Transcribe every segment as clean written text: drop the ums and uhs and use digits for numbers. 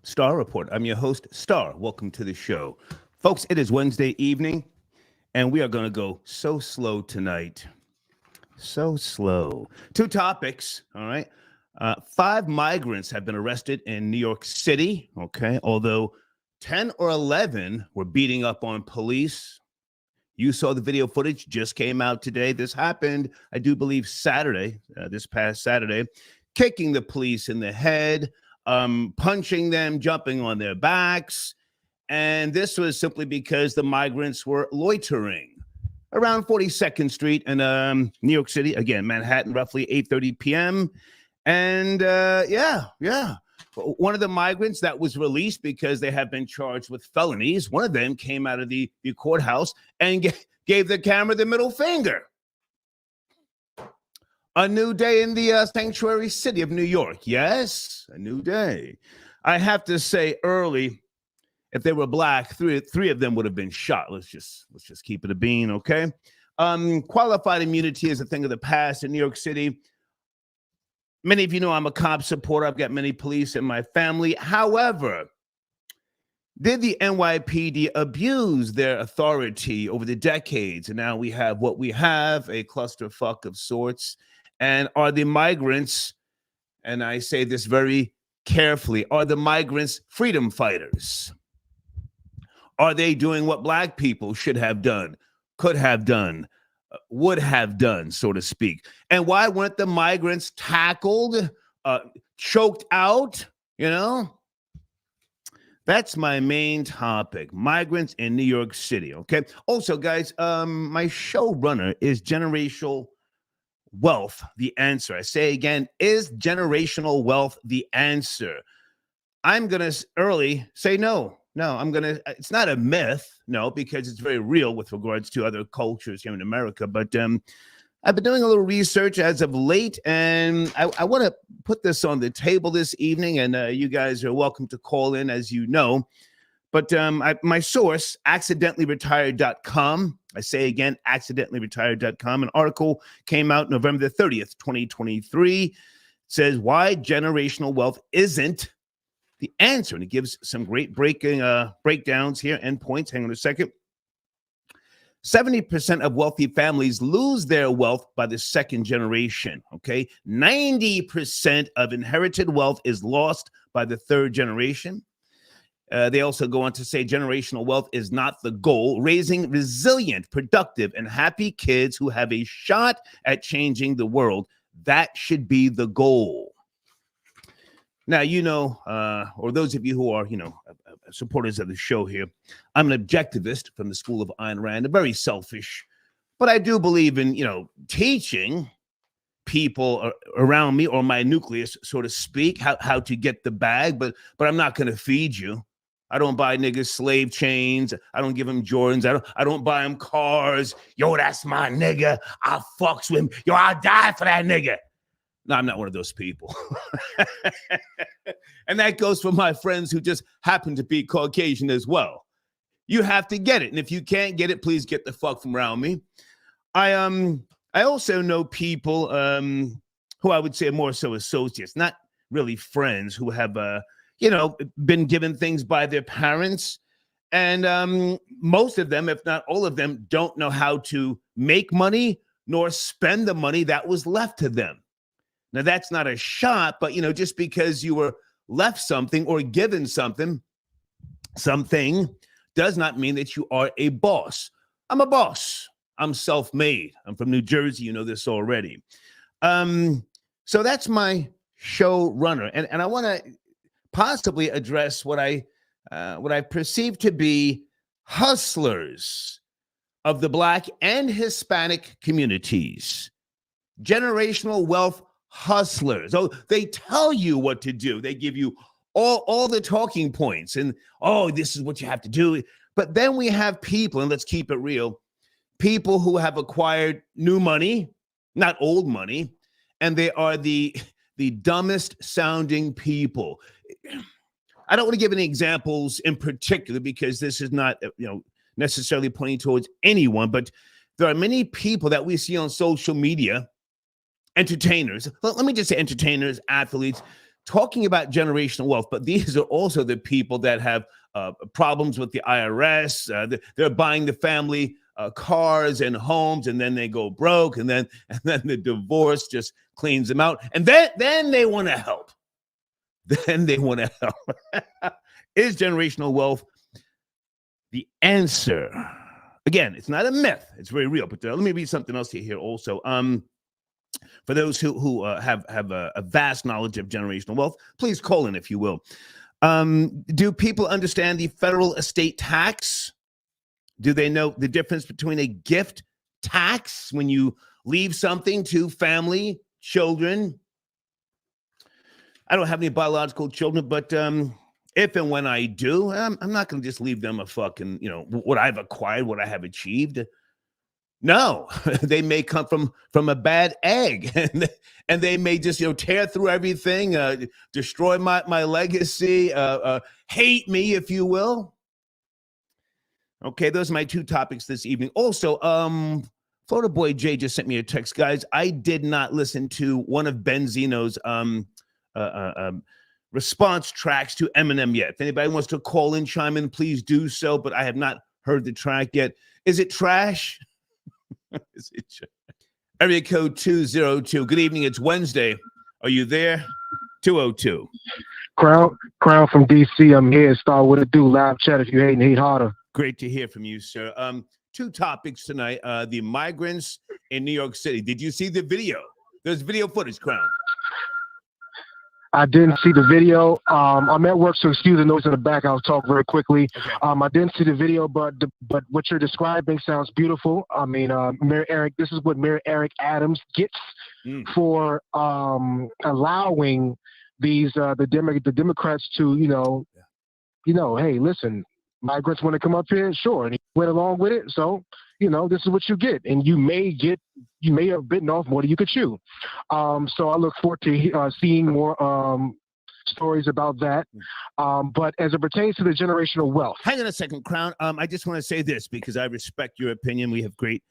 Star Report. I'm your host, Star. Welcome to the show. Folks, it is Wednesday evening, and we are going to go so slow tonight. So slow. Two topics, all right? Five migrants have been arrested in New York City, okay? Although 10 or 11 were beating up on police. You saw the video footage, just came out today. This happened, I do believe, Saturday, this past Saturday, kicking the police in the head, punching them, jumping on their backs. And this was simply because the migrants were loitering around 42nd Street in New York City. Again, Manhattan, roughly 8:30 p.m. And one of the migrants that was released because they have been charged with felonies. One of them came out of the courthouse and gave the camera the middle finger. A new day in the sanctuary city of New York. Yes, a new day. I have to say early, if they were black, three of them would have been shot. Let's just keep it a bean, okay? Qualified immunity is a thing of the past in New York City. Many of you know I'm a cop supporter. I've got many police in my family. However, did the NYPD abuse their authority over the decades? And now we have what we have, a clusterfuck of sorts. And are the migrants, and I say this very carefully, are the migrants freedom fighters? Are they doing what black people should have done, could have done, would have done, so to speak? And why weren't the migrants tackled, choked out, you know? That's my main topic, migrants in New York City, okay? Also, guys, my showrunner is generational wealth the answer? I say again, is generational wealth the answer? I'm going to early say no. It's not a myth, no, because it's very real with regards to other cultures here in America. But I've been doing a little research as of late, and I want to put this on the table this evening, and you guys are welcome to call in, as you know. But my source, accidentallyRetired.com, I say again, accidentallyRetired.com, an article came out November the 30th, 2023. It says why generational wealth isn't the answer. And it gives some great breakdowns here and points. Hang on a second. 70% of wealthy families lose their wealth by the second generation, okay? 90% of inherited wealth is lost by the third generation. They also go on to say generational wealth is not the goal. Raising resilient, productive, and happy kids who have a shot at changing the world, that should be the goal. Now, you know, or those of you who are, supporters of the show here, I'm an objectivist from the school of Ayn Rand, very selfish, but I do believe in, teaching people around me or my nucleus, so to speak, how to get the bag, but I'm not going to feed you. I don't buy niggas slave chains. I don't give them Jordans. I don't buy them cars. Yo, that's my nigga. I fucks with him. Yo, I'll die for that nigga. No, I'm not one of those people. And that goes for my friends who just happen to be Caucasian as well. You have to get it. And if you can't get it, please get the fuck from around me. I also know people who I would say are more so associates, not really friends, who have been given things by their parents. And most of them, if not all of them, don't know how to make money nor spend the money that was left to them. Now, that's not a shot, but, just because you were left something or given something does not mean that you are a boss. I'm a boss. I'm self-made. I'm from New Jersey. You know this already. So that's my show runner. And I want to possibly address what I perceive to be hustlers of the Black and Hispanic communities. Generational wealth hustlers. Oh, they tell you what to do. They give you all the talking points and, this is what you have to do. But then we have people, and let's keep it real, people who have acquired new money, not old money, and they are the dumbest sounding people. I don't want to give any examples in particular because this is not, necessarily pointing towards anyone, but there are many people that we see on social media, entertainers. Let me just say entertainers, athletes, talking about generational wealth, but these are also the people that have problems with the IRS. They're buying the family cars and homes, and then they go broke, and then the divorce just cleans them out, and then they want to help. Then they want to help. Is generational wealth the answer? Again, it's not a myth; it's very real. But let me read something else here also. For those who have a vast knowledge of generational wealth, please call in if you will. Do people understand the federal estate tax? Do they know the difference between a gift tax when you leave something to family, children? I don't have any biological children, but if and when I do, I'm not going to just leave them a fucking, what I've acquired, what I have achieved. No, they may come from a bad egg, and they may just tear through everything, destroy my legacy, hate me, if you will. Okay, those are my two topics this evening. Also, Florida Boy Jay just sent me a text, guys. I did not listen to one of Benzino's response tracks to Eminem yet. If anybody wants to call in, chime in, please do so. But I have not heard the track yet. Is it trash? Area code 202. Good evening. It's Wednesday. Are you there? 202. Crown from DC. I'm here. Start with a do. Live chat if you hate harder. Great to hear from you, sir. Two topics tonight. The migrants in New York City. Did you see the video? There's video footage, Crown. I didn't see the video. I'm at work, so excuse the noise in the back. I'll talk very quickly. Okay. I didn't see the video, but what you're describing sounds beautiful. I mean, this is what Mayor Eric Adams gets for allowing these the Democrats to hey, listen, migrants want to come up here, sure, and he went along with it. So this is what you get, and you may have bitten off more than you could chew. So I look forward to seeing more stories about that. But as it pertains to the generational wealth, hang on a second, Crown. I just want to say this because I respect your opinion. We have great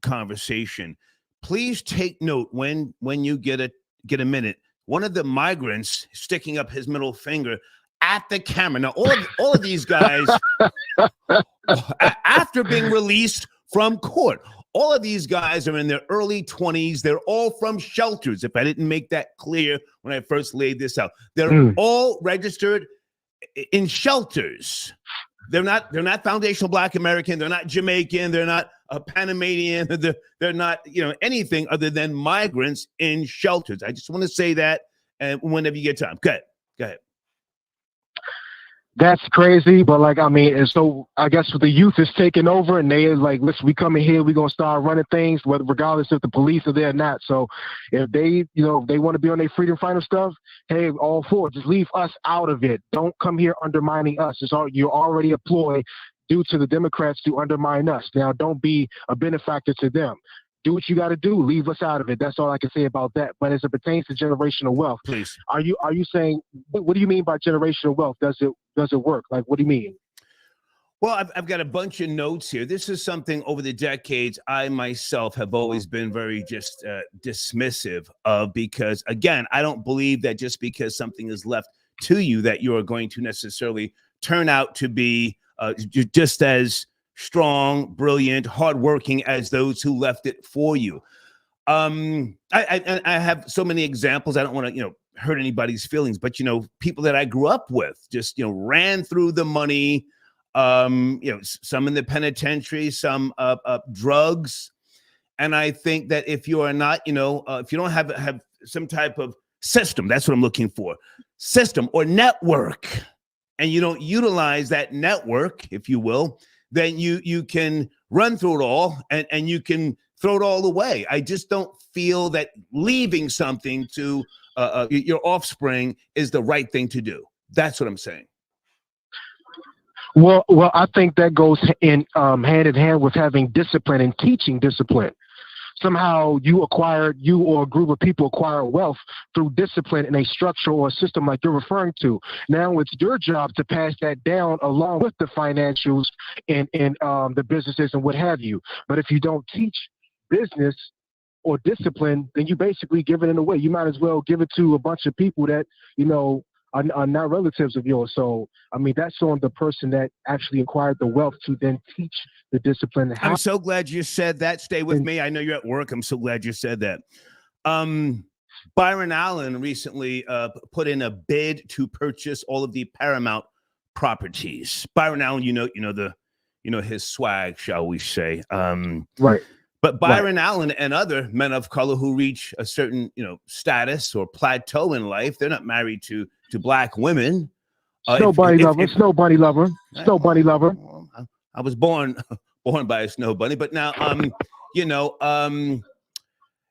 conversation. Please take note when you get a minute. One of the migrants sticking up his middle finger at the camera. Now, all of these guys, after being released from court, all of these guys are in their early 20s. They're all from shelters. If I didn't make that clear when I first laid this out, they're all registered in shelters. They're not foundational Black American. They're not Jamaican. They're not Panamanian. They're not anything other than migrants in shelters. I just want to say that, and whenever you get time, go ahead. That's crazy, but and so I guess the youth is taking over, and they like, listen, we come in here, we're gonna start running things, regardless if the police are there or not. So if they, they want to be on their freedom fighter stuff, hey, all for it. Just leave us out of it. Don't come here undermining us. You're already a ploy due to the Democrats to undermine us. Now, don't be a benefactor to them. Do what you got to do. Leave us out of it. That's all I can say about that. But as it pertains to generational wealth, please, are you saying, what do you mean by generational wealth? Does it work? Like, what do you mean? Well, I've got a bunch of notes here. This is something over the decades I myself have always been very just dismissive of, because again, I don't believe that just because something is left to you that you are going to necessarily turn out to be just as strong, brilliant, hardworking as those who left it for you. I have so many examples. I don't want to, hurt anybody's feelings, but people that I grew up with just, ran through the money. Some in the penitentiary, some drugs, and I think that if you are not, if you don't have some type of system, that's what I'm looking for, system or network, and you don't utilize that network, if you will, then you can run through it all and you can throw it all away. I just don't feel that leaving something to your offspring is the right thing to do. That's what I'm saying. Well, I think that goes in hand in hand with having discipline and teaching discipline. Somehow you or a group of people acquire wealth through discipline in a structure or a system like you're referring to. Now it's your job to pass that down along with the financials and the businesses and what have you. But if you don't teach business or discipline, then you basically giving it away. You might as well give it to a bunch of people that, are not relatives of yours. So, I mean, that's on the person that actually acquired the wealth to then teach the discipline. I'm so glad you said that. Stay with me. I know you're at work. I'm so glad you said that. Byron Allen recently put in a bid to purchase all of the Paramount properties. Byron Allen, his swag, shall we say. Right. But Byron Allen and other men of color who reach a certain, status or plateau in life, they're not married to black women. Snow bunny lover. I was born by a snow bunny, but now,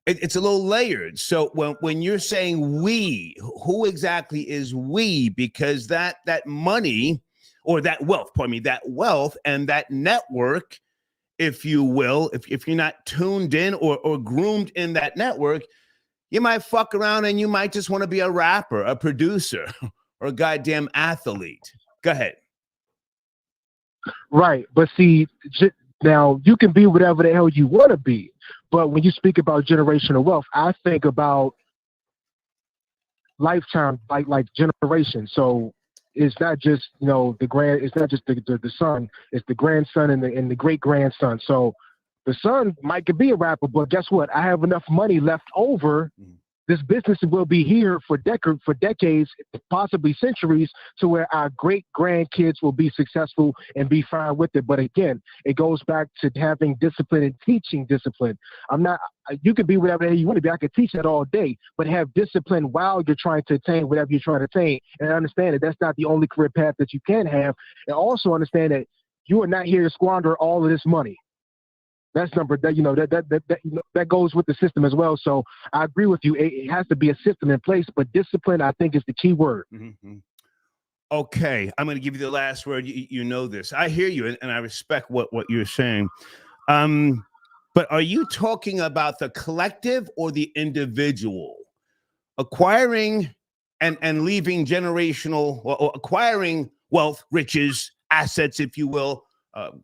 it's a little layered. So when you're saying we, who exactly is we? Because that money or that wealth, that wealth and that network, if you will, if you're not tuned in or groomed in that network, you might fuck around and you might just want to be a rapper, a producer, or a goddamn athlete. Go ahead. Right. But see, now you can be whatever the hell you want to be. But when you speak about generational wealth, I think about lifetime, like generations. So it's not just, it's not just the son, it's the grandson and the great grandson. So the son could be a rapper, but guess what? I have enough money left over. This business will be here for decades, possibly centuries, to where our great grandkids will be successful and be fine with it. But again, it goes back to having discipline and teaching discipline. You can be whatever you want to be. I could teach that all day, but have discipline while you're trying to attain whatever you're trying to attain. And understand that that's not the only career path that you can have. And also understand that you are not here to squander all of this money. That's that goes with the system as well. So I agree with you. It has to be a system in place, but discipline, I think, is the key word. Mm-hmm. Okay, I'm going to give you the last word. You know this. I hear you, and I respect what you're saying. But are you talking about the collective or the individual? Acquiring and leaving generational, or acquiring wealth, riches, assets, if you will,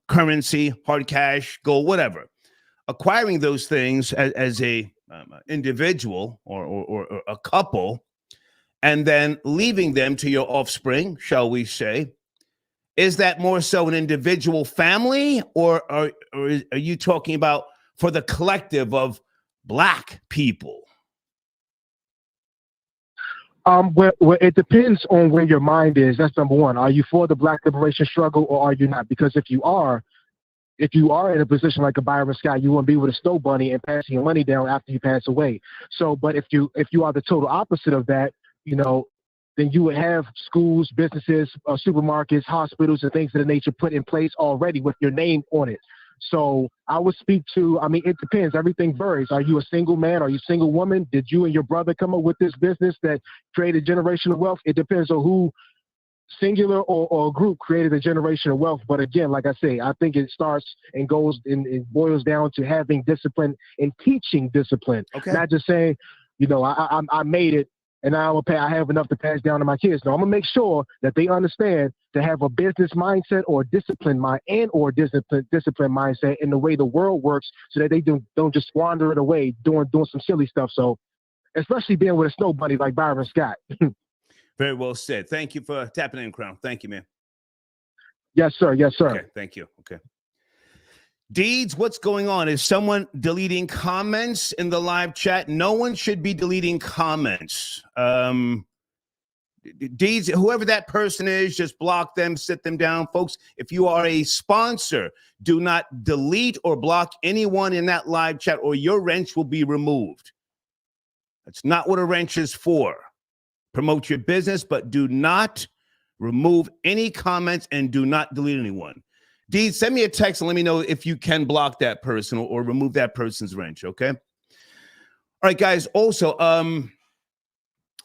currency, hard cash, gold, whatever. Acquiring those things as a individual or a couple, and then leaving them to your offspring, shall we say. Is that more so an individual family, or are you talking about for the collective of Black people? Well, it depends on where your mind is. That's number one. Are you for the Black liberation struggle, or are you not? Because if you are in a position like a Byron Scott, you won't be with a snow bunny and passing your money down after you pass away. So, but if you are the total opposite of that, then you would have schools, businesses, supermarkets, hospitals, and things of the nature put in place already with your name on it. So I would speak to, it depends. Everything varies. Are you a single man? Are you a single woman? Did you and your brother come up with this business that created generational wealth? It depends on who, singular or a group, created a generational wealth. But again, like I say, I think it starts and goes and it boils down to having discipline and teaching discipline. Okay. Not just saying, I made it and now I have enough to pass down to my kids. No, I'm gonna make sure that they understand to have a business mindset or discipline discipline mindset in the way the world works, so that they don't just squander it away doing some silly stuff. So, especially being with a snow bunny like Byron Scott. Very well said. Thank you for tapping in, Crown. Thank you, man. Yes, sir. Yes, sir. Okay, thank you. Okay. Deeds, what's going on? Is someone deleting comments in the live chat? No one should be deleting comments. Deeds, whoever that person is, just block them, sit them down. Folks, if you are a sponsor, do not delete or block anyone in that live chat, or your wrench will be removed. That's not what a wrench is for. Promote your business, but do not remove any comments and do not delete anyone. Deeds, send me a text and let me know if you can block that person or remove that person's wrench, okay? All right, guys. Also, I'm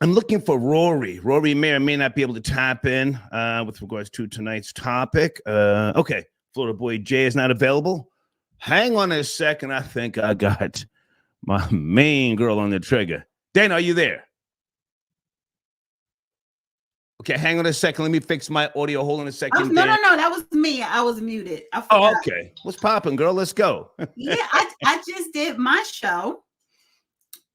looking for Rory. Rory may or may not be able to tap in with regards to tonight's topic. Okay, Florida Boy Jay is not available. Hang on a second. I think I got my main girl on the trigger. Dana, are you there? Okay, hang on a second. Let me fix my audio. Hold on a second. No. That was me. I was muted. Oh, okay. What's popping, girl? Let's go. Yeah, I just did my show.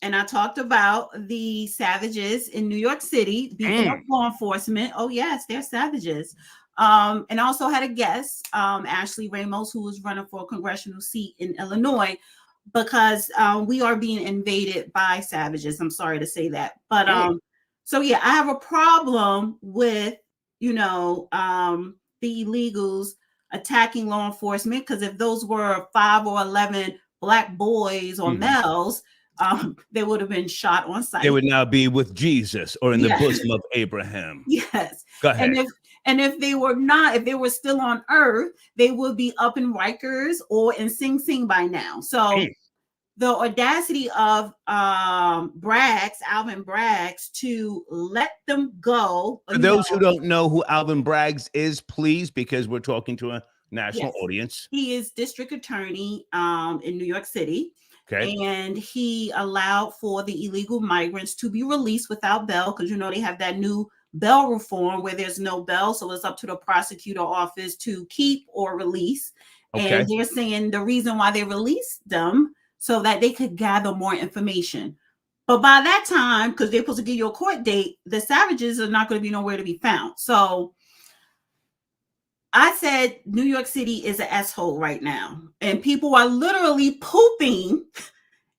and I talked about the savages in New York City beating up law enforcement. Oh yes, they're savages. And I also had a guest, Ashley Ramos, who was running for a congressional seat in Illinois, because we are being invaded by savages. I'm sorry to say that, but so yeah, I have a problem with the illegals attacking law enforcement, because if those were 5 or 11 Black boys or males, they would have been shot on sight. They would now be with Jesus or in the bosom of Abraham. Yes. Go ahead. And if they were not, if they were still on earth, they would be up in Rikers or in Sing Sing by now. So the audacity of Alvin Braggs, to let them go. For those who don't know who Alvin Braggs is, please, because we're talking to a national audience. He is district attorney in New York City. Okay. And he allowed for the illegal migrants to be released without bail, because they have that new bail reform where there's no bail. So it's up to the prosecutor office to keep or release. Okay. And they're saying the reason why they released them so that they could gather more information. But by that time, because they're supposed to give you a court date, the savages are not going to be nowhere to be found. So I said New York City is an S-hole right now. And people are literally pooping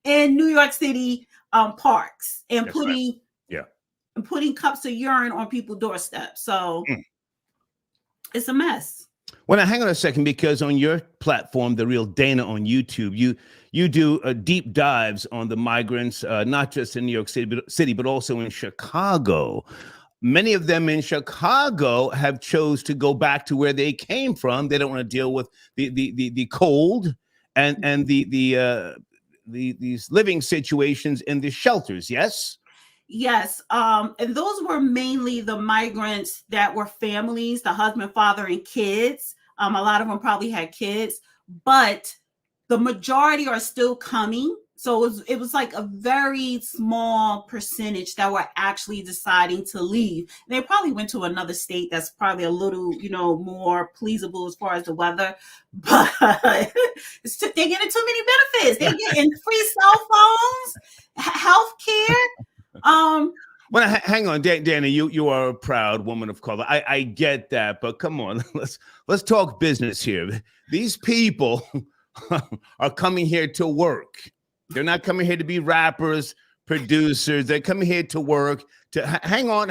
in New York City parks and putting cups of urine on people's doorsteps. So it's a mess. Well, now hang on a second, because on your platform, The Real Dana on YouTube, you do deep dives on the migrants, not just in New York City, but also in Chicago. Many of them in Chicago have chose to go back to where they came from. They don't want to deal with the cold and these living situations in the shelters. Yes. Yes. And those were mainly the migrants that were families, the husband, father, and kids. A lot of them probably had kids, but the majority are still coming. So it was like a very small percentage that were actually deciding to leave. They probably went to another state that's probably a little, more pleasable as far as the weather. But they're getting too many benefits. They're getting free cell phones, health care. Well, hang on, Dana. You are a proud woman of color. I get that, but come on, let's talk business here. These people are coming here to work. They're not coming here to be rappers, producers. They're coming here to work. To hang on.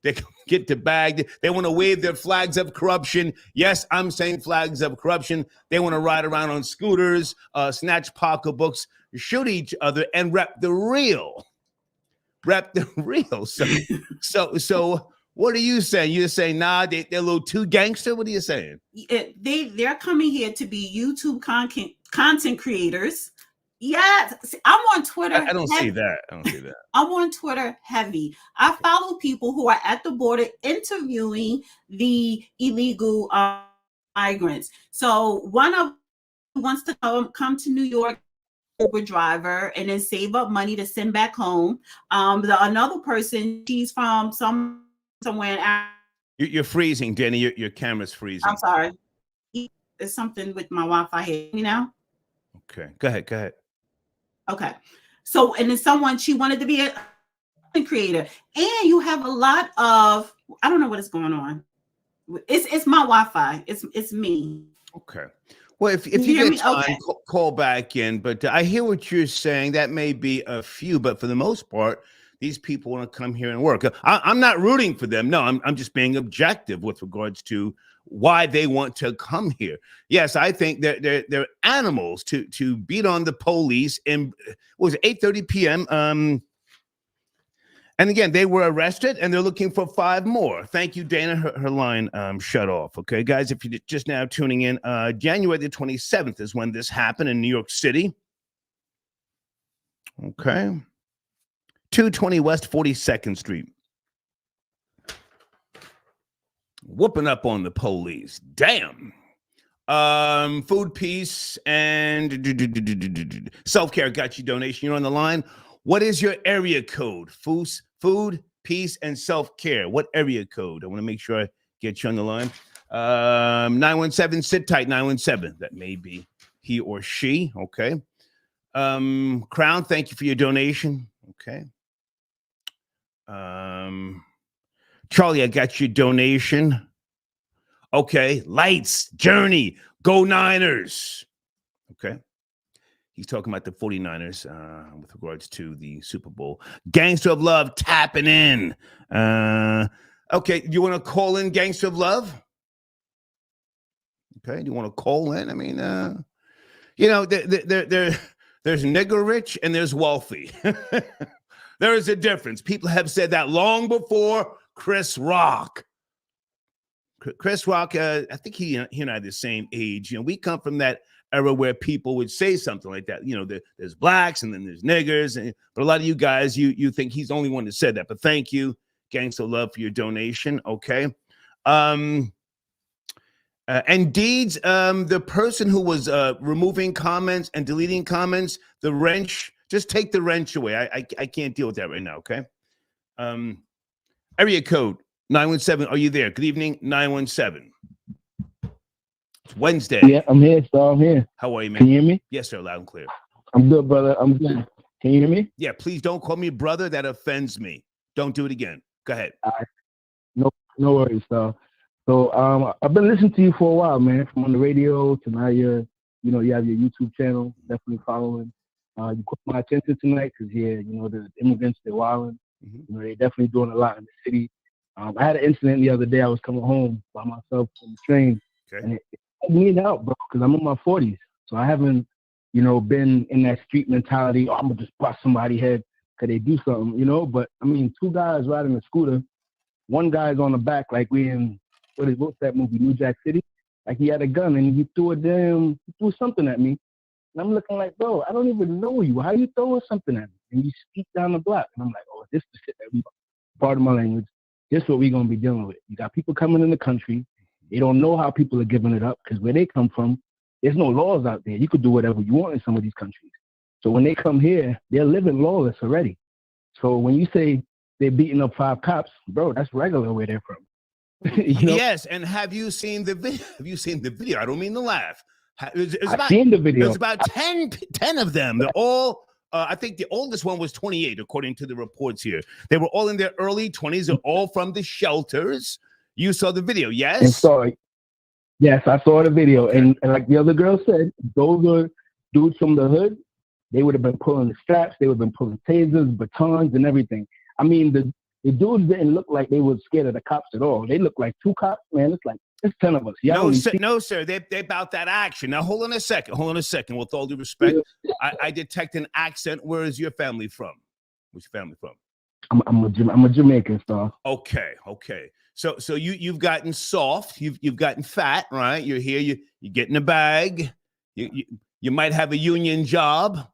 They get the bag. They want to wave their flags of corruption. Yes, I'm saying flags of corruption. They want to ride around on scooters, snatch pocketbooks, shoot each other, and rep the real. So what are you saying? You're saying, nah, they're a little too gangster? What are you saying? They're coming here to be YouTube content creators. Yes, I'm on Twitter. I don't see that. I'm on Twitter heavy. I follow people who are at the border interviewing the illegal migrants. So one of them wants to come to New York, Uber driver, and then save up money to send back home. Another person, she's from somewhere in Africa. You're freezing, Jenny. Your camera's freezing. I'm sorry. There's something with my Wi-Fi here. Now? Okay, go ahead. Okay. So, and then she wanted to be a creator. And you have a lot of, I don't know what is going on. It's my Wi-Fi. It's me. Okay. Well, if you get time, call back in. But I hear what you're saying. That may be a few, but for the most part, these people want to come here and work. I'm not rooting for them. No, I'm just being objective with regards to why they want to come here. Yes, I think they're animals to beat on the police. And it was 8:30 p.m. And again, they were arrested, and they're looking for 5 more. Thank you, Dana. Her line shut off. Okay, guys, if you're just now tuning in, January the 27th is when this happened in New York City. Okay. 220 West 42nd Street. Whooping up on the police. Damn. Food, peace, and self-care. Got you donation. You're on the line. What is your area code? Food, peace, and self-care. What area code? I want to make sure I get you on the line. 917, sit tight, 917. That may be he or she. Okay. Crown, thank you for your donation. Okay. Charlie, I got your donation. Okay. Lights, Journey, go Niners. Okay. He's talking about the 49ers with regards to the Super Bowl. Gangster of Love tapping in. Okay, you want to call in Gangster of Love? Okay, do you want to call in? I mean, you know, there's nigger rich and there's wealthy. There is a difference. People have said that long before Chris Rock. Chris Rock, I think he and I are the same age. You know, we come from that era where people would say something like that. You know, there's blacks and then there's niggers. But a lot of you guys, you think he's the only one that said that. But thank you, Gangsta Love, for your donation. Okay. And Deeds, the person who was removing comments and deleting comments, the wrench, just take the wrench away. I can't deal with that right now. Okay. Area code 917. Are you there? Good evening, 917. It's Wednesday. Yeah, I'm here, so I'm here. How are you, man? Can you hear me? Yes, sir. Loud and clear. I'm good, brother. I'm good. Can you hear me? Yeah, please don't call me brother. That offends me. Don't do it again. Go ahead. No worries, so I've been listening to you for a while, man. From on the radio to now you have your YouTube channel. Definitely following. You caught my attention tonight because the immigrants, they're wilding. Mm-hmm. You know, they're definitely doing a lot in the city. I had an incident the other day. I was coming home by myself on the train, and it me out, bro, because I'm in my 40s, so I haven't, been in that street mentality. Oh, I'm gonna just bust somebody's head because they do something, But I mean, two guys riding a scooter. One guy's on the back, like we in what's that movie, New Jack City? Like he had a gun and he threw something at me, and I'm looking like, bro, I don't even know you. How you throwing something at me? And you speak down the block, and I'm like, oh, this is the shit that we, part of my language. This is what we're gonna be dealing with. You got people coming in the country. They don't know how people are giving it up because where they come from, there's no laws out there. You could do whatever you want in some of these countries. So when they come here, they're living lawless already. So when you say they're beating up 5 cops, bro, that's regular where they're from. Yes, and have you seen the video? Have you seen the video? I don't mean to laugh. I've seen the video. There's about 10 of them. They're all, I think the oldest one was 28, according to the reports here. They were all in their early 20s. They're all from the shelters. You saw the video, yes? Yes, I saw the video. Okay. And like the other girl said, those are dudes from the hood. They would have been pulling the straps. They would have been pulling tasers, batons, and everything. I mean, the dudes didn't look like they were scared of the cops at all. They looked like 2 cops, man. It's 10 of us. No, sir. They about that action. Now, hold on a second. With all due respect, I detect an accent. Where is your family from? Where's your family from? I'm a Jamaican, star. Okay. So you've gotten soft. You've gotten fat, right? You're here. You get in a bag. You might have a union job.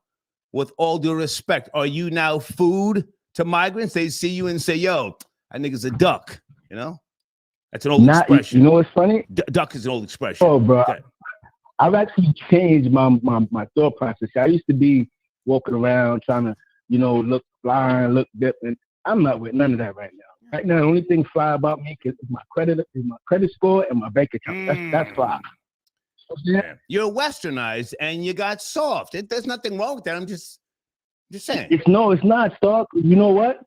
With all due respect, are you now food to migrants? They see you and say, "Yo, that nigga's a duck." That's an old expression. You know what's funny? Duck is an old expression. Oh, bro. Okay. I've actually changed my thought process. I used to be walking around trying to, look fly, look different. I'm not with none of that right now. Right now, the only thing fly about me is my credit score and my bank account. That's fly. Yeah. You're westernized and you got soft. There's nothing wrong with that. I'm just saying. It's not, Stark. You know what?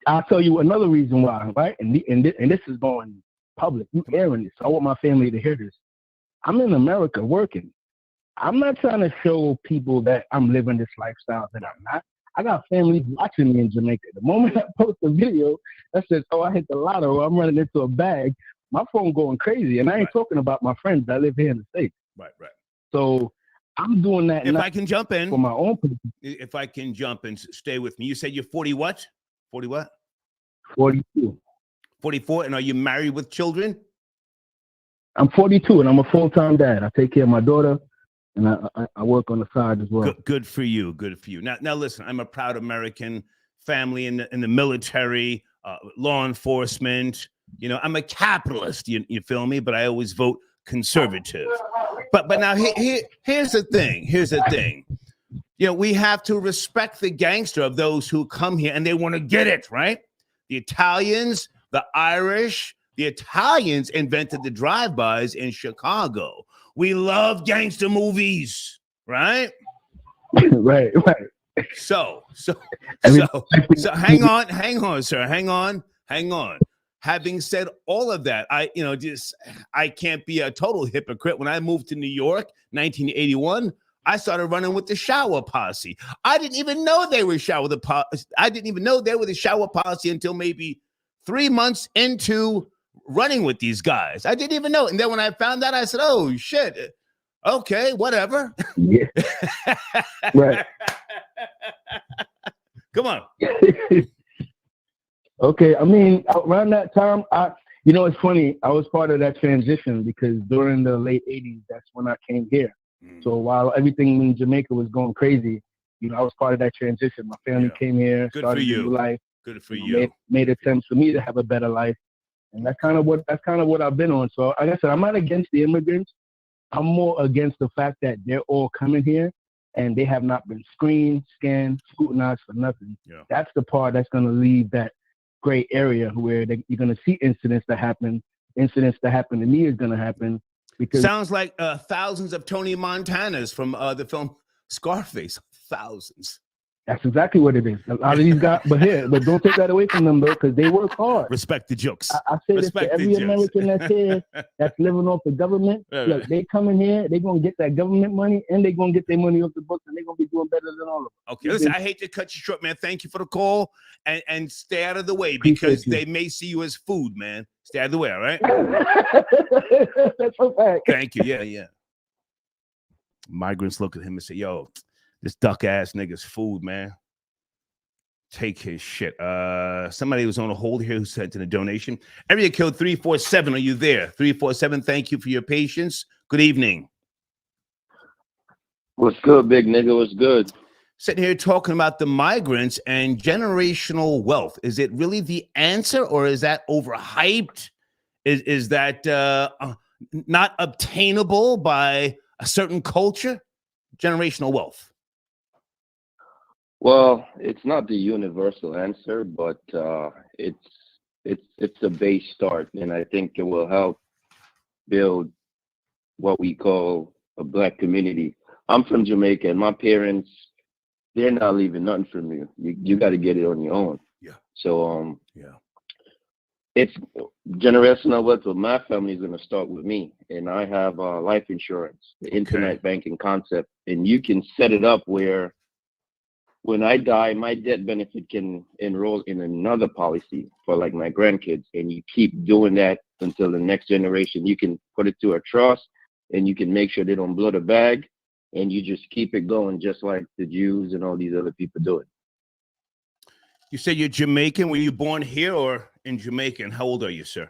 I'll tell you another reason why, right? And this is going public. You airing this. I want my family to hear this. I'm in America working. I'm not trying to show people that I'm living this lifestyle that I'm not. I got families watching me in Jamaica. The moment I post a video that says, "Oh, I hit the lotto," I'm running into a bag, my phone going crazy. And I ain't talking about my friends that live here in the States. Right. So I'm doing that. If I can jump in. For my own people. If I can jump in, stay with me. You said you're 40 what? 40 what? 42. 44. And are you married with children? I'm 42 and I'm a full-time dad. I take care of my daughter. And I work on the side as well. Good for you. Now listen, I'm a proud American, family in the military, law enforcement. I'm a capitalist. You feel me? But I always vote conservative. But now here's the thing. We have to respect the gangster of those who come here and they want to get it right. The Italians, the Irish. The Italians invented the drive-bys in Chicago. We love gangster movies, right? Right. So Every- hang on, sir. Hang on. Having said all of that, I can't be a total hypocrite. When I moved to New York, 1981, I started running with the shower posse. I didn't even know they were I didn't even know they were the shower posse until maybe 3 months into running with these guys. I didn't even know. And then when I found that, I said, oh shit. Okay, whatever. Yeah. Right. Come on. Okay. I mean, around that time, it's funny. I was part of that transition because during the late 80s, that's when I came here. So while everything in Jamaica was going crazy, I was part of that transition. My family came here, started a new life. Good for you. Made attempts for me to have a better life. And that's kind of what I've been on. So like I said, I'm not against the immigrants. I'm more against the fact that they're all coming here and they have not been screened, scanned, scrutinized for nothing. Yeah. That's the part that's going to leave that gray area where you're going to see incidents that happen. Incidents that happen to me is going to happen. Because sounds like thousands of Tony Montanas from the film Scarface. Thousands. That's exactly what it is. A lot of these guys, but don't take that away from them though, because they work hard. Respect the jokes. I say this to every American that's here, that's living off the government. Right. Look, they come in here, they're gonna get that government money, and they're gonna get their money off the books, and they're gonna be doing better than all of them. Okay, listen, I hate to cut you short, man. Thank you for the call, and stay out of the way because they may see you as food, man. Stay out of the way, all right? That's a fact. Thank you. Yeah. Migrants look at him and say, "Yo, this duck ass nigga's food, man. Take his shit." Somebody was on a hold here who sent in a donation. Area code 347. Are you there? 347. Thank you for your patience. Good evening. What's good, big nigga? What's good? Sitting here talking about the migrants and generational wealth. Is it really the answer, or is that overhyped? Is that not obtainable by a certain culture? Generational wealth. Well, it's not the universal answer, but it's a base start, and I think it will help build what we call a black community. I'm from Jamaica, and my parents, they're not leaving nothing from you. You got to get it on your own. Yeah. So it's generational wealth. But my family is going to start with me, and I have life insurance, the internet banking concept, and you can set it up where when I die, my death benefit can enroll in another policy for like my grandkids, and you keep doing that until the next generation. You can put it to a trust, and you can make sure they don't blow the bag, and you just keep it going, just like the Jews and all these other people do it. You said you're Jamaican. Were you born here or in Jamaica? And how old are you, sir?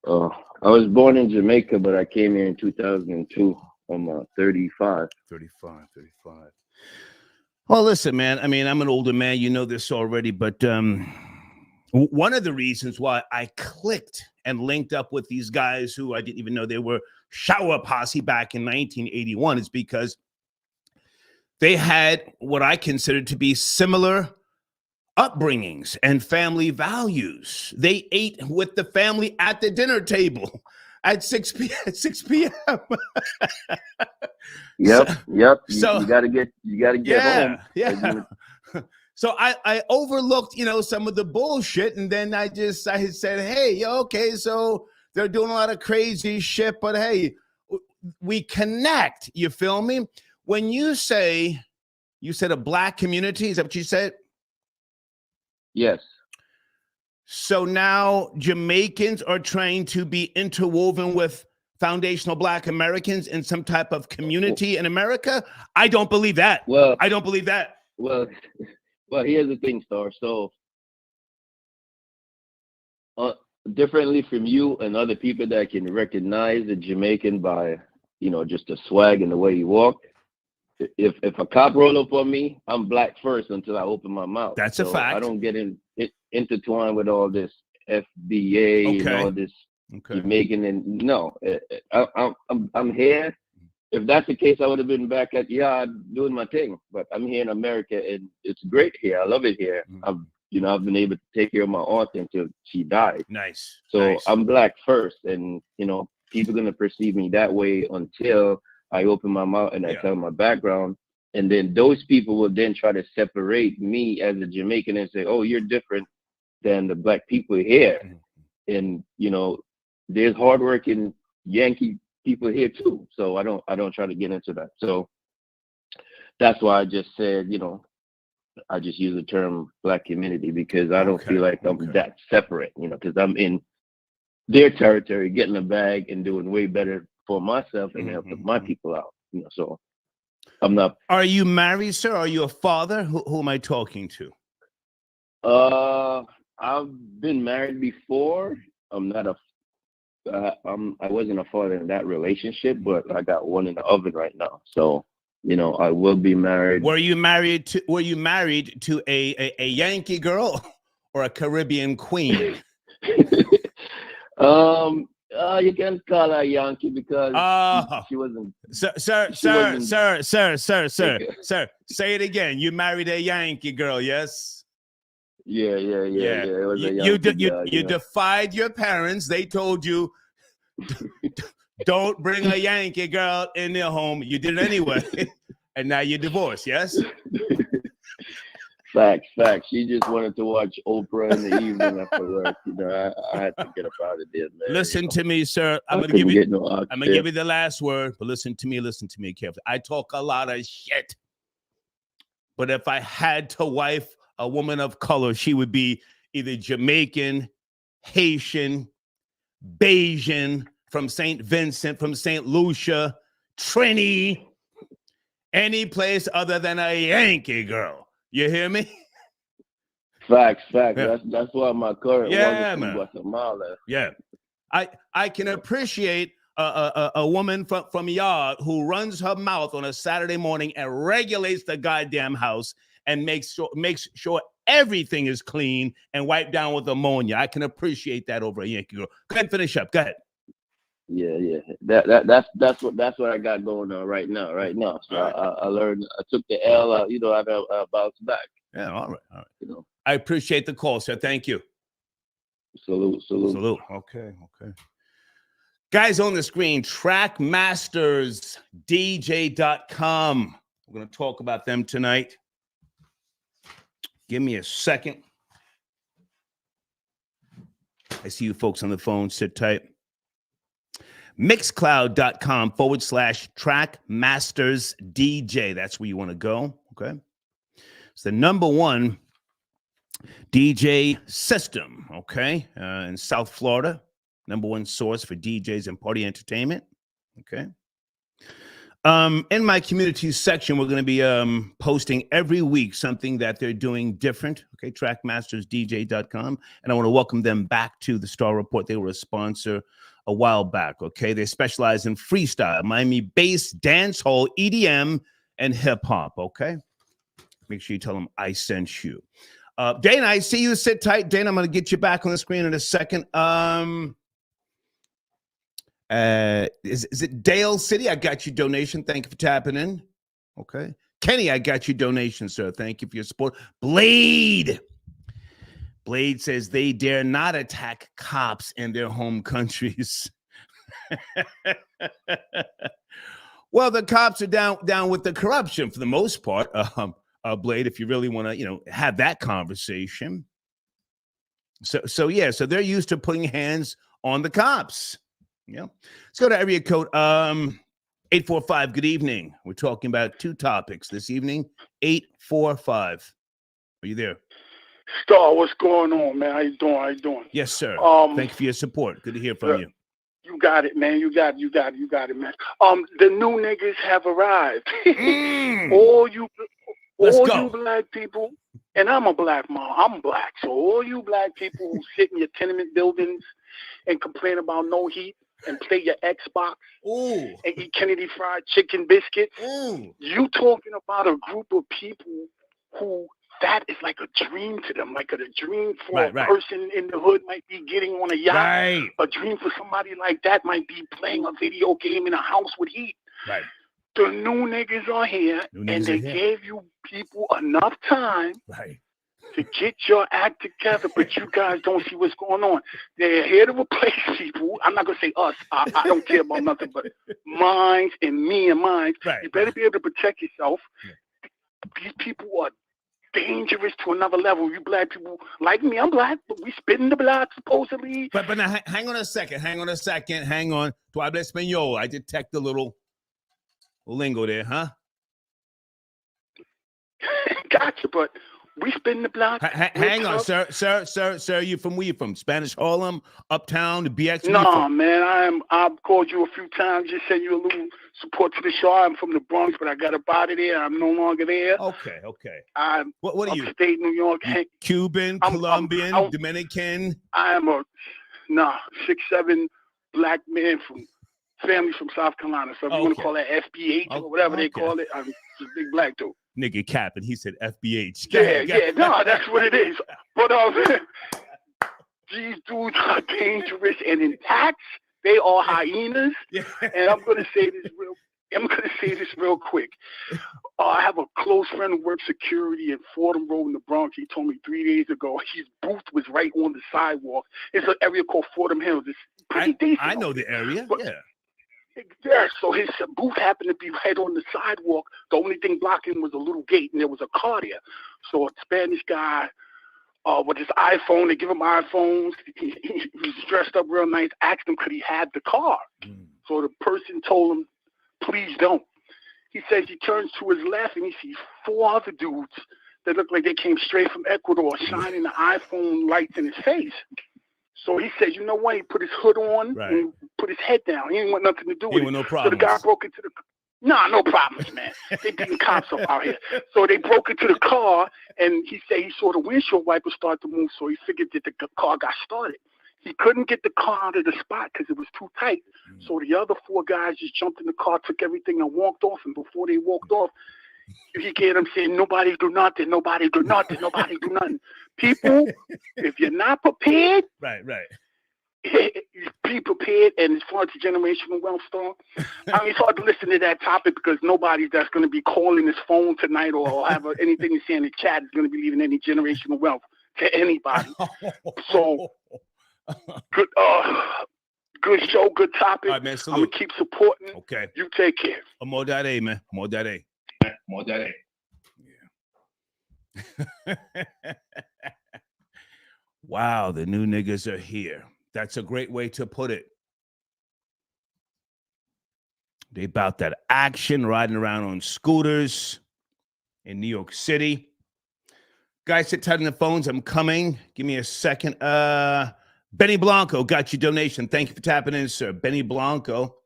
I was born in Jamaica, but I came here in 2002. I'm 35. 35. Well, listen, man, I mean, I'm an older man. You know this already, but one of the reasons why I clicked and linked up with these guys who I didn't even know they were shower posse back in 1981 is because they had what I considered to be similar upbringings and family values. They ate with the family at the dinner table at 6 p.m. Yep. So you gotta get home. Yeah. So I overlooked, some of the bullshit, and then I said, hey, okay, so they're doing a lot of crazy shit, but hey, we connect. You feel me? When you said a black community, is that what you said? Yes. So now Jamaicans are trying to be interwoven with foundational black Americans in some type of community in America? I don't believe that. Well, I don't believe that. Well, here's the thing, Star. So differently from you and other people that can recognize a Jamaican by, just the swag and the way you walk. If a cop roll up on me, I'm black first until I open my mouth. That's a fact. I don't get intertwined with all this FBA and all this Jamaican. And no, I'm here. If that's the case, I would have been back at yard doing my thing. But I'm here in America, and it's great here. I love it here. Mm-hmm. I've been able to take care of my aunt until she died. Nice. So nice. I'm black first, and people are gonna perceive me that way until I open my mouth and I tell my background. And then those people will then try to separate me as a Jamaican and say, oh, you're different than the black people here. And, you know, there's hardworking Yankee people here too. So I don't try to get into that. So that's why I just said, you know, I just use the term black community because I don't feel like I'm that separate, you know, because I'm in their territory, getting a bag and doing way better for myself and helping my people out, you know. So I'm not. Are you married, sir? Are you a father? Who am I talking to? I've been married before. I'm not a. I wasn't a father in that relationship, but I got one in the oven right now. So, you know, I will be married. Were you married to a Yankee girl or a Caribbean queen? You can call her Yankee because she wasn't. Sir, say it again. You married a Yankee girl, yes? Yeah. It was a Yankee girl, you defied your parents. They told you don't bring a Yankee girl in their home. You did it anyway, and now you're divorced, yes? Facts. She just wanted to watch Oprah in the evening after work. You know, I had to get up out of there, man. Listen to me, sir. I'm gonna give you the last word, but listen to me carefully. I talk a lot of shit, but if I had to wife a woman of color, she would be either Jamaican, Haitian, Bayesian, from St. Vincent, from St. Lucia, Trini, any place other than a Yankee girl. You hear me? Facts. Yeah. That's why my current one is from man. Guatemala. Yeah. I can appreciate a woman from Yard who runs her mouth on a Saturday morning and regulates the goddamn house and makes sure everything is clean and wiped down with ammonia. I can appreciate that over a Yankee girl. Go ahead and finish up. Go ahead. Yeah. That's what I got going on right now. So I learned. I took the L. You know, I bounced back. Yeah, all right. You know, I appreciate the call, sir. Thank you. Salute. Okay. Guys on the screen, Trackmasters DJ.com. We're going to talk about them tonight. Give me a second. I see you folks on the phone. Sit tight. Mixcloud.com/Trackmasters DJ. That's where you want to go. Okay. It's the #1 DJ system. Okay. In South Florida. #1 source for DJs and party entertainment. Okay. In my community section, we're going to be posting every week something that they're doing different. Okay, TrackmastersDJ.com. And I want to welcome them back to the Star Report. They were a sponsor a while back. Okay, they specialize in freestyle, Miami bass, dancehall, EDM, and hip hop. Okay, make sure you tell them I sent you. Dana, I see you. Sit tight, Dana. I'm going to get you back on the screen in a second. Is it Dale City? I got your donation. Thank you for tapping in. Okay. Kenny, I got your donation, sir. Thank you for your support. Blade says they dare not attack cops in their home countries. Well, the cops are down with the corruption for the most part. Blade, if you really want to, have that conversation. So they're used to putting hands on the cops. Yeah. Let's go to area code 845. Good evening. We're talking about 2 topics this evening. 845. Are you there? Star, what's going on, man? How you doing? Yes, sir. Thank you for your support. Good to hear from you. You got it, man. You got it, man. The new niggas have arrived. All you black people, and I'm a black mom. I'm black, so all you black people who sit in your tenement buildings and complain about no heat and play your Xbox and eat Kennedy Fried Chicken biscuits, you talking about a group of people who that is like a dream to them, like a dream for a person in the hood might be getting on a yacht. Right. A dream for somebody like that might be playing a video game in a house with heat. Right. The new niggas are here, and they gave you people enough time to get your act together, but you guys don't see what's going on. They're here to replace people. I'm not going to say us. I don't care about nothing but mines and me and mines. Right. You better be able to protect yourself. these people are dangerous to another level. You black people, like me, I'm black, but we spitting the block supposedly. But now, hang on a second. Hang on. Tu hablas español. I detect a little lingo there, huh? Gotcha, but we spin the block. Hang on, sir. You from where you from? Spanish Harlem, Uptown, the BX? No, man. I've called you a few times. Just sent you a little support to the show. I'm from the Bronx, but I got up out of there. I'm no longer there. Okay. I'm what are you? Upstate New York. Cuban, Colombian, Dominican. I am a 6'7" black man from family from South Carolina. So if you want to call that FBH or whatever they call it, I'm just a big black dude. Nigga cap, and he said FBH. Yeah, no, that's what it is. But these dudes are dangerous, and in tax, they are hyenas. Yeah. And I'm gonna say this real quick. I have a close friend who works security in Fordham Road in the Bronx. He told me 3 days ago his booth was right on the sidewalk. It's an area called Fordham Hills. It's pretty decent. I know the area. Yeah. Yeah, so his booth happened to be right on the sidewalk. The only thing blocking was a little gate, and there was a car there. So a Spanish guy with his iPhone, they give him iPhones. He was dressed up real nice, asked him could he have the car. So the person told him, please don't. He says he turns to his left, and he sees 4 other dudes that look like they came straight from Ecuador, shining the iPhone lights in his face. So he said, you know what? He put his hood on and put his head down. He didn't want nothing to do with it. No problems. So the guy broke into the no problems, man. They beating cops up out here. So they broke into the car, and he said he saw the windshield wiper start to move, so he figured that the car got started. He couldn't get the car out of the spot because it was too tight. So the other 4 guys just jumped in the car, took everything, and walked off. And before they walked off, he heard them saying, nobody do nothing, nobody do nothing, nobody do nothing. People, if you're not prepared, right. Be prepared. And as far as the generational wealth stuff, I mean, it's hard to listen to that topic because nobody that's going to be calling his phone tonight or have anything to say in the chat is going to be leaving any generational wealth to anybody. So, good show, good topic. All right, man, I'm going to keep supporting. Okay. You take care. More that A, man. More that A. Yeah. Wow, the new niggas are here. That's a great way to put it. They about that action, riding around on scooters in New York City. Guys, sit tight on the phones. I'm coming. Give me a second. Benny Blanco got your donation. Thank you for tapping in, sir. Benny Blanco.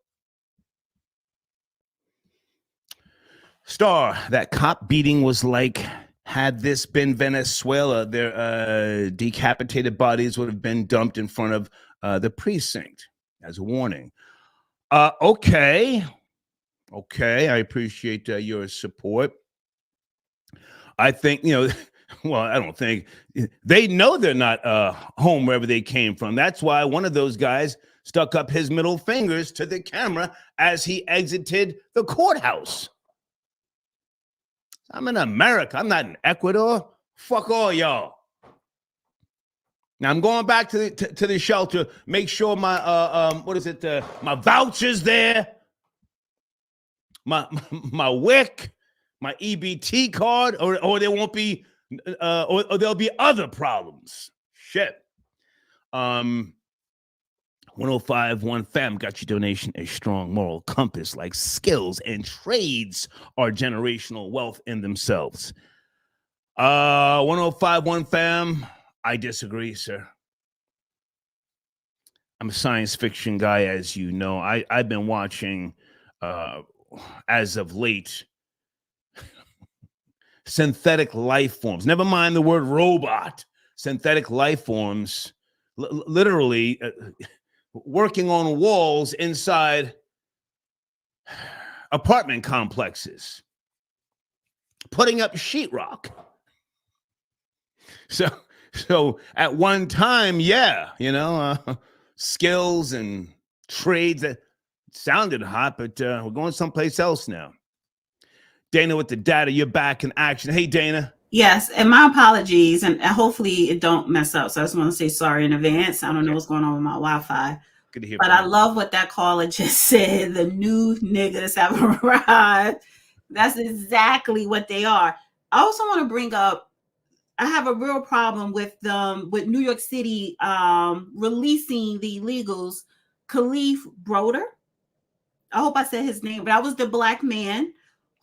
Star, that cop beating was like, had this been Venezuela, their decapitated bodies would have been dumped in front of the precinct as a warning. Okay, I appreciate your support. I think, well, I don't think they know they're not home wherever they came from. That's why one of those guys stuck up his middle fingers to the camera as he exited the courthouse. I'm in America. I'm not in Ecuador. Fuck all y'all. Now I'm going back to the shelter. Make sure my my voucher's there. My WIC, my EBT card, or there won't be or there'll be other problems. Shit. 1051 fam got your donation. A strong moral compass, like skills and trades, are generational wealth in themselves. 1051 fam, I disagree, sir. I'm a science fiction guy, as you know. I've been watching as of late synthetic life forms. Never mind the word robot. Synthetic life forms, literally. Working on walls inside apartment complexes, putting up sheetrock. So at one time, skills and trades that sounded hot, but we're going someplace else now. Dana with the data, you're back in action. Hey, Dana. Yes, and my apologies, and hopefully it don't mess up. So I just want to say sorry in advance. I don't know what's going on with my Wi-Fi. Good to hear. But I love what that caller just said. The new niggas have arrived. That's exactly what they are. I also want to bring up, I have a real problem with New York City releasing the illegals. Khalif Broder, I hope I said his name, but I was the black man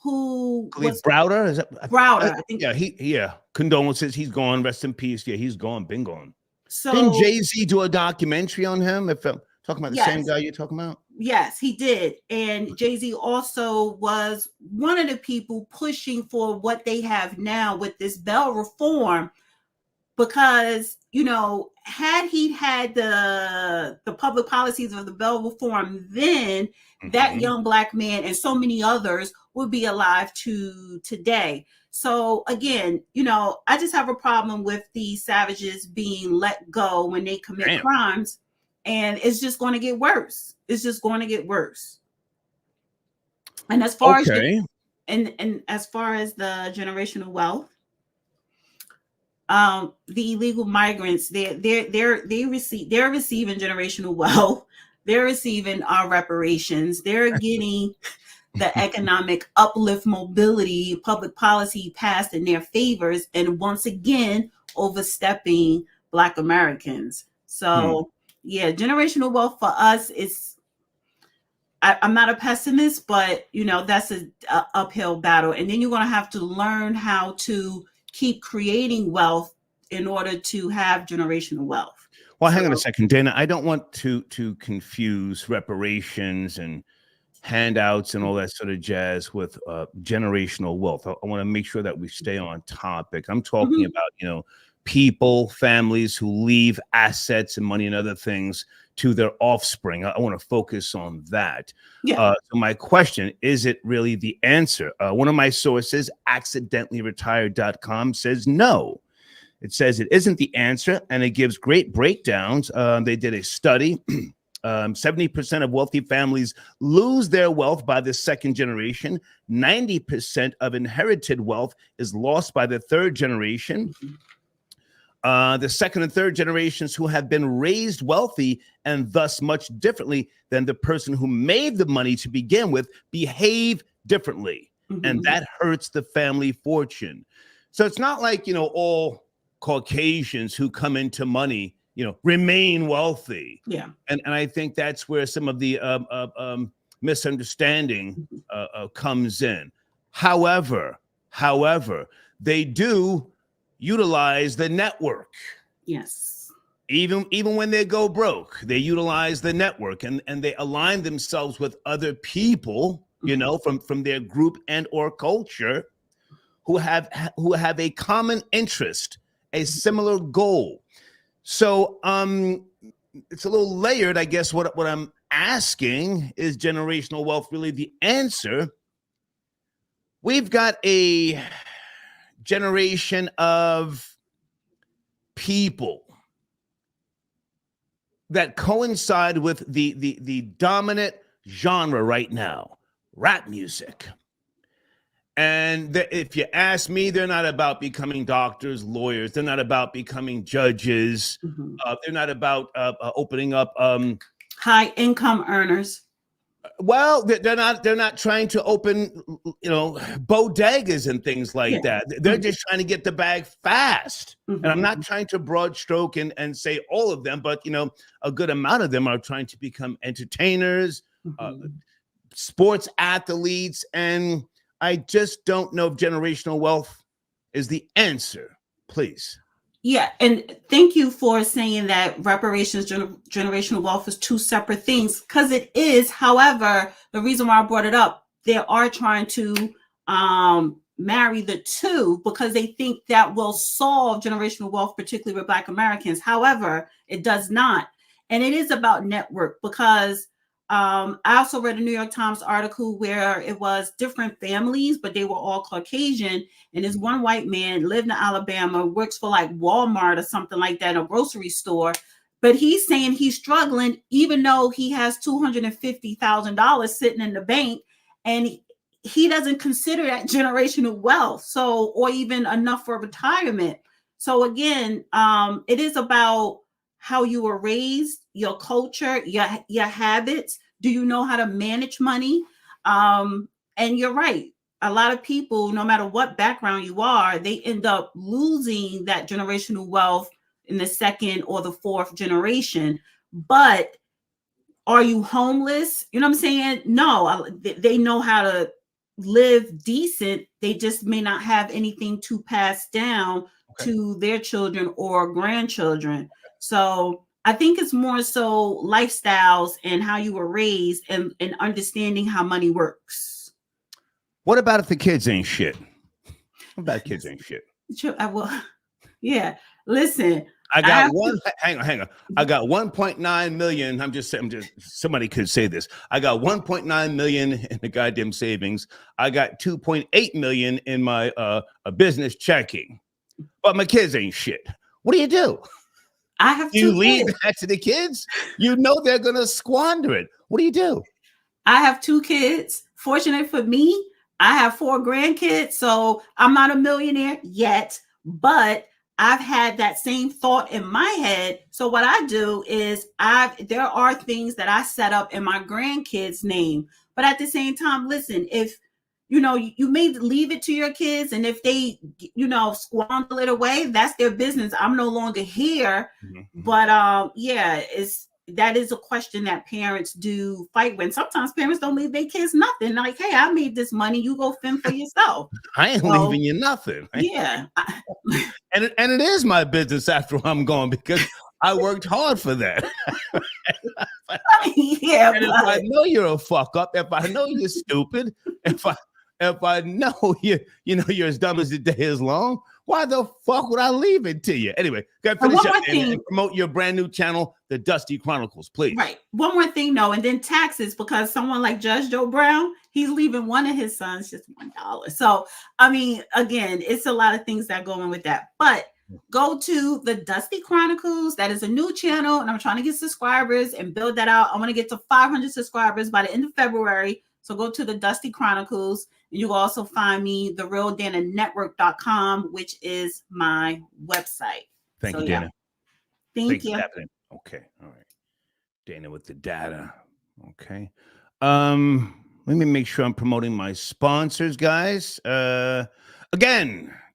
who Khalif was Browder. Is that Browder? I think. Yeah. Condolences. He's gone. Rest in peace. Yeah, he's gone. Been gone. So didn't Jay-Z do a documentary on him? If I'm talking about the same guy you're talking about. Yes, he did. And Jay-Z also was one of the people pushing for what they have now with this Bell reform, because, you know, had he had the public policies of the Bell reform, then that young black man and so many others would be alive to today. So again, you know, I just have a problem with these savages being let go when they commit crimes, and it's just going to get worse. It's just going to get worse. And as far as and as far as the generational wealth, the illegal migrants, they're receiving generational wealth. They're receiving our reparations. They're getting the economic uplift, mobility, public policy passed in their favors, and once again overstepping Black Americans. So yeah, generational wealth for us is, I'm not a pessimist, but you know, that's a uphill battle. And then you're going to have to learn how to keep creating wealth in order to have generational wealth. Well, hang on a second, Dana. I don't want to confuse reparations and handouts and all that sort of jazz with generational wealth. I want to make sure that we stay on topic. I'm talking about, you know, people, families who leave assets and money and other things to their offspring. I want to focus on that. So my question, is it really the answer? One of my sources, accidentallyRetired.com, says no. It says it isn't the answer, and it gives great breakdowns. They did a study. 70% of wealthy families lose their wealth by the second generation. 90% of inherited wealth is lost by the third generation. The second and third generations who have been raised wealthy and thus much differently than the person who made the money to begin with behave differently. And that hurts the family fortune. So it's not like, you know, all Caucasians who come into money, you know, remain wealthy. Yeah. And I think that's where some of the misunderstanding comes in. However, they do utilize the network. Yes. Even when they go broke, they utilize the network and they align themselves with other people, you know, from their group and or culture who have a common interest, a similar goal. So it's a little layered, I guess. What I'm asking, is generational wealth really the answer? We've got a generation of people that coincide with the dominant genre right now, rap music. And if you ask me, they're not about becoming doctors, lawyers. They're not about becoming judges. They're not about opening up high income earners. Well, they're not trying to open, you know, bodegas and things like that. They're just trying to get the bag fast. And I'm not trying to broad stroke and say all of them, but, you know, a good amount of them are trying to become entertainers, sports athletes. And I just don't know if generational wealth is the answer. Please. Yeah, and thank you for saying that reparations, generational wealth is two separate things, because it is. However, the reason why I brought it up, they are trying to marry the two because they think that will solve generational wealth, particularly with Black Americans. However, it does not. And it is about network, because I also read a New York Times article where it was different families, but they were all Caucasian. And this one white man lived in Alabama, works for like Walmart or something like that, a grocery store. But he's saying he's struggling, even though he has $250,000 sitting in the bank, and he doesn't consider that generational wealth. So, or even enough for retirement. So again, it is about how you were raised, your culture, your habits. Do you know how to manage money? And you're right. a lot of people, no matter what background you are, they end up losing that generational wealth in the second or the fourth generation. But are you homeless? You know what I'm saying? No, they know how to live decent. They just may not have anything to pass down to their children or grandchildren. So I think it's more so lifestyles and how you were raised and understanding how money works. What about if the kids ain't shit? What about kids ain't shit? Yeah. Listen, I got hang on. I got 1.9 million. I'm just somebody could say this. I got 1.9 million in the goddamn savings. I got 2.8 million in my business checking. But my kids ain't shit. What do you do? I have you leave that to the kids? You know they're gonna squander it. What do you do? I have 2 kids. Fortunate for me, I have 4 grandkids, so I'm not a millionaire yet, but I've had that same thought in my head. So what I do is there are things that I set up in my grandkids' name, but at the same time, listen, if you know, you may leave it to your kids, and if they, you know, squander it away, that's their business. I'm no longer here. Mm-hmm. But yeah, that is a question that parents do fight when. Sometimes parents don't leave their kids nothing. Like, hey, I made this money, you go fend for yourself. I ain't leaving you nothing. Yeah. and it is my business after I'm gone, because I worked hard for that. Yeah. And if I know you're a fuck up, if I know you're stupid, if I know you're as dumb as the day is long, why the fuck would I leave it to you? Anyway, gotta finish up and promote your brand new channel, The Dusty Chronicles, please. Right. One more thing, though, and then taxes, because someone like Judge Joe Brown, he's leaving one of his sons just $1. So, I mean, again, it's a lot of things that go in with that. But go to The Dusty Chronicles. That is a new channel, and I'm trying to get subscribers and build that out. I want to get to 500 subscribers by the end of February. So go to The Dusty Chronicles. And you will also find me, therealdananetwork.com, which is my website. Thank you, Dana. Thank you. Okay. All right. Dana with the data. Okay. Let me make sure I'm promoting my sponsors, guys. Again,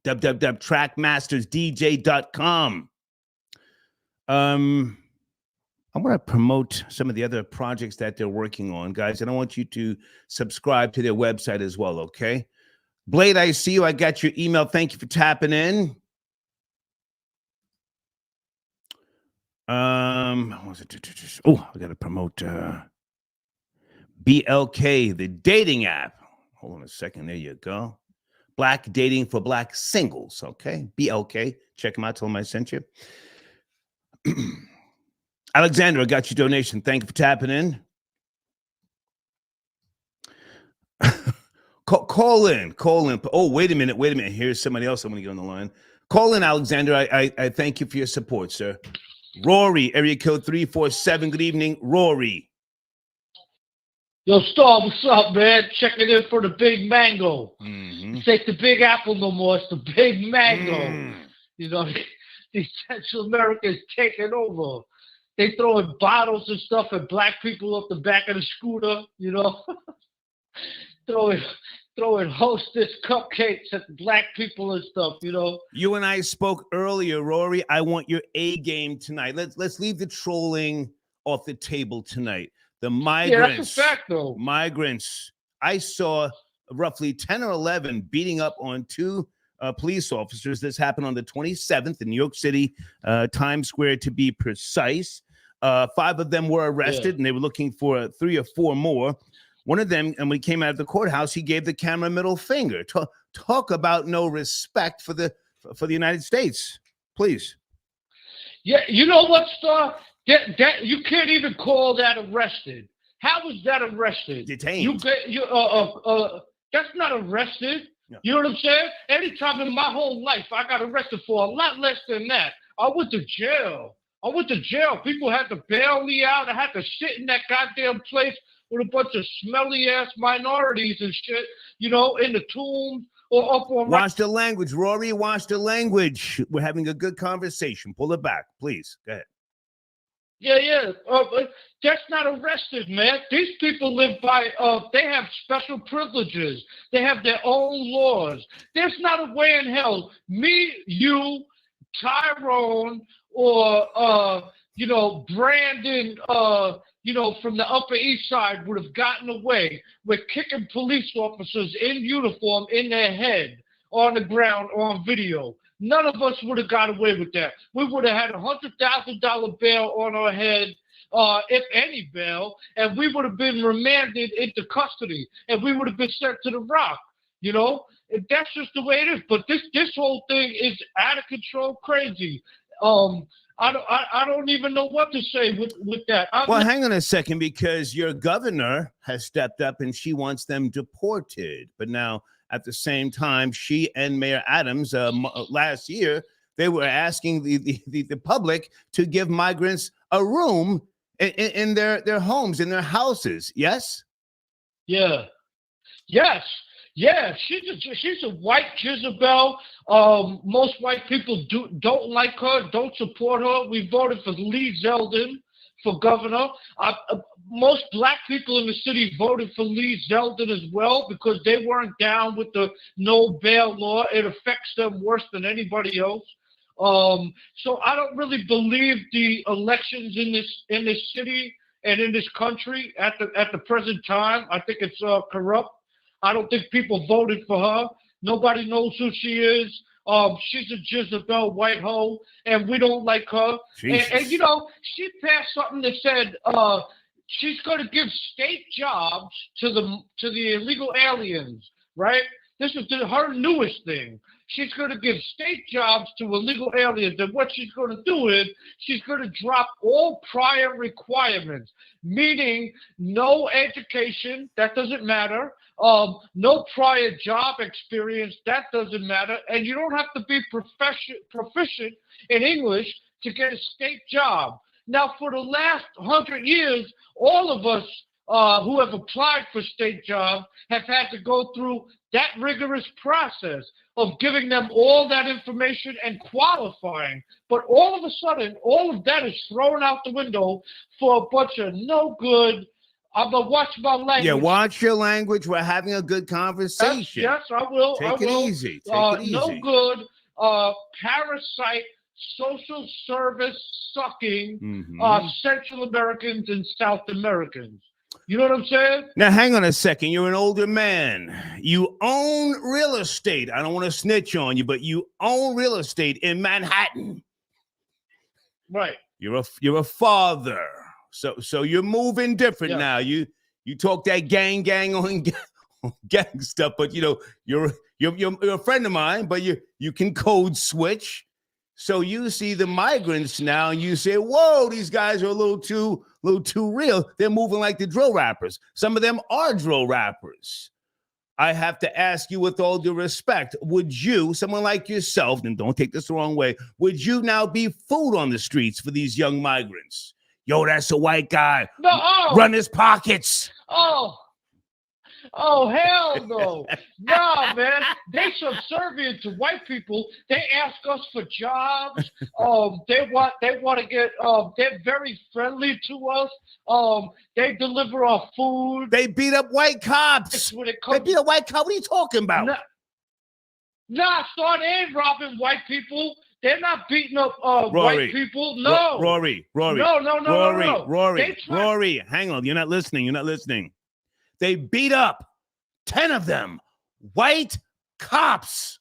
www.trackmastersdj.com. I want to promote some of the other projects that they're working on, guys, and I want you to subscribe to their website as well, okay? Blade, I see you. I got your email. Thank you for tapping in. I got to promote BLK, the dating app. Hold on a second. There you go. Black dating for black singles, okay? BLK. Check them out. Tell them I sent you. Alexander, I got your donation. Thank you for tapping in. Call in. Oh, wait a minute. Here's somebody else I'm going to get on the line. Call in, Alexander. I thank you for your support, sir. Rory, area code 347. Good evening, Rory. Yo, Star, what's up, man? Checking in for the Big Mango. Mm-hmm. It's ain't the Big Apple no more. It's the Big Mango. You know, the Central Americans taking over. They throwing bottles and stuff at black people up the back of the scooter, you know, throwing Hostess cupcakes at black people and stuff, you know. You and I spoke earlier, Rory. I want your A game tonight. Let's leave the trolling off the table tonight. The migrants. Yeah, that's a fact, though. Migrants. I saw roughly 10 or 11 beating up on 2 police officers. This happened on the 27th in New York City, Times Square to be precise. 5 of them were arrested, and they were looking for 3 or 4 more. One of them, and when he came out of the courthouse, he gave the camera middle finger. Talk about no respect for the United States, please. Yeah, you know what, Star? That you can't even call that arrested. How was that arrested? Detained. That's not arrested. No. You know what I'm saying? Anytime in my whole life, I got arrested for a lot less than that. I went to jail. People had to bail me out. I had to sit in that goddamn place with a bunch of smelly-ass minorities and shit, you know, in the tombs or up on... Watch the language, Rory. Watch the language. We're having a good conversation. Pull it back, please. Go ahead. Yeah. That's not arrested, man. These people live by, they have special privileges. They have their own laws. There's not a way in hell me, you, Tyrone, or, Brandon, from the Upper East Side would have gotten away with kicking police officers in uniform in their head on the ground on video. None of us would have got away with that. We would have had $100,000 bail on our head, if any bail, and we would have been remanded into custody, and we would have been sent to the Rock. That's just the way it is. But this whole thing is out of control, crazy. I don't even know what to say with that. Hang on a second, because your governor has stepped up and she wants them deported. But now, at the same time, she and Mayor Adams last year, they were asking the public to give migrants a room in their homes, in their houses. Yes? Yeah. Yes. Yeah, she's a white Jezebel. Most white people don't like her, don't support her. We voted for Lee Zeldon for governor. Most black people in the city voted for Lee Zeldon as well because they weren't down with the no bail law. It affects them worse than anybody else. So I don't really believe the elections in this city and in this country at the present time. I think it's corrupt. I don't think people voted for her. Nobody knows who she is. She's a Jezebel white hoe, and we don't like her. And she passed something that said she's going to give state jobs to the illegal aliens, right? This is her newest thing. She's going to give state jobs to illegal aliens, and what she's going to do is she's going to drop all prior requirements, meaning no education, that doesn't matter, no prior job experience, that doesn't matter, and you don't have to be proficient in English to get a state job. Now, for the last 100 years, all of us who have applied for state jobs have had to go through that rigorous process of giving them all that information and qualifying. But all of a sudden, all of that is thrown out the window for a bunch of no good. I'm going to watch my language. Yeah, watch your language. We're having a good conversation. Yes, I will. Take it easy. No good, parasite, social service sucking Central Americans and South Americans. You know what I'm saying? Now, hang on a second. You're an older man. You own real estate. I don't want to snitch on you, but you own real estate in Manhattan. Right. You're a father. So you're moving different now. You talk that gang on gang stuff, but you're a friend of mine, but you can code switch. So you see the migrants now and you say, whoa, these guys are a little too real. They're moving like the drill rappers. Some of them are drill rappers. I have to ask you with all due respect, would you, someone like yourself, and don't take this the wrong way, would you now be food on the streets for these young migrants? Yo, that's a white guy. No, run his pockets. Oh, hell no. Nah, man. They subservient to white people. They ask us for jobs. They want to get, they're very friendly to us. They deliver our food. They beat up white cops. They beat up white cops. What are you talking about? Nah, son, they ain't robbing white people. They're not beating up white people. No. Rory. No. Rory, hang on. You're not listening. They beat up 10 of them, white cops.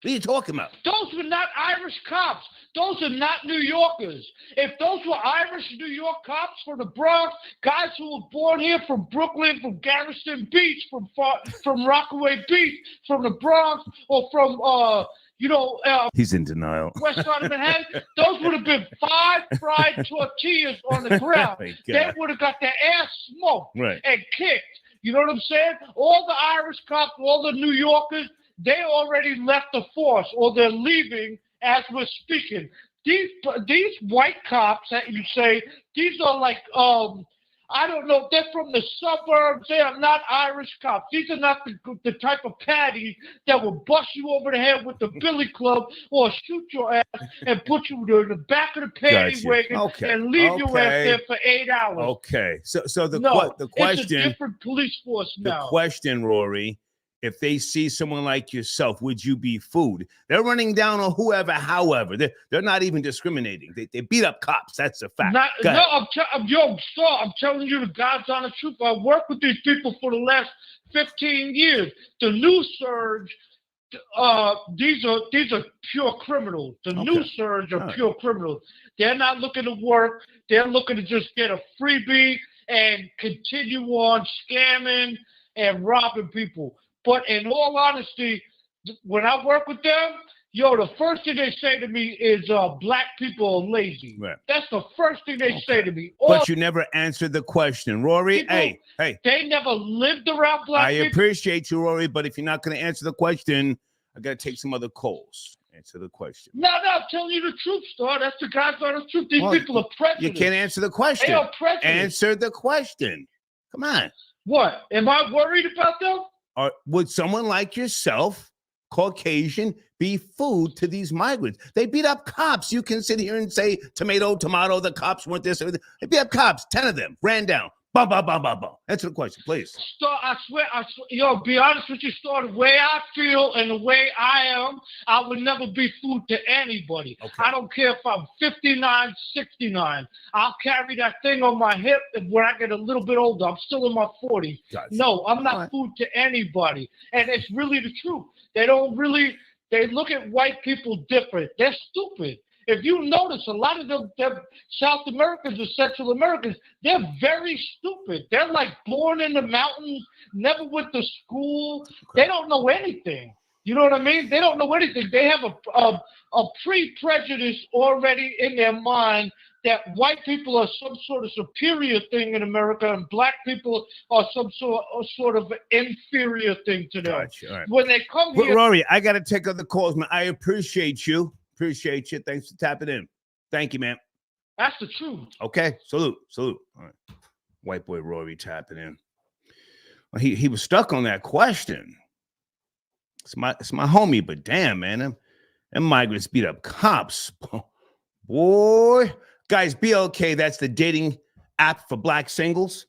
What are you talking about? Those were not Irish cops. Those are not New Yorkers. If those were Irish New York cops from the Bronx, guys who were born here from Brooklyn, from Garrison Beach, from Rockaway Beach, from the Bronx, or from he's in denial. West Side of Manhattan, those would have been 5 fried tortillas on the ground. They would have got their ass smoked and kicked. You know what I'm saying? All the Irish cops, all the New Yorkers, they already left the force, or they're leaving as we're speaking. These white cops that you say, these are like I don't know. They're from the suburbs. They are not Irish cops. These are not the type of paddies that will bust you over the head with the billy club or shoot your ass and put you in the back of the paddy wagon and leave your ass there for 8 hours. Okay. So the question, it's a different police force now. The question, Rory, if they see someone like yourself, would you be food? They're running down on whoever, however. They're not even discriminating. They beat up cops. That's a fact. I'm telling you the God's honest truth. I worked with these people for the last 15 years. The new surge, these are pure criminals. The new surge are pure criminals. They're not looking to work. They're looking to just get a freebie and continue on scamming and robbing people. But in all honesty, when I work with them, the first thing they say to me is black people are lazy. Right. That's the first thing they say to me. But you never answered the question, Rory. People, hey. They never lived around black people. I appreciate you, Rory, but if you're not going to answer the question, I got to take some other calls. Answer the question. No, I'm telling you the truth, Star. That's the God's honest truth. These people are prejudice. You can't answer the question. They are prejudice. Answer the question. Come on. What? Am I worried about them? Or would someone like yourself, Caucasian, be food to these migrants? They beat up cops. You can sit here and say, tomato, the cops weren't this. They beat up cops, 10 of them, ran down. Bum, bum, bum, bum, bum. Answer the question, please. Star, I swear, be honest with you, Star, the way I feel and the way I am, I would never be food to anybody. Okay. I don't care if I'm 59, 69. I'll carry that thing on my hip when I get a little bit older. I'm still in my 40s. Gotcha. No, I'm not food to anybody. And it's really the truth. They look at white people different. They're stupid. If you notice, a lot of them South Americans or Central Americans, they're very stupid. They're like born in the mountains, never went to school. Okay. They don't know anything. You know what I mean? They don't know anything. They have a pre-prejudice already in their mind that white people are some sort of superior thing in America and black people are some sort of inferior thing to them. Gotcha. All right. When they come here... Rory, I got to take other calls, man. I appreciate you. Appreciate you. Thanks for tapping in. Thank you, man. That's the truth. Okay. Salute. All right. White boy Rory tapping in. Well, he was stuck on that question. It's my homie, but damn, man, them migrants beat up cops. Boy. Guys, BLK, that's the dating app for black singles.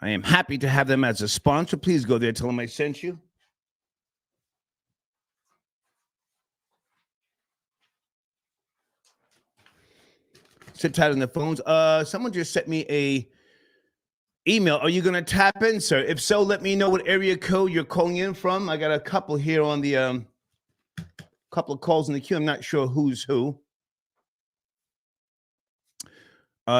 I am happy to have them as a sponsor. Please go there. Tell them I sent you. Sit tight on the phones. Someone just sent me a email. Are you going to tap in, sir? If so, let me know what area code you're calling in from. I got a couple here on the couple of calls in the queue. I'm not sure who's who.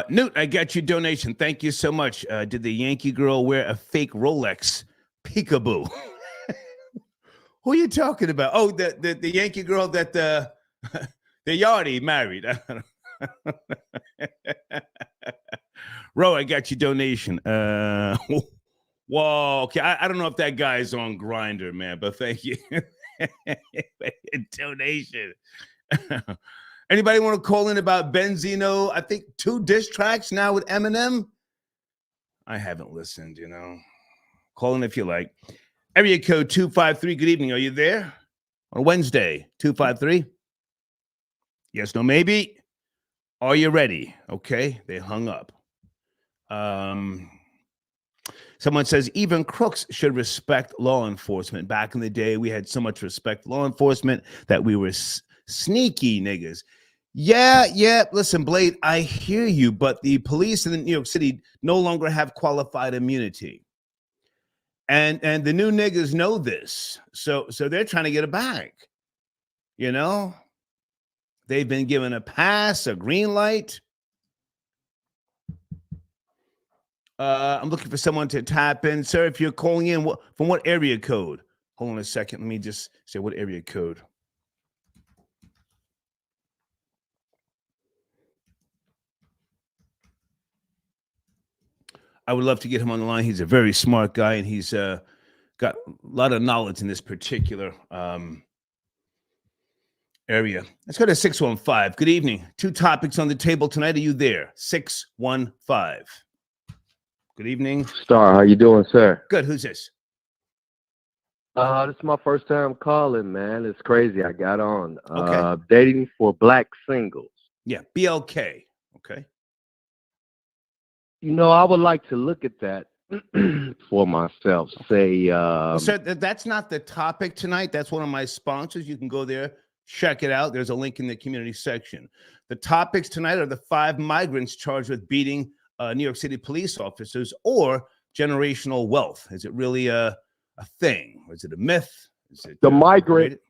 Newt, I got your donation. Thank you so much. Did the Yankee girl wear a fake Rolex peekaboo? Who are you talking about? Oh, the Yankee girl that the Yardie married. Ro, I got your donation. Whoa, okay. I don't know if that guy's on Grindr, man, but thank you. Donation. Anybody want to call in about Benzino? I think 2 diss tracks now with Eminem. I haven't listened, Call in if you like. Area code 253. Good evening. Are you there? On Wednesday, 253. Yes, no, maybe. Are you ready? Okay, they hung up. Someone says even crooks should respect law enforcement. Back in the day, we had so much respect for law enforcement that we were sneaky niggas. Yeah. Listen, Blade, I hear you, but the police in New York City no longer have qualified immunity. And the new niggas know this. So they're trying to get it back. They've been given a pass, a green light. I'm looking for someone to tap in. Sir, if you're calling in, from what area code? Hold on a second. Let me just say what area code. I would love to get him on the line. He's a very smart guy, and he's got a lot of knowledge in this particular area. Let's go to 615. Good evening. 2 topics on the table tonight. Are you there? 615. Good evening. Star, how you doing, sir? Good. Who's this? This is my first time calling, man. It's crazy. I got on. Okay. Dating for black singles. Yeah, BLK. Okay. You know, I would like to look at that for myself. Say, sir, that's not the topic tonight. That's one of my sponsors. You can go there, check it out. There's a link in the community section. The topics tonight are the 5 migrants charged with beating New York City police officers, or generational wealth. Is it really a thing, or is it a myth? Is it the migrant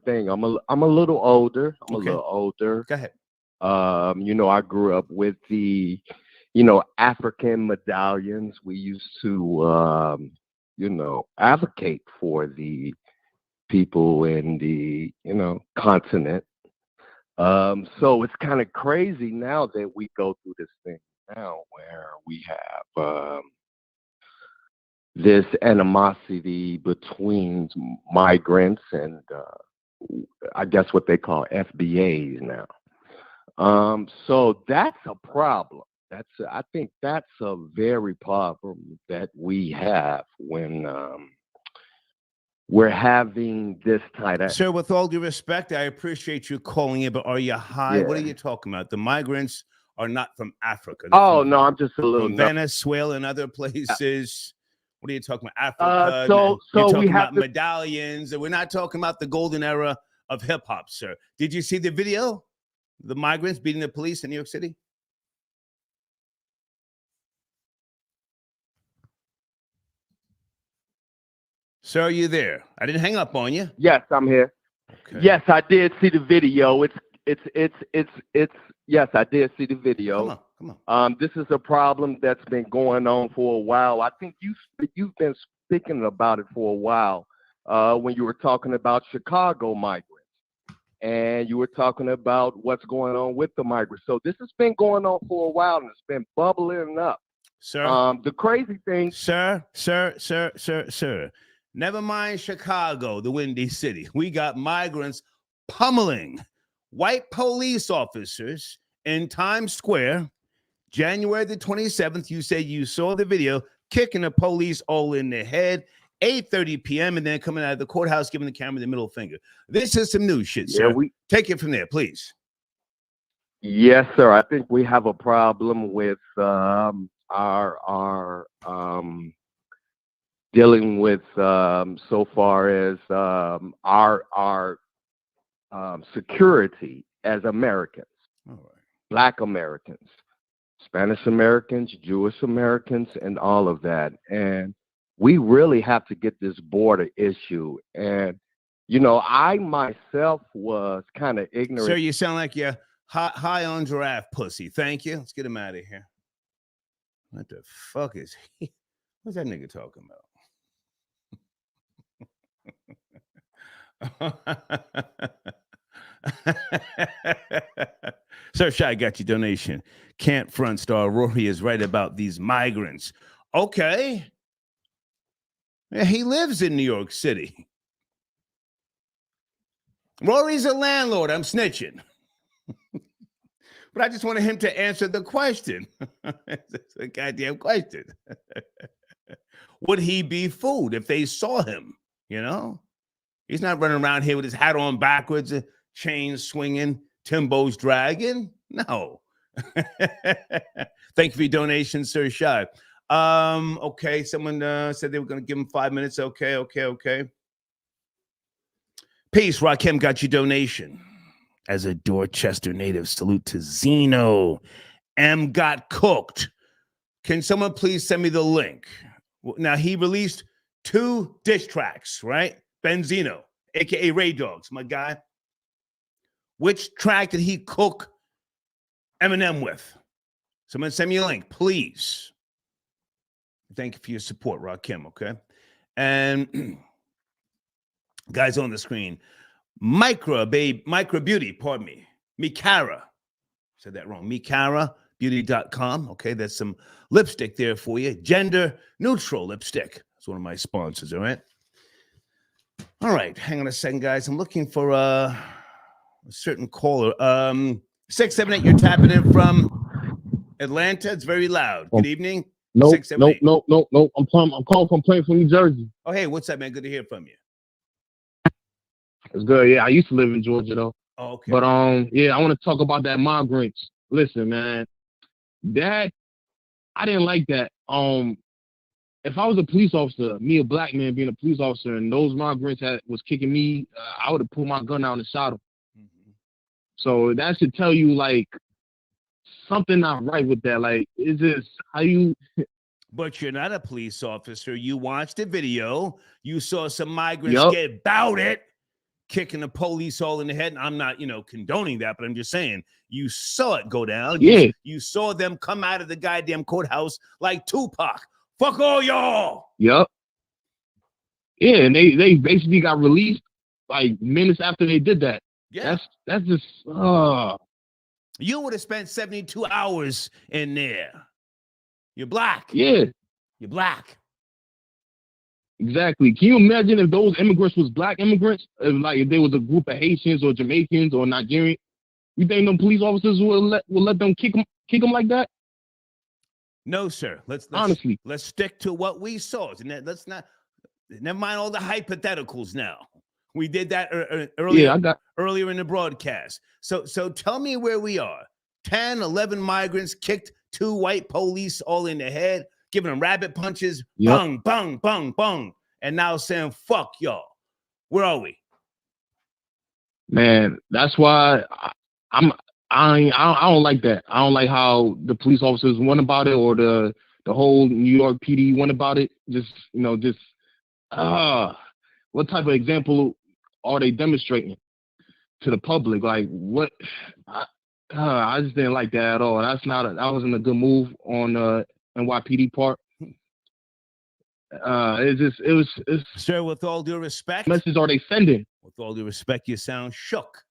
thing? I'm a little older. I'm okay. A little older. Go ahead. You know, I grew up with the, African medallions. We used to, advocate for the people in the, continent. So it's kind of crazy now that we go through this thing now where we have this animosity between migrants and I guess what they call FBAs now. So that's a problem. I think that's a very problem that we have when we're having this type of. Sir, with all due respect, I appreciate you calling in, but are you high? Yeah. What are you talking about? The migrants are not from Africa. Oh, no, I'm just a little from Venezuela and other places. What are you talking about? Africa? So you're talking we have about medallions. We're not talking about the golden era of hip hop, sir. Did you see the video? The migrants beating the police in New York City? Sir, are you there? I didn't hang up on you. Yes, I'm here. Okay. Yes, I did see the video. Yes, I did see the video. Come on. This is a problem that's been going on for a while. I think you've been speaking about it for a while when you were talking about Chicago migrants, and you were talking about what's going on with the migrants. So this has been going on for a while, and it's been bubbling up. Sir, the crazy thing, sir. Never mind Chicago, the Windy City. We got migrants pummeling white police officers in Times Square, January the 27th. You say you saw the video, kicking the police all in the head, 8:30 p.m., and then coming out of the courthouse, giving the camera the middle finger. This is some new shit, sir. Take it from there, please. Yes, sir. I think we have a problem with our dealing with so far as our security as Americans, all right. Black Americans, Spanish Americans, Jewish Americans, and all of that. And we really have to get this border issue. And, I myself was kind of ignorant. Sir, you sound like you're high on giraffe pussy. Thank you. Let's get him out of here. What the fuck is he? What's that nigga talking about? Sir Shy got your donation. Can't front, star. Rory is right about these migrants. Okay. Yeah, he lives in New York City. Rory's a landlord. I'm snitching. But I just wanted him to answer the question. It's a goddamn question. Would he be fooled if they saw him? He's not running around here with his hat on backwards, chain swinging, Timbo's dragging. No. Thank you for your donation, Sir Shy. Okay, someone said they were going to give him 5 minutes. Okay. Peace, Rakim got your donation. As a Dorchester native, salute to Zeno. M got cooked. Can someone please send me the link? Now, he released 2 diss tracks, right? Benzino, a.k.a. Ray Dogs, my guy. Which track did he cook Eminem with? Someone send me a link, please. Thank you for your support, Rakim, okay? And guys on the screen, Micro Beauty, pardon me, Mikara. Said that wrong. MikaraBeauty.com. Okay, that's some lipstick there for you. Gender neutral lipstick. That's one of my sponsors, all right? All right, hang on a second, guys. I'm looking for a certain caller. 678, you're tapping in from Atlanta. It's very loud. Good evening. No. I'm calling from Plain from New Jersey. Oh, hey, what's up, man? Good to hear from you. It's good. Yeah, I used to live in Georgia though. Oh, okay. But yeah, I want to talk about that migrants. Listen, man, that I didn't like that. If I was a police officer, me a black man being a police officer, and those migrants was kicking me, I would have pulled my gun out and shot them. Mm-hmm. So that should tell you like something not right with that. Like, is this how you? But you're not a police officer. You watched the video. You saw some migrants get about it, kicking the police all in the head. And I'm not, condoning that, but I'm just saying you saw it go down. Yeah. You saw them come out of the goddamn courthouse like Tupac. Fuck all y'all. Yep. Yeah, and they basically got released like minutes after they did that. Yeah. That's just You would have spent 72 hours in there. You're black. Yeah. You're black. Exactly. Can you imagine if those immigrants was black immigrants? If there was a group of Haitians or Jamaicans or Nigerians, you think them police officers will let them kick them like that? No, sir. Let's honestly let's stick to what we saw. Let's not. Never mind all the hypotheticals. Now we did that earlier in the broadcast. So tell me where we are. 10, 11 migrants kicked 2 white police all in the head, giving them rabbit punches. Yep. Bung, bung, bung, bung, and now saying fuck y'all. Where are we? Man, that's why I don't like that. I don't like how the police officers went about it, or the whole New York PD went about it. What type of example are they demonstrating to the public? Like what? I just didn't like that at all. That wasn't a good move on NYPD part. It was. Sir, with all due respect, message are they sending? With all due respect, you sound shook.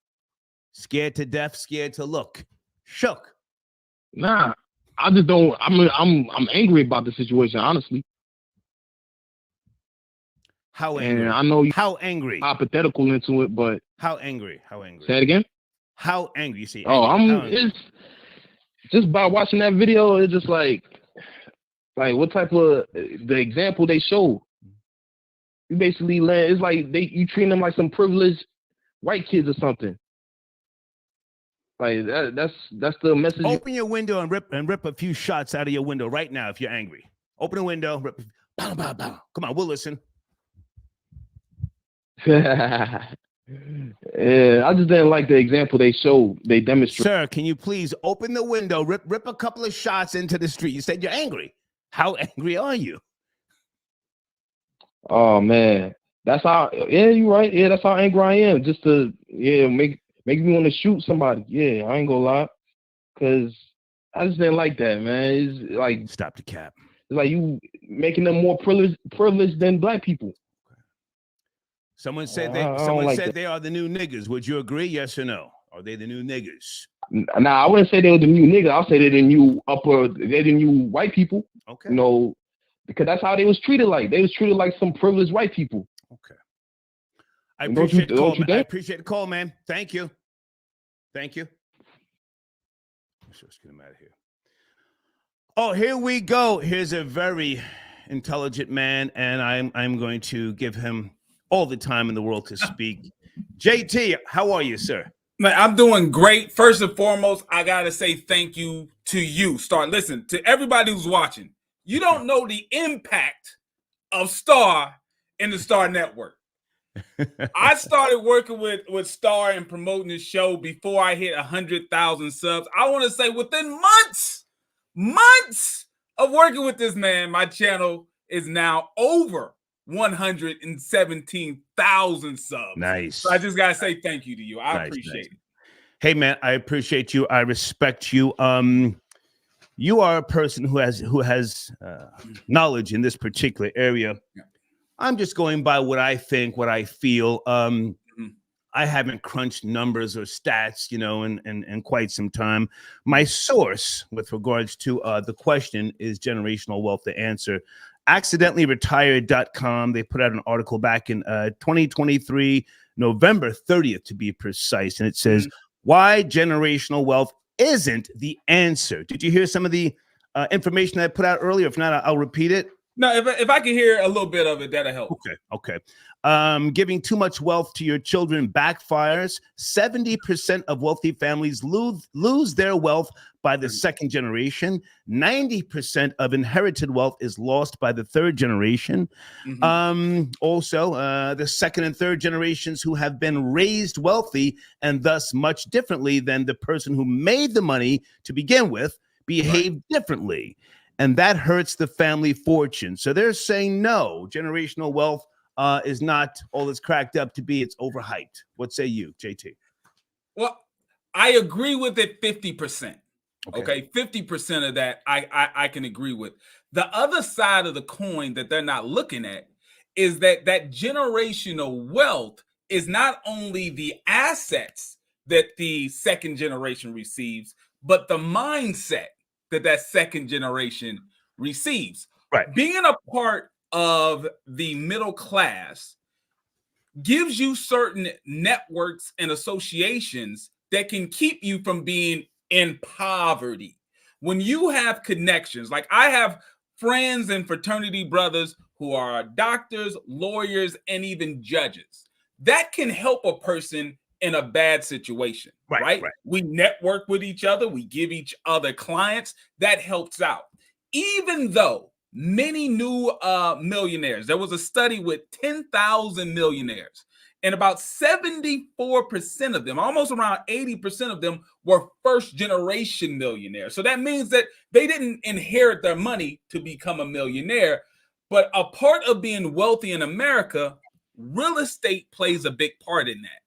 Scared to death, scared to look. Shook. Nah, I just don't. I'm angry about the situation, honestly. How angry? And I know how angry. Hypothetical into it, but how angry? How angry? Say it again. How angry? You see? It's just by watching that video. It's just like what type of the example they showed. You basically it's like you treat them like some privileged white kids or something. Like that's the message. Open your window and rip a few shots out of your window right now if you're angry. Open the window, rip. Bow, bow, bow. Come on, we'll listen. Yeah, I just didn't like the example they showed. They demonstrated. Sir, can you please open the window, rip a couple of shots into the street? You said you're angry. How angry are you? Oh man, that's how. Yeah, you're right. Yeah, that's how angry I am. Just to make me want to shoot somebody. Yeah, I ain't gonna lie, cause I just didn't like that, man. It's like stop the cap. It's like you making them more privileged than black people. Someone said they are the new niggas. Would you agree? Yes or no? Are they the new niggas? Nah, I wouldn't say they were the new niggas. I'll say they're the new white people. Okay. Because that's how they was treated like. They was treated like some privileged white people. Okay. I appreciate the call, man. I appreciate the call, man. Thank you. Thank you. Let's get him out of here. Oh, here we go. Here's a very intelligent man, and I'm going to give him all the time in the world to speak. JT, how are you, sir? Man, I'm doing great. First and foremost, I gotta say thank you to you. Listen, to everybody who's watching. You don't know the impact of Star in the Star Network. I started working with Star and promoting the show before I hit 100,000 subs. I want to say within months of working with this man, my channel is now over 117,000 subs. Nice. So I just gotta say thank you to you. I appreciate it. Hey man, I appreciate you. I respect you. You are a person who has knowledge in this particular area. Yeah. I'm just going by what I think, what I feel. I haven't crunched numbers or stats, in quite some time. My source with regards to the question is generational wealth. The answer, accidentallyRetired.com. They put out an article back in 2023, November 30th to be precise. And it says, why generational wealth isn't the answer. Did you hear some of the information I put out earlier? If not, I'll repeat it. No, if I can hear a little bit of it, that'll help. Okay. Giving too much wealth to your children backfires. 70% of wealthy families lose their wealth by the second generation. 90% of inherited wealth is lost by the third generation. Also, the second and third generations who have been raised wealthy and thus much differently than the person who made the money to begin with behave differently. And that hurts the family fortune. So they're saying, no, generational wealth is not all it's cracked up to be. It's overhyped. What say you, JT? Well, I agree with it 50%. Okay, 50% of that I can agree with. The other side of the coin that they're not looking at is that generational wealth is not only the assets that the second generation receives, but the mindset that second generation receives. Right. Being a part of the middle class gives you certain networks and associations that can keep you from being in poverty. When you have connections, like I have friends and fraternity brothers who are doctors, lawyers, and even judges, that can help a person in a bad situation, right? We network with each other. We give each other clients. That helps out. Even though many new millionaires, there was a study with 10,000 millionaires, and about 74% of them, almost around 80% of them, were first generation millionaires. So that means that they didn't inherit their money to become a millionaire. But a part of being wealthy in America, real estate plays a big part in that.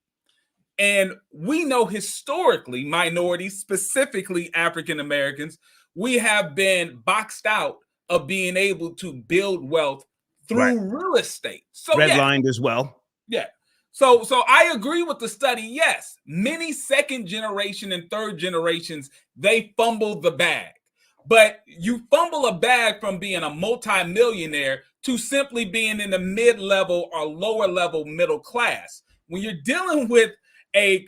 And we know historically, minorities, specifically African Americans, we have been boxed out of being able to build wealth through real estate. So redlined as well. Yeah. So I agree with the study. Yes, many second generation and third generations, they fumble the bag. But you fumble a bag from being a multimillionaire to simply being in the mid-level or lower level middle class. When you're dealing with a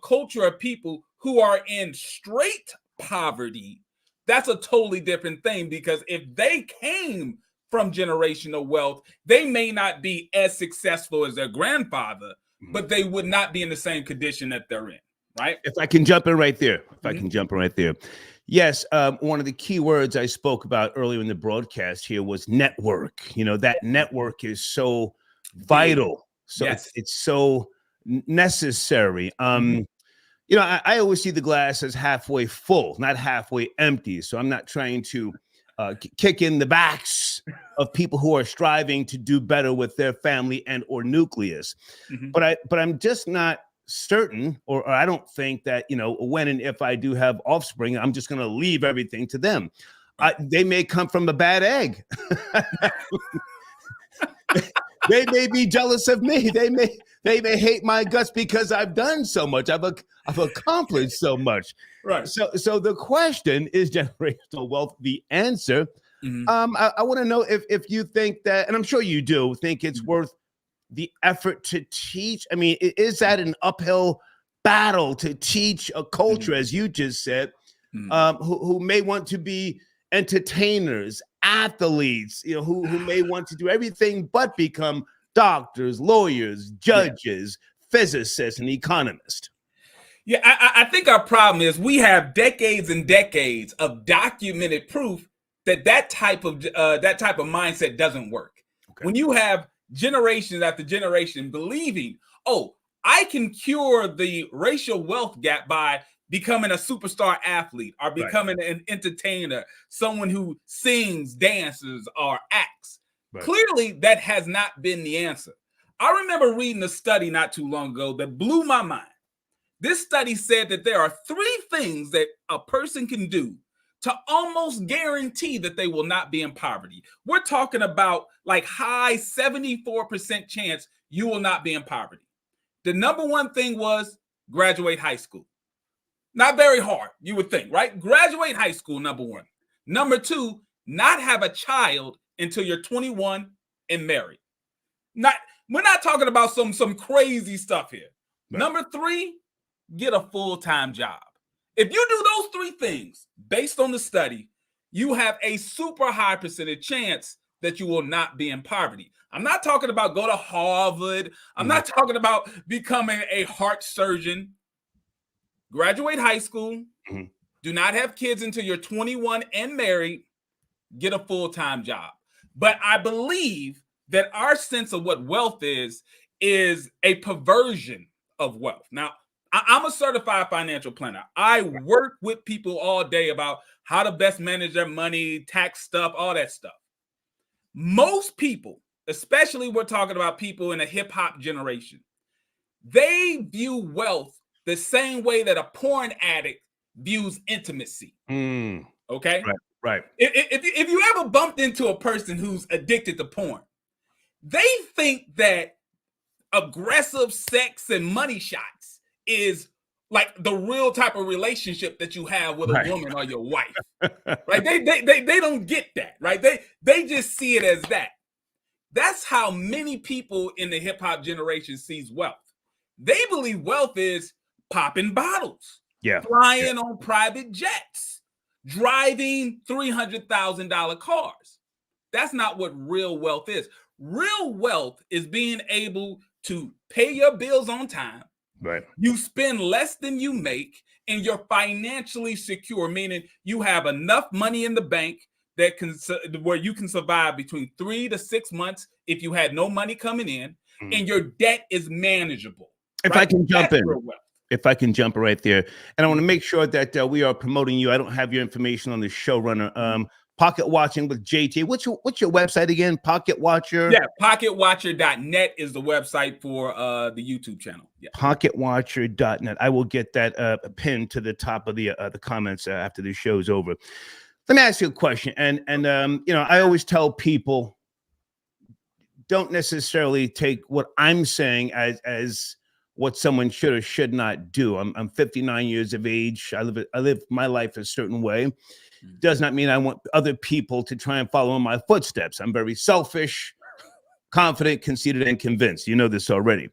culture of people who are in straight poverty, that's a totally different thing, because if they came from generational wealth, they may not be as successful as their grandfather, but they would not be in the same condition that they're in, right? If I can jump in right there. Yes, one of the key words I spoke about earlier in the broadcast here was network. You know, that network is so vital. So it's so necessary. You know, I always see the glass as halfway full, not halfway empty. So I'm not trying to kick in the backs of people who are striving to do better with their family and or nucleus. But I'm just not certain, or I don't think that, you know, when and if I do have offspring, I'm just going to leave everything to them. They may come from a bad egg. They may be jealous of me. They may hate my guts because I've done so much. I've accomplished so much. Right. So the question is generational wealth the answer? I want to know if you think that, and I'm sure you do, think it's worth the effort to teach. I mean, is that an uphill battle to teach a culture, as you just said, who may want to be entertainers, athletes, you know, who may want to do everything but become doctors, lawyers, judges, physicists, and economists? Yeah, I think our problem is we have decades and decades of documented proof that type of mindset doesn't work. When you have generations after generation believing, oh, I can cure the racial wealth gap by becoming a superstar athlete or becoming an entertainer, someone who sings, dances, or acts. Clearly, that has not been the answer. I remember reading a study not too long ago that blew my mind. This study said that there are 3 things that a person can do to almost guarantee that they will not be in poverty. We're talking about like high 74% chance you will not be in poverty. The number one thing was graduate high school. Not very hard, you would think, right? Graduate high school, number one. Number 2, not have a child until you're 21 and married. We're not talking about some crazy stuff here. Right. Number 3, get a full-time job. If you do those 3 things, based on the study, you have a super high percentage chance that you will not be in poverty. I'm not talking about go to Harvard. I'm not talking about becoming a heart surgeon. Graduate high school. Do not have kids until you're 21 and married. Get a full-time job. But I believe that our sense of what wealth is a perversion of wealth. Now, I'm a certified financial planner. I work with people all day about how to best manage their money, tax stuff, all that stuff. Most people, especially we're talking about people in a hip-hop generation, they view wealth the same way that a porn addict views intimacy. Okay? Right. If you ever bumped into a person who's addicted to porn, they think that aggressive sex and money shots is like the real type of relationship that you have with a woman or your wife. Right? They don't get that, right? They just see it as that. That's how many people in the hip-hop generation sees wealth. They believe wealth is popping bottles, flying on private jets, driving $300,000 cars. That's not what real wealth is. Real wealth is being able to pay your bills on time. Right. You spend less than you make, and you're financially secure, meaning you have enough money in the bank that where you can survive between 3 to 6 months if you had no money coming in, and your debt is manageable. If I can jump in. If I can jump right there. And I want to make sure that we are promoting you. I don't have your information on the showrunner. Pocket Watching with JT. What's your website again? Pocket Watcher? Yeah, pocketwatcher.net is the website for the YouTube channel. Yeah. Pocketwatcher.net. I will get that pinned to the top of the comments after the show's over. Let me ask you a question. And I always tell people, don't necessarily take what I'm saying as what someone should or should not do. I'm 59 years of age. I live my life a certain way. Does not mean I want other people to try and follow in my footsteps. I'm very selfish, confident, conceited, and convinced. You know this already.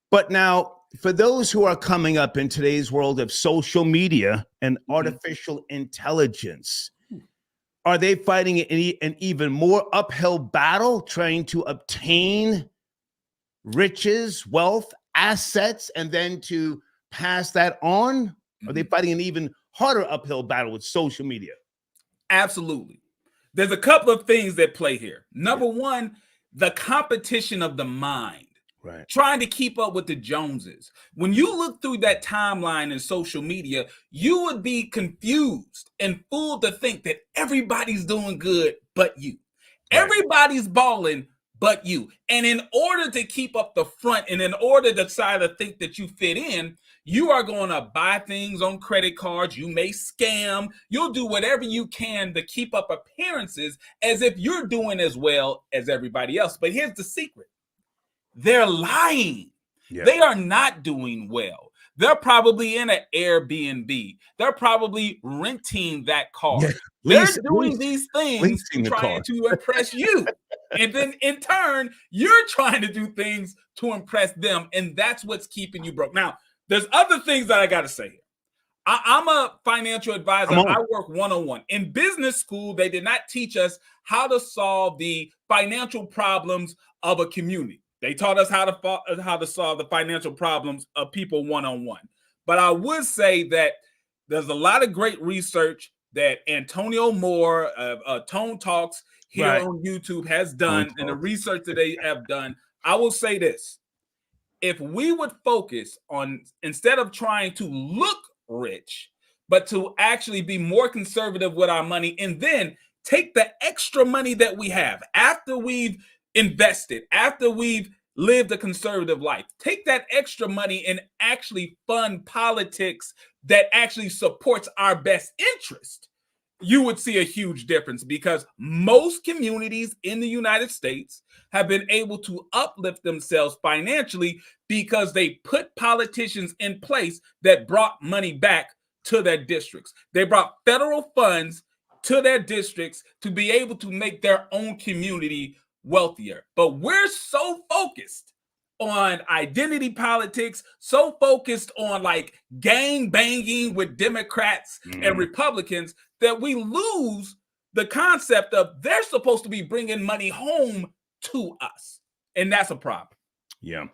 But now, for those who are coming up in today's world of social media and artificial intelligence, are they fighting an even more uphill battle trying to obtain riches, wealth, assets, and then to pass that on? Are they fighting an even harder uphill battle with social media? Absolutely. There's a couple of things that play here. Number one, the competition of the mind. Right. Trying to keep up with the Joneses. When you look through that timeline in social media, you would be confused and fooled to think that everybody's doing good but you. Right. Everybody's balling but you. And in order to keep up the front and in order to try to think that you fit in, you are going to buy things on credit cards. You may scam. You'll do whatever you can to keep up appearances as if you're doing as well as everybody else. But here's the secret. They're lying. Yeah. They are not doing well. They're probably in an Airbnb. They're probably renting that car. Yeah. They're doing these things trying to impress you. And then in turn, you're trying to do things to impress them. And that's what's keeping you broke. Now, there's other things that I got to say here. I'm a financial advisor. I work one-on-one. In business school, they did not teach us how to solve the financial problems of a community. They taught us how to solve the financial problems of people one-on-one. But I would say that there's a lot of great research that Antonio Moore of Tone Talks here on YouTube has done, and the research that they have done. I will say this. If we would focus on, instead of trying to look rich, but to actually be more conservative with our money, and then take the extra money that we have after we've invested, after we've lived a conservative life, take that extra money and actually fund politics that actually supports our best interest, you would see a huge difference, because most communities in the United States have been able to uplift themselves financially because they put politicians in place that brought money back to their districts. They brought federal funds to their districts to be able to make their own community wealthier. But we're so focused on identity politics, so focused on like gang banging with Democrats and Republicans that we lose the concept of they're supposed to be bringing money home to us. And that's a problem. Yeah.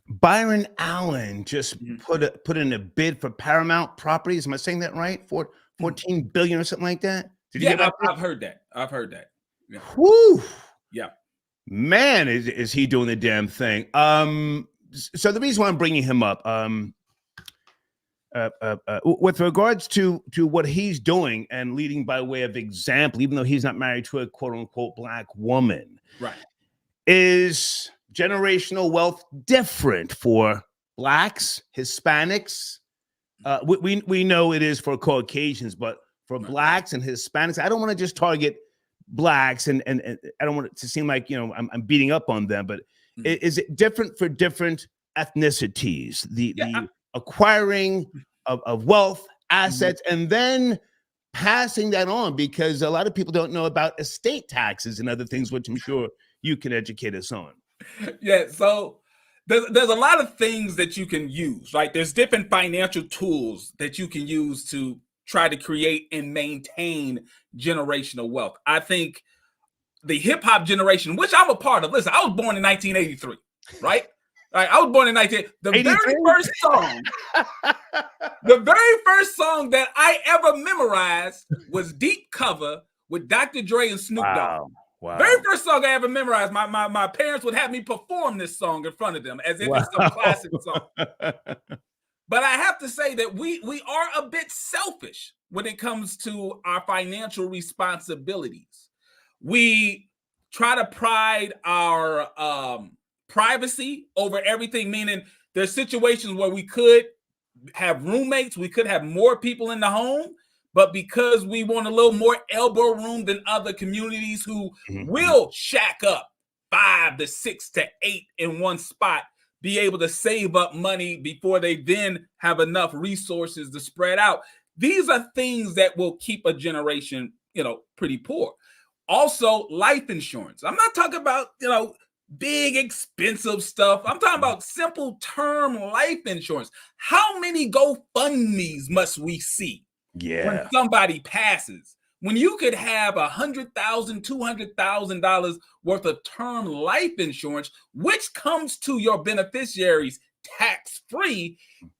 Byron Allen just put in a bid for Paramount Properties. Am I saying that right? 14 billion or something like that? I've heard that. I've heard that. Yeah. Whew. Yeah. Man, is he doing the damn thing? So the reason why I'm bringing him up, with regards to what he's doing and leading by way of example, even though he's not married to a quote unquote black woman, right? Is generational wealth different for blacks, Hispanics? We know it is for Caucasians, but for blacks and Hispanics, I don't want to just target blacks and I don't want it to seem like, you know, I'm beating up on them, but is it different for different ethnicities? The acquiring of wealth, assets, and then passing that on, because a lot of people don't know about estate taxes and other things, which I'm sure you can educate us on. Yeah, so there's a lot of things that you can use, right? There's different financial tools that you can use to try to create and maintain generational wealth. I think the hip hop generation, which I'm a part of, listen, I was born in 1983, right? Right, I was born in 1983. The very first song that I ever memorized was Deep Cover with Dr. Dre and Snoop Dogg. Wow. Very first song I ever memorized. My parents would have me perform this song in front of them as if it's some classic song. But I have to say that we are a bit selfish when it comes to our financial responsibilities. We try to pride our privacy over everything, meaning there's situations where we could have roommates, we could have more people in the home, but because we want a little more elbow room than other communities who will shack up 5 to 6 to 8 in one spot, be able to save up money before they then have enough resources to spread out. These are things that will keep a generation, you know, pretty poor. Also, life insurance. I'm not talking about, you know, big expensive stuff. I'm talking about simple term life insurance. How many GoFundMe's must we see when somebody passes? When you could have $100,000, $200,000 worth of term life insurance, which comes to your beneficiaries tax-free,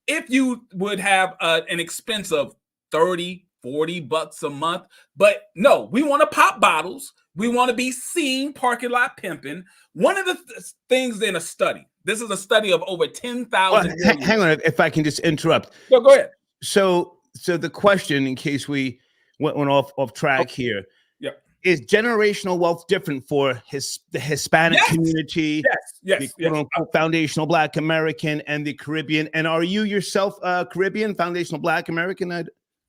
if you would have an expense of $30, $40 a month. But no, we want to pop bottles. We want to be seen parking lot pimping. One of the things in a study, this is a study of over 10,000. Well, hang on, if I can just interrupt. No, go ahead. So the question, in case we went off track here, is generational wealth different for the Hispanic community? Yes. Foundational Black American and the Caribbean. And are you yourself Caribbean, foundational Black American?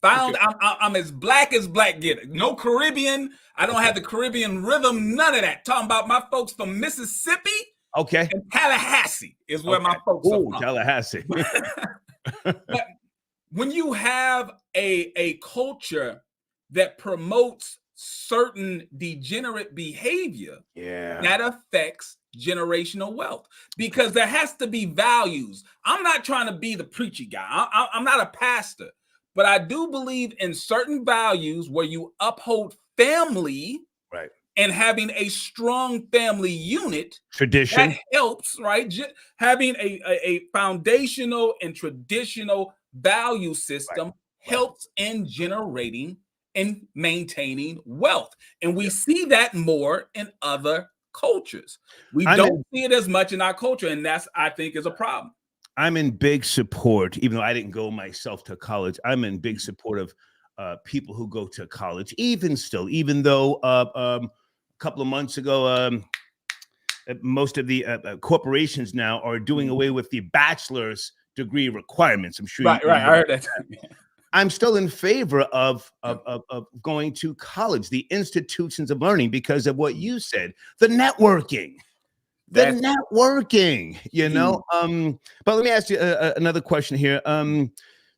I'm as black get it. No Caribbean. I don't have the Caribbean rhythm. None of that. Talking about my folks from Mississippi. Okay. And Tallahassee is where my folks are from. Tallahassee. But when you have a culture that promotes certain degenerate behavior, that affects generational wealth, because there has to be values. I'm not trying to be the preachy guy. I'm not a pastor. But I do believe in certain values where you uphold family, right, and having a strong family unit. Tradition. That helps, right? Having a foundational and traditional value system helps in generating and maintaining wealth. And we see that more in other cultures. We don't see it as much in our culture. And that's, I think, is a problem. I'm in big support, even though I didn't go myself to college. I'm in big support of people who go to college, even though a couple of months ago, most of the corporations now are doing away with the bachelor's degree requirements. I'm sure. Right. I heard that. I'm still in favor of going to college, the institutions of learning, because of what you said, the networking. Networking, you know. But let me ask you another question here.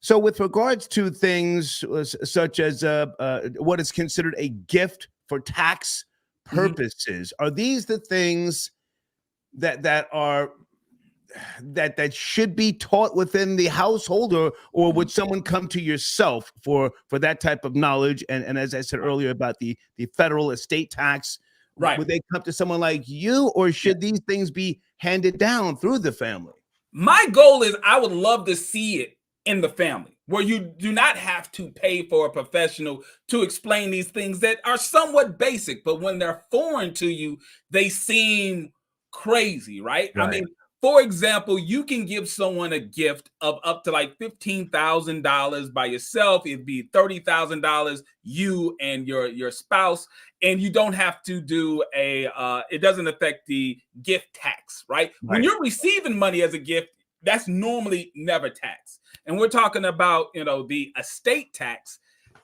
So with regards to things such as what is considered a gift for tax purposes, are these the things that should be taught within the household, or would someone come to yourself for that type of knowledge? And as I said earlier about the federal estate tax, right? Would they come to someone like you, or should these things be handed down through the family? My goal is I would love to see it in the family, where you do not have to pay for a professional to explain these things that are somewhat basic, but when they're foreign to you, they seem crazy, right? I mean, for example, you can give someone a gift of up to like $15,000 by yourself. It'd be $30,000, you and your spouse, and you don't have to do it doesn't affect the gift tax, right? When you're receiving money as a gift, that's normally never taxed. And we're talking about, the estate tax.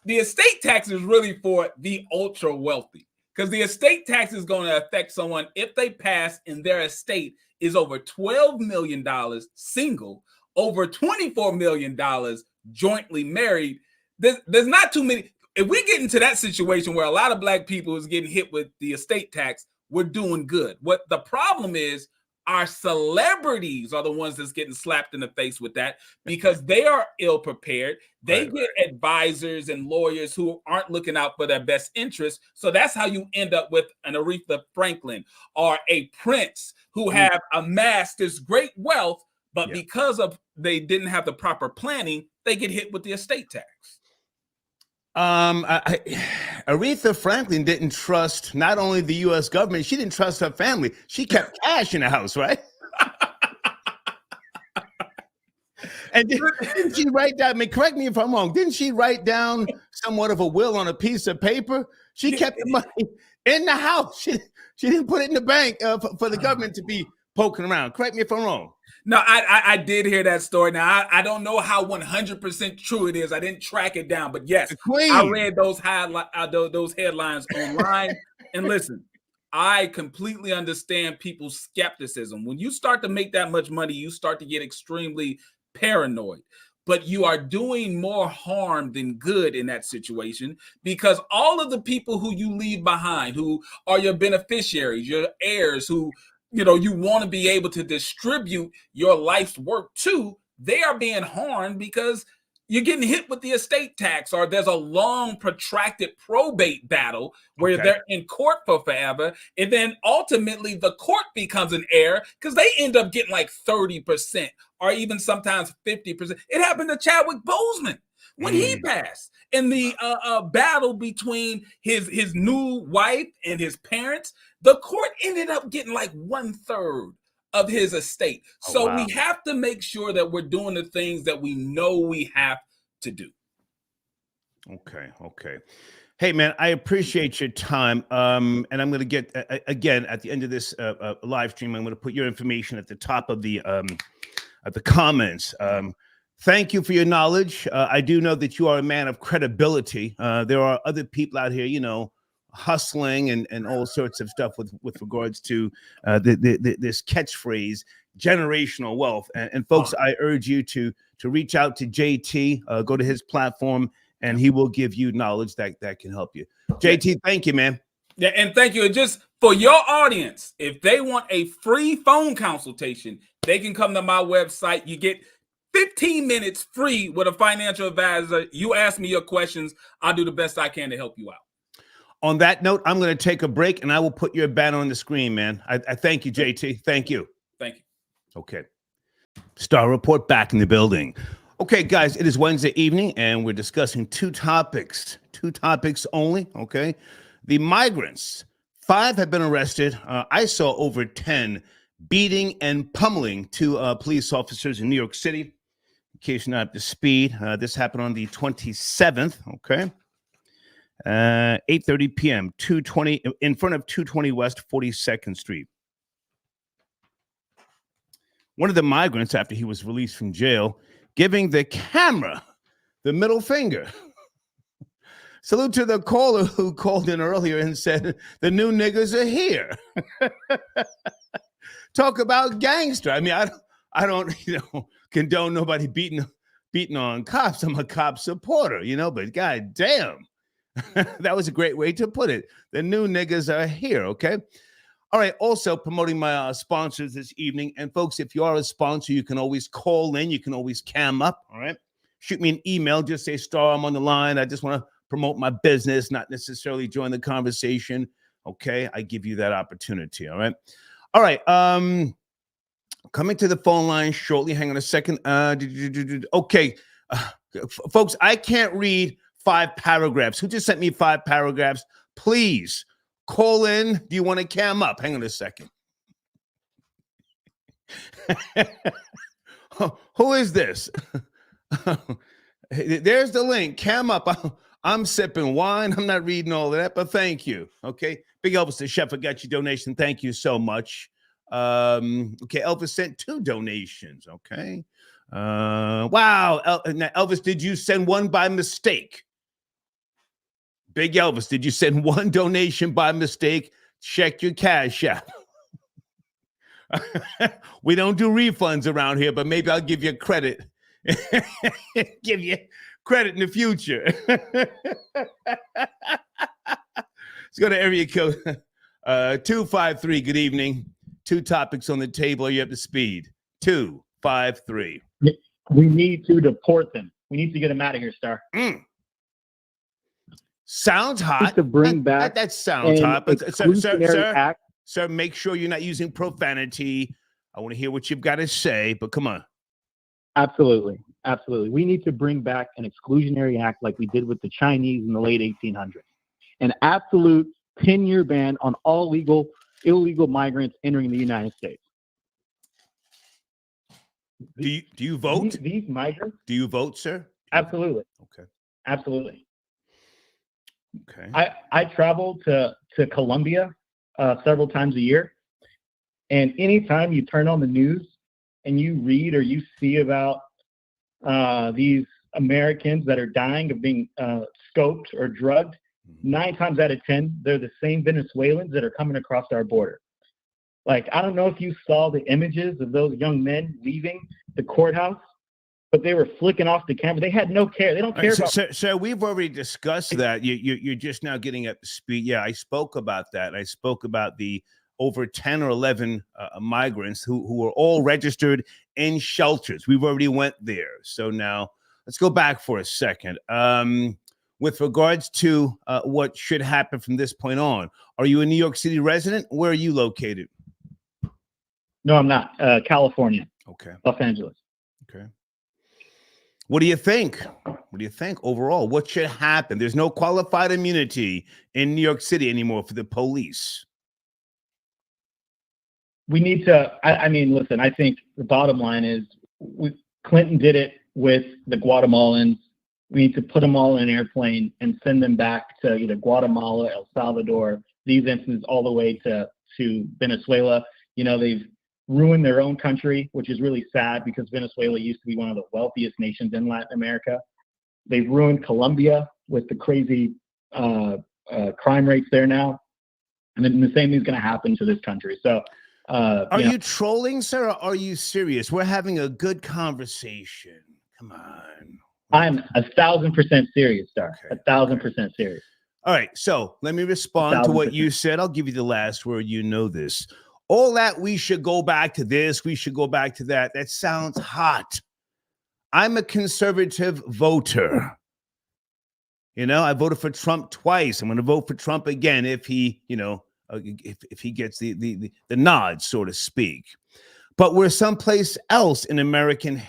The estate tax is really for the ultra wealthy, because the estate tax is going to affect someone if they pass and their estate is over $12 million single, over $24 million jointly married. There's not too many. If we get into that situation where a lot of Black people is getting hit with the estate tax, we're doing good. What the problem is, our celebrities are the ones that's getting slapped in the face with that, because they are ill prepared. They get advisors and lawyers who aren't looking out for their best interests. So that's how you end up with an Aretha Franklin or a Prince who have amassed this great wealth, but because of they didn't have the proper planning, they get hit with the estate tax. Aretha Franklin didn't trust not only the U.S. government, she didn't trust her family. She kept cash in the house, right? And didn't she write down, correct me if I'm wrong, didn't she write down somewhat of a will on a piece of paper? She kept the money in the house. She didn't put it in the bank for the government to be poking around. Correct me if I'm wrong. No, I did hear that story. Now, I don't know how 100% true it is. I didn't track it down, but yes, I read those headlines online. And listen, I completely understand people's skepticism. When you start to make that much money, you start to get extremely paranoid. But you are doing more harm than good in that situation, because all of the people who you leave behind, who are your beneficiaries, your heirs, who you want to be able to distribute your life's work to, they are being harmed because you're getting hit with the estate tax, or there's a long protracted probate battle where they're in court for forever. And then ultimately the court becomes an heir because they end up getting like 30% or even sometimes 50%. It happened to Chadwick Boseman when he passed in the battle between his new wife and his parents. The court ended up getting like 1/3 of his estate. So we have to make sure that we're doing the things that we know we have to do. Okay. Hey, man, I appreciate your time. And I'm going to get, again, at the end of this live stream, I'm going to put your information at the top of the comments. Thank you for your knowledge. I do know that you are a man of credibility. There are other people out here, hustling and all sorts of stuff with regards to this catchphrase, generational wealth. And folks, I urge you to reach out to JT, go to his platform, and he will give you knowledge that can help you. JT, thank you, man. Yeah, and thank you. And just for your audience, if they want a free phone consultation, they can come to my website. You get 15 minutes free with a financial advisor. You ask me your questions. I'll do the best I can to help you out. On that note, I'm going to take a break, and I will put your banner on the screen, man. I thank you, JT. Thank you. Thank you. Okay. Star Report back in the building. Okay, guys, it is Wednesday evening, and we're discussing two topics only, okay? The migrants, 5 have been arrested. I saw over 10 beating and pummeling 2 police officers in New York City. In case you're not up to speed, this happened on the 27th, okay? 8:30 p.m., 220 in front of 220 West 42nd Street. One of the migrants, after he was released from jail, giving the camera the middle finger. Salute to the caller who called in earlier and said, the new niggas are here. Talk about gangster. I mean, I don't condone nobody beating beating on cops. I'm a cop supporter, but god damn. That was a great way to put it. The new niggas are here, okay? All right, also promoting my sponsors this evening. And folks, if you are a sponsor, you can always call in. You can always cam up, all right? Shoot me an email. Just say, Star, I'm on the line. I just want to promote my business, not necessarily join the conversation, okay? I give you that opportunity, all right? All right, coming to the phone line shortly. Hang on a second. Okay, folks, I can't read 5 paragraphs. Who just sent me 5 paragraphs? Please call in. Do you want to cam up? Hang on a second. Who is this? There's the link. Cam up. I'm sipping wine. I'm not reading all of that, but thank you. Okay. Big Elvis the Chef, I got your donation. Thank you so much. Okay, Elvis sent 2 donations. Okay. Wow. Now, Elvis, did you send one by mistake? Big Elvis, did you send 1 donation by mistake? Check your cash app. We don't do refunds around here, but maybe I'll give you credit. Give you credit in the future. Let's go to area code 253. Good evening. 2 topics on the table. Are you up to speed? 253. We need to deport them. We need to get them out of here, Star. Sounds hot. To bring back that sounds hot. But sir, make sure you're not using profanity. I want to hear what you've got to say, but come on. Absolutely. We need to bring back an exclusionary act like we did with the Chinese in the late 1800s. An absolute 10-year ban on all illegal migrants entering the United States. Do you vote? These migrants? Do you vote, sir? Absolutely. Okay. Absolutely. Okay. I travel to Colombia several times a year, and anytime you turn on the news and you read or you see about these Americans that are dying of being scoped or drugged, 9 times out of 10, they're the same Venezuelans that are coming across our border. Like, I don't know if you saw the images of those young men leaving the courthouse, but they were flicking off the camera. They had no care. They don't care about. So we've already discussed that. You're just now getting up to speed. Yeah, I spoke about that. I spoke about the over 10 or 11 migrants who were all registered in shelters. We've already went there. So now let's go back for a second. With regards to what should happen from this point on, are you a New York City resident? Where are you located? No, I'm not. California. Okay. Los Angeles. Okay. What do you think? What do you think overall? What should happen? There's no qualified immunity in New York City anymore for the police. We need to, I mean, listen, I think the bottom line is Clinton did it with the Guatemalans. We need to put them all in an airplane and send them back to either Guatemala, El Salvador, these instances all the way to Venezuela. You know, they've ruined their own country, which is really sad because Venezuela used to be one of the wealthiest nations in Latin America. They've ruined Colombia with the crazy crime rates there now. And then the same thing's going to happen to this country. So, are you trolling, sir, or are you serious? We're having a good conversation. Come on. I'm 1,000% serious, Star. Okay. 1,000% serious. All right. So let me respond to what you said. I'll give you the last word. You know this. All that we should go back to this, we should go back to that. That sounds hot. I'm a conservative voter. You know, I voted for Trump twice. I'm going to vote for Trump again if he, if he gets the nod, so to speak. But we're someplace else in American,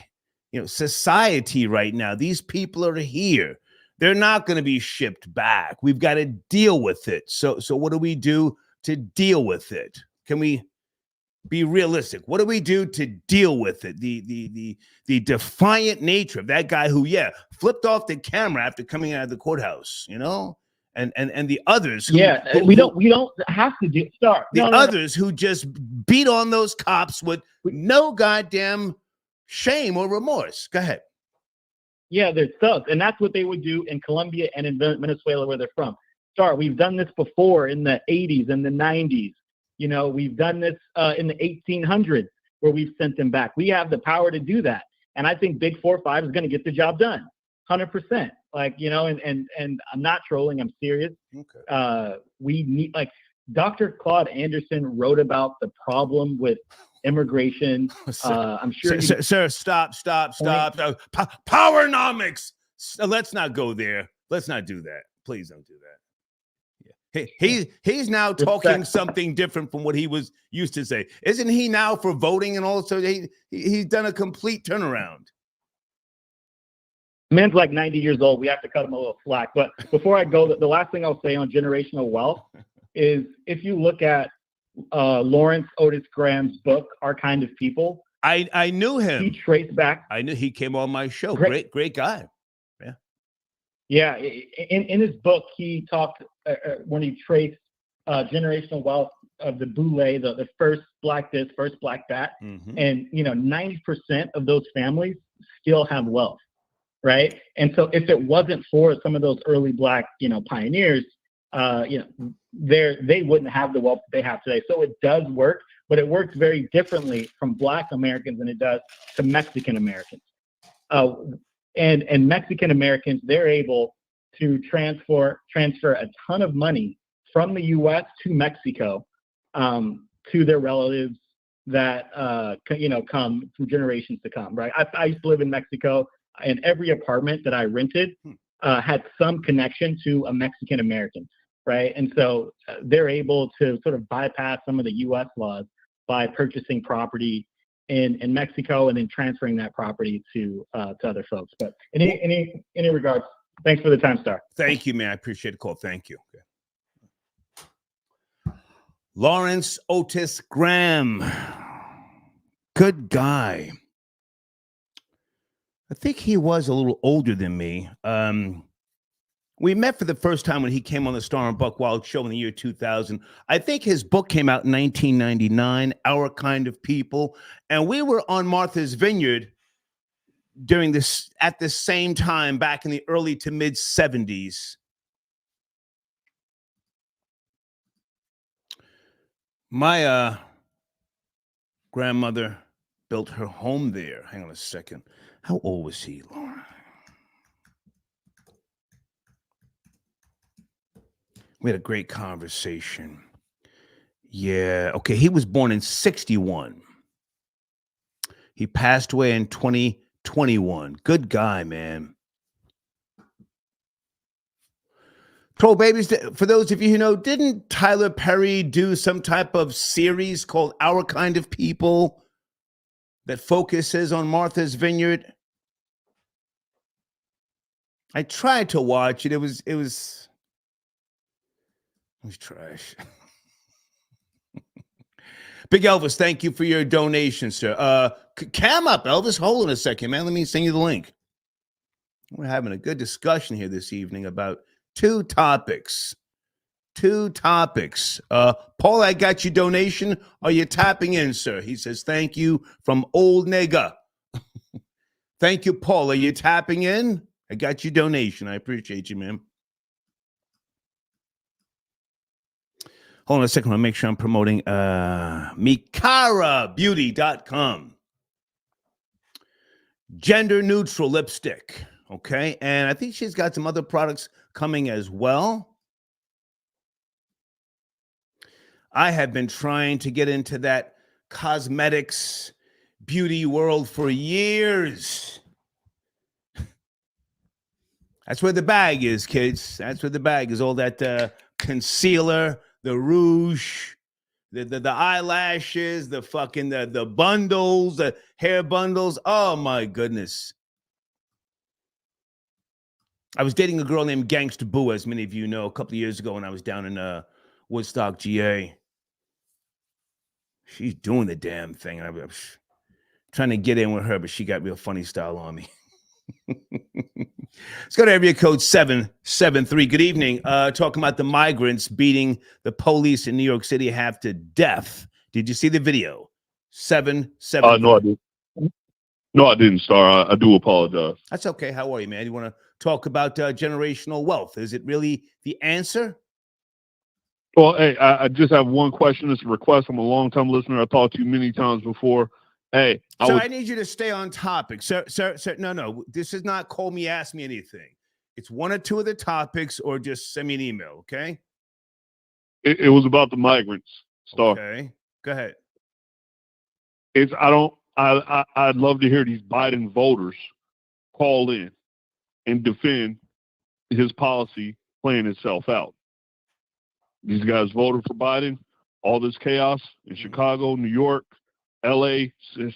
society right now. These people are here. They're not going to be shipped back. We've got to deal with it. So what do we do to deal with it? Can we be realistic? What do we do to deal with it? The defiant nature of that guy who, flipped off the camera after coming out of the courthouse, and the others. We don't have to start. Others who just beat on those cops with no goddamn shame or remorse. Go ahead. Yeah, they're thugs, and that's what they would do in Colombia and in Venezuela, where they're from. We've done this before in the 80s and the 90s. We've done this in the 1800s where we've sent them back. We have the power to do that. And I think Big 4-5 is going to get the job done, 100%. Like, you know, and I'm not trolling. I'm serious. Okay. We need, like, Dr. Claude Anderson wrote about the problem with immigration. I'm sure. Sir, stop. Powernomics. Let's not go there. Let's not do that. Please don't do that. He's now talking something different from what he was used to say. Isn't he now for voting and also he's done a complete turnaround? Man's like 90 years old. We have to cut him a little slack. But before I go, the last thing I'll say on generational wealth is if you look at Lawrence Otis Graham's book, Our Kind of People. I knew him. He traced back. I knew he came on my show. Great guy. Yeah. In his book, he talked when he traced generational wealth of the Boule, the first black this, first black that. Mm-hmm. And, you know, 90% of those families still have wealth. Right. And so if it wasn't for some of those early black, you know, pioneers, you know, they wouldn't have the wealth they have today. So it does work, but it works very differently from Black Americans than it does to Mexican Americans. And Mexican Americans, they're able to transfer a ton of money from the U.S. to Mexico to their relatives that you know, come from generations to come. Right. I used to live in Mexico. And every apartment that I rented had some connection to a Mexican American, right? And so they're able to sort of bypass some of the U.S. laws by purchasing property in Mexico and then transferring that property to other folks. But in any regards, thanks for the time, Star. Thank you, man. I appreciate the call. Thank you. Okay. Lawrence Otis Graham, good guy. I think he was a little older than me. We met for the first time when he came on the Star and Buck Wild show in the year 2000. I think his book came out in 1999, Our Kind of People. And we were on Martha's Vineyard at the same time back in the early to mid 70s. My grandmother built her home there. Hang on a second. How old was he, Laura? We had a great conversation. Yeah. Okay. He was born in 1961. He passed away in 2021. Good guy, man. Troll Babies, for those of you who know, didn't Tyler Perry do some type of series called Our Kind of People that focuses on Martha's Vineyard? I tried to watch it. It was trash. Big Elvis, thank you for your donation, sir. Cam up, Elvis. Hold on a second, man. Let me send you the link. We're having a good discussion here this evening about two topics. Paul, I got your donation. Are you tapping in, sir? He says, thank you from Old Nigga. Thank you, Paul. Are you tapping in? I got your donation. I appreciate you, man. Hold on a second. I want to make sure I'm promoting MikaraBeauty.com. Gender neutral lipstick. Okay. And I think she's got some other products coming as well. I have been trying to get into that cosmetics beauty world for years. That's where the bag is, kids. That's where the bag is. All that concealer, the rouge, the eyelashes, the fucking the bundles, the hair bundles. Oh my goodness. I was dating a girl named Gangsta Boo, as many of you know, a couple of years ago when I was down in Woodstock, GA. She's doing the damn thing. I was trying to get in with her, but she got real funny style on me. Let's go to area code 773. Good evening. Talking about the migrants beating the police in New York City half to death. Did you see the video? 773. No, I didn't. No, I didn't, Star. I do apologize. That's okay. How are you, man? You want to talk about generational wealth? Is it really the answer? Well, hey, I just have one question. It's a request from a long-time listener. I talked to you many times before, Hey, I need you to stay on topic. Sir, no. This is not call me, ask me anything. It's one or two of the topics, or just send me an email, okay? It was about the migrants, Star. Okay, go ahead. I'd love to hear these Biden voters call in and defend his policy playing itself out. These guys voted for Biden. All this chaos in Chicago, New York, LA,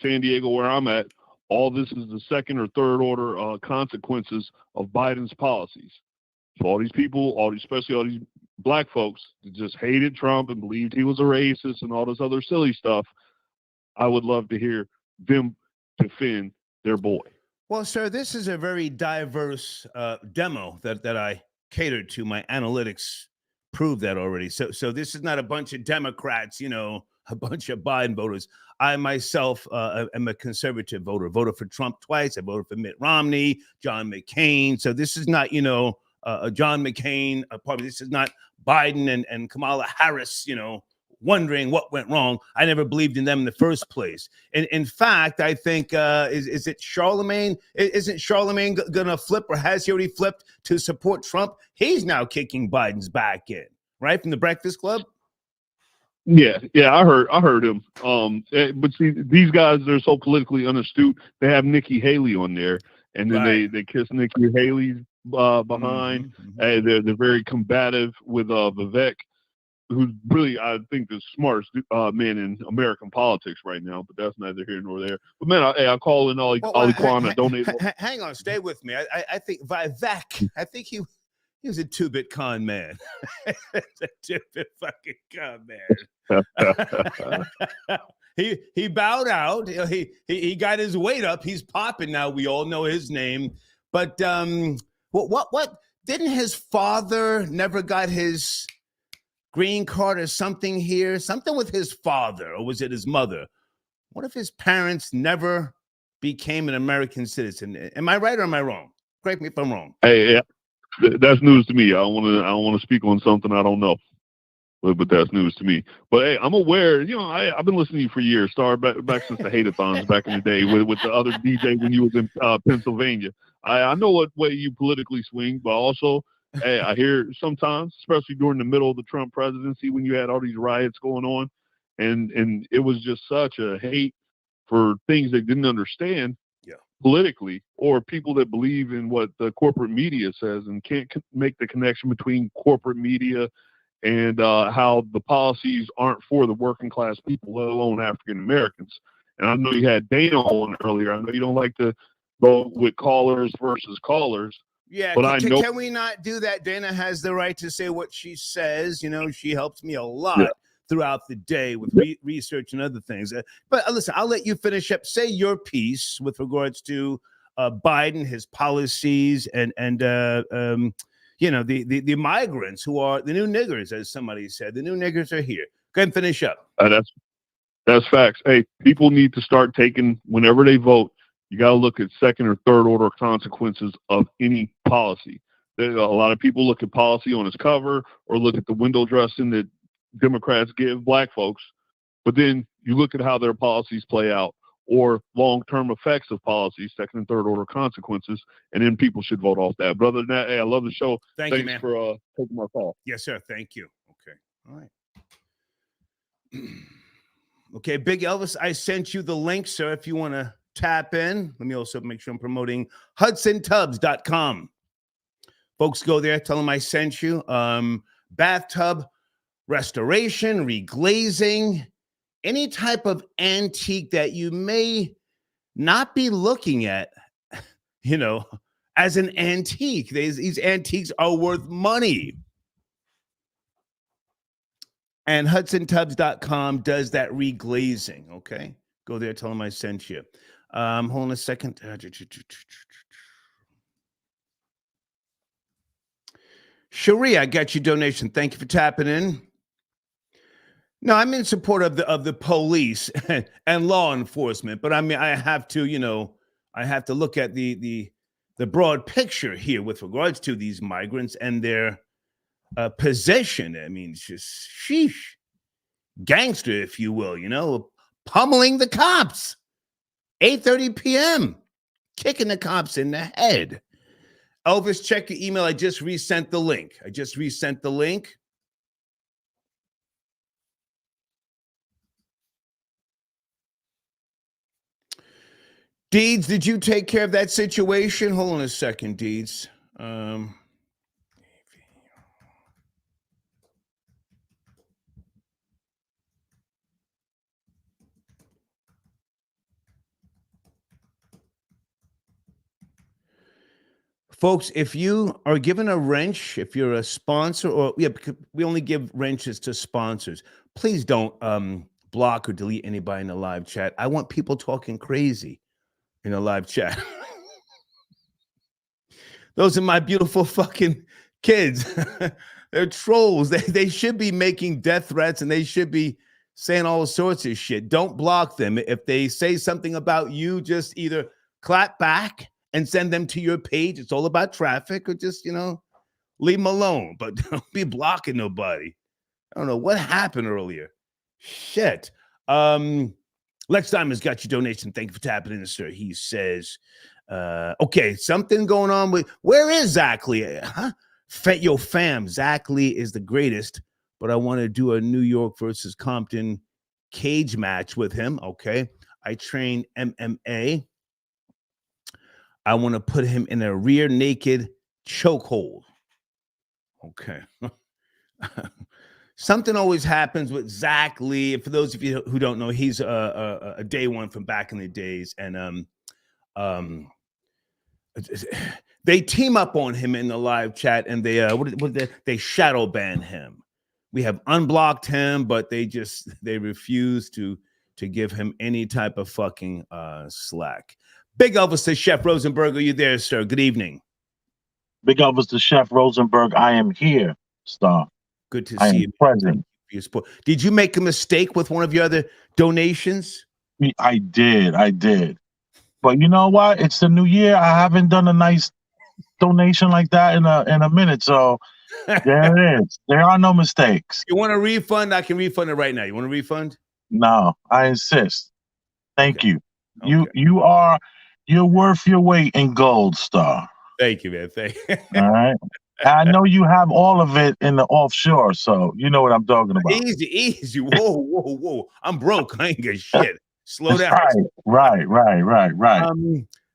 San Diego, where I'm at, all this is the second or third order consequences of Biden's policies. So all these people, especially all these black folks that just hated Trump and believed he was a racist and all this other silly stuff, I would love to hear them defend their boy. Well, sir, this is a very diverse demo that I catered to. My analytics prove that already. So this is not a bunch of Democrats, a bunch of Biden voters. I myself am a conservative voter. Voted for Trump twice. I voted for Mitt Romney, John McCain. So this is not, John McCain. This is not Biden and Kamala Harris, wondering what went wrong. I never believed in them in the first place. And in fact, I think, is it Charlemagne? Isn't Charlemagne going to flip, or has he already flipped to support Trump? He's now kicking Biden's back in, right? From the Breakfast Club? Yeah, I heard him. But see, these guys, they're so politically unastute. They have Nikki Haley on there, and then they kiss Nikki Haley behind. They're very combative with Vivek, who's really, I think, the smartest man in American politics right now. But that's neither here nor there. But man, I call in Ali Kwan. I donate. Hang on, stay with me. I think Vivek. I think he was a two-bit con man. A two-bit fucking con man. He bowed out. He got his weight up. He's popping now. We all know his name. But what didn't his father never got his green card or something here? Something with his father, or was it his mother? What if his parents never became an American citizen? Am I right or am I wrong? Correct me if I'm wrong. Hey, yeah. That's news to me. I don't want to speak on something I don't know, but that's news to me. But hey, I'm aware. I've been listening to you for years, Star, back since the hate-a-thons back in the day with the other DJ when you was in Pennsylvania. I know what way you politically swing, but also, hey, I hear sometimes, especially during the middle of the Trump presidency, when you had all these riots going on, and it was just such a hate for things they didn't understand. Politically, or people that believe in what the corporate media says and can't make the connection between corporate media and how the policies aren't for the working class people, let alone African Americans. And I know you had Dana on earlier. I know you don't like to go with callers versus callers. Yeah, but can we not do that? Dana has the right to say what she says. She helps me a lot throughout the day with research and other things. But listen, I'll let you finish up. Say your piece with regards to Biden, his policies, and the migrants who are the new niggers, as somebody said. The new niggers are here. Go ahead and finish up. That's facts. Hey, people need to start taking, whenever they vote, you got to look at second or third order consequences of any policy. A lot of people look at policy on its cover or look at the window dressing that Democrats give black folks, but then you look at how their policies play out or long-term effects of policies, second and third order consequences, and then people should vote off that. But other than that, hey, I love the show. Thanks you, man. For taking my call. Yes, sir. Thank you. Okay. All right. Okay, Big Elvis, I sent you the link, sir, if you want to tap in. Let me also make sure I'm promoting HudsonTubs.com. Folks, go there. Tell them I sent you. Bathtub restoration, reglazing, any type of antique that you may not be looking at, as an antique. These antiques are worth money. And HudsonTubs.com does that reglazing, okay? Go there, tell them I sent you. Hold on a second. Cherie, I got your donation. Thank you for tapping in. No, I'm in support of the police and law enforcement, but I mean, I have to look at the broad picture here with regards to these migrants and their possession. I mean, it's just sheesh, gangster, if you will, pummeling the cops. 8:30 p.m. Kicking the cops in the head. Elvis, check your email. I just resent the link. Deeds, did you take care of that situation? Hold on a second, Deeds. Folks, if you are given a wrench, if you're a sponsor, or because we only give wrenches to sponsors, please don't block or delete anybody in the live chat. I want people talking crazy in the live chat. Those are my beautiful fucking kids. They're trolls. They should be making death threats and they should be saying all sorts of shit. Don't block them. If they say something about you, just either clap back and send them to your page. It's all about traffic, or just, leave them alone. But don't be blocking nobody. I don't know what happened earlier. Shit. Lex Diamond's got your donation. Thank you for tapping in, sir. He says, okay, something going on with, where is Zach Lee? Huh? Yo, fam, Zach Lee is the greatest, but I want to do a New York versus Compton cage match with him. Okay. I train MMA. I want to put him in a rear naked chokehold. Okay. Something always happens with Zach Lee. For those of you who don't know, he's a day one from back in the days. And they team up on him in the live chat, and they shadow ban him. We have unblocked him, but they refuse to give him any type of fucking slack. Big Elvis to Chef Rosenberg. Are you there, sir? Good evening. Big Elvis to Chef Rosenberg. I am here, Star. Good to see you. Present. Did you make a mistake with one of your other donations? I did. But you know what? It's the new year. I haven't done a nice donation like that in a minute. So there it is. There are no mistakes. You want a refund? I can refund it right now. You want a refund? No, I insist. Thank you. Okay. You're worth your weight in gold, Star. Thank you, man. Thank you. All right. I know you have all of it in the offshore, so you know what I'm talking about. Easy. Whoa. I'm broke. I ain't got shit. Slow down. Right.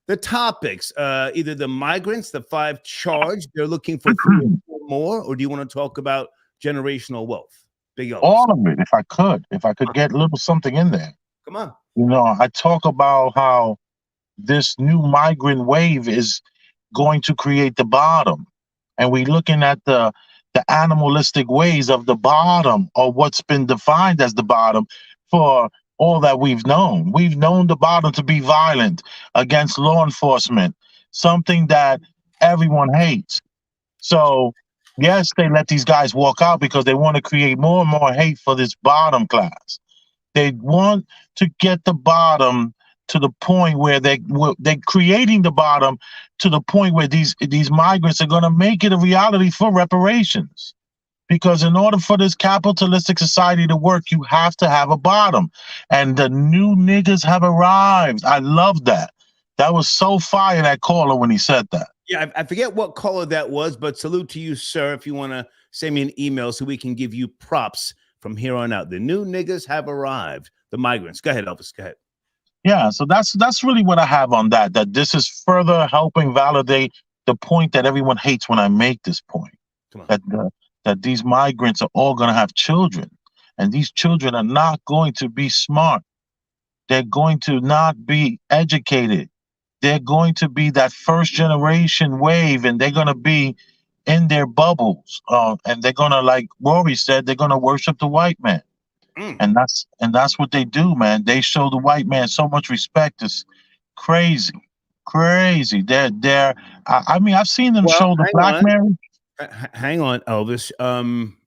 The topics, either the migrants, the 5 charged, they're looking for 3 or 4 more, or do you want to talk about generational wealth? Big Elvis. All of it, if I could get a little something in there. Come on. I talk about how this new migrant wave is going to create the bottom. And we're looking at the animalistic ways of the bottom, or what's been defined as the bottom for all that we've known. We've known the bottom to be violent against law enforcement, something that everyone hates. So, yes, they let these guys walk out because they want to create more and more hate for this bottom class. They want to get the bottom to the point where they're creating the bottom to the point where these migrants are going to make it a reality for reparations. Because in order for this capitalistic society to work, you have to have a bottom. And the new niggas have arrived. I love that. That was so fire, that caller, when he said that. Yeah, I forget what caller that was, but salute to you, sir. If you want to send me an email so we can give you props from here on out. The new niggas have arrived. The migrants. Go ahead, Elvis. Go ahead. Yeah, so that's really what I have on that this is further helping validate the point that everyone hates when I make this point. That these migrants are all going to have children, and these children are not going to be smart. They're going to not be educated. They're going to be that first generation wave, and they're going to be in their bubbles. And they're going to, like Rory said, they're going to worship the white man. And that's what they do, man. They show the white man so much respect. It's crazy. I've seen them show the black man. Hang on, Elvis.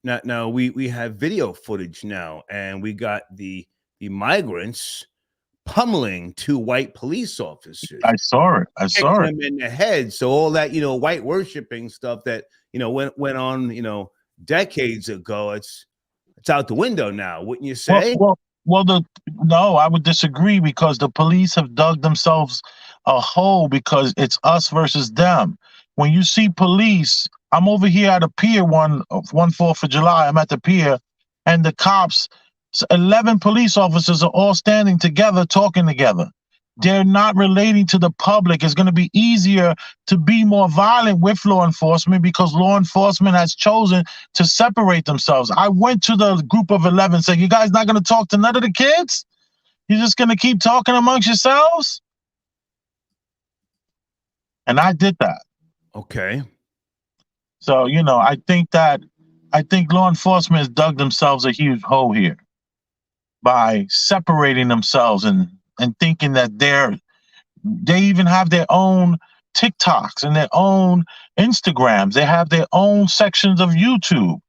Now we have video footage now, and we got the migrants pummeling 2 white police officers. I saw it. Them in the head. So all that white worshiping stuff that went on decades ago. It's out the window now, wouldn't you say? Well, No, I would disagree because the police have dug themselves a hole because it's us versus them. When you see police, I'm over here at a pier one 4th of July. I'm at the pier, and the cops, 11 police officers are all standing together, talking together. They're not relating to the public. It's going to be easier to be more violent with law enforcement because law enforcement has chosen to separate themselves. I went to the group of 11 saying, you guys not going to talk to none of the kids? You're just going to keep talking amongst yourselves? And I did that. Okay. So, you know, I think law enforcement has dug themselves a huge hole here by separating themselves and thinking that they even have their own TikToks and their own Instagrams. They have their own sections of YouTube.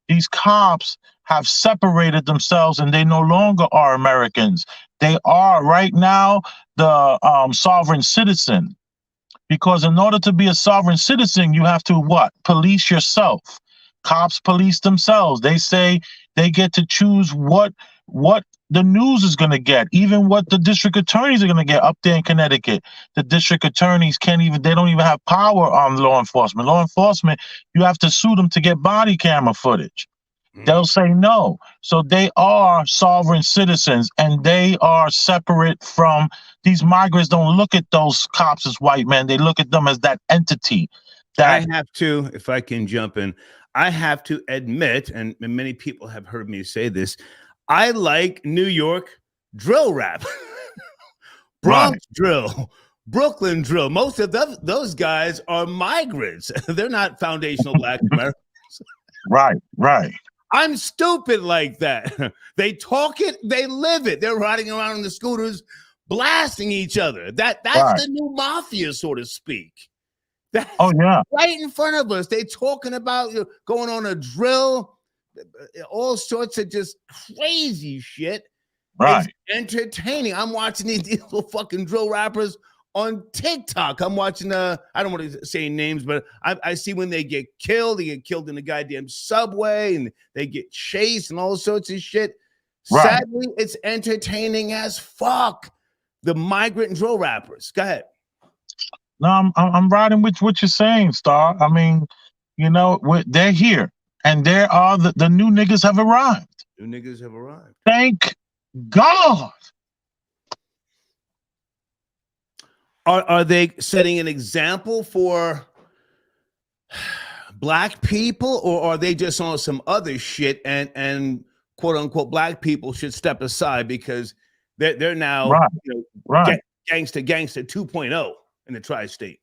These cops have separated themselves and they no longer are Americans. They are right now the sovereign citizen. Because in order to be a sovereign citizen, you have to what? Police yourself. Cops police themselves. They say they get to choose what the news is going to get, even what the district attorneys are going to get up there in Connecticut. The district attorneys they don't even have power on law enforcement. Law enforcement, you have to sue them to get body camera footage. They'll say no. So they are sovereign citizens and they are separate from these migrants. Don't look at those cops as white men. They look at them as that entity. I have to, if I can jump in, I have to admit, and many people have heard me say this, I like New York drill rap, Bronx drill, Brooklyn drill. Most of those guys are migrants. They're not foundational Black Americans. Right. I'm stupid like that. They talk it, they live it. They're riding around on the scooters, blasting each other. That's the new mafia, so to speak. Right in front of us. They talking about going on a drill, all sorts of just crazy shit. Right. It's entertaining. I'm watching these little fucking drill rappers on TikTok. I'm watching I don't want to say names, but I see when they get killed in the goddamn subway and they get chased and all sorts of shit. Right. Sadly, it's entertaining as fuck. The migrant drill rappers. Go ahead. No, I'm riding with what you're saying, Star. I mean, you know, they're here and there are the new niggas have arrived. New niggas have arrived. Thank God. Are they setting an example for Black people, or are they just on some other shit and quote unquote Black people should step aside because they're now gangster 2.0 in the tri-state?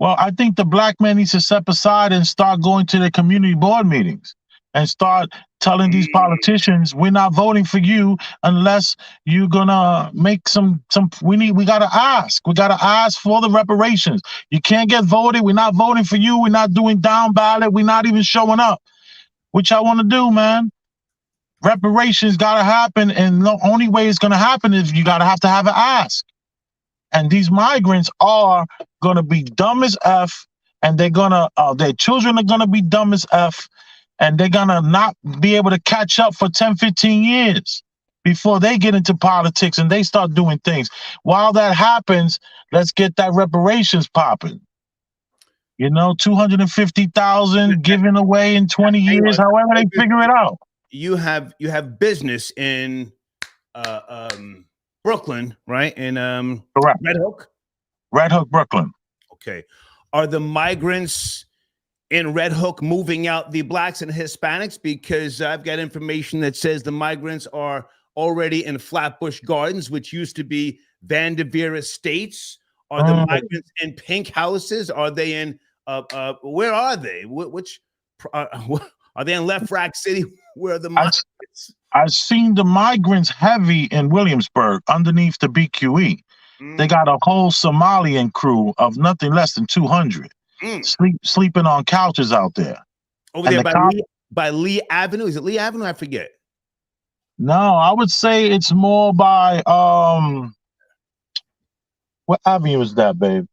Well, I think the Black man needs to step aside and start going to the community board meetings and start telling these politicians, we're not voting for you unless you're gonna make we gotta ask for the reparations. You can't get voted. We're not voting for you. We're not doing down ballot. We're not even showing up. Which I want to do, man. Reparations gotta happen, and the only way it's gonna happen is you gotta have to have an ask. And these migrants are gonna be dumb as F, and they're gonna their children are gonna be dumb as F. And they're going to not be able to catch up for 10, 15 years before they get into politics and they start doing things. While that happens, let's get that reparations popping. You know, 250,000 given away in 20 years, however they figure it out. You have business in Brooklyn, right? In Correct. Red Hook? Red Hook, Brooklyn. Okay. Are the migrants in Red Hook moving out the Blacks and Hispanics? Because I've got information that says the migrants are already in Flatbush Gardens, which used to be Vanderveer Estates. Are the migrants in pink houses? Are they in where are they? Which are they in Left Rack City? Where are the migrants? I've seen the migrants heavy in Williamsburg underneath the BQE. They got a whole Somalian crew of nothing less than 200. Sleeping on couches out there. Over there by Lee Avenue. Is it Lee Avenue? I forget. No, I would say it's more by what avenue is that, babe?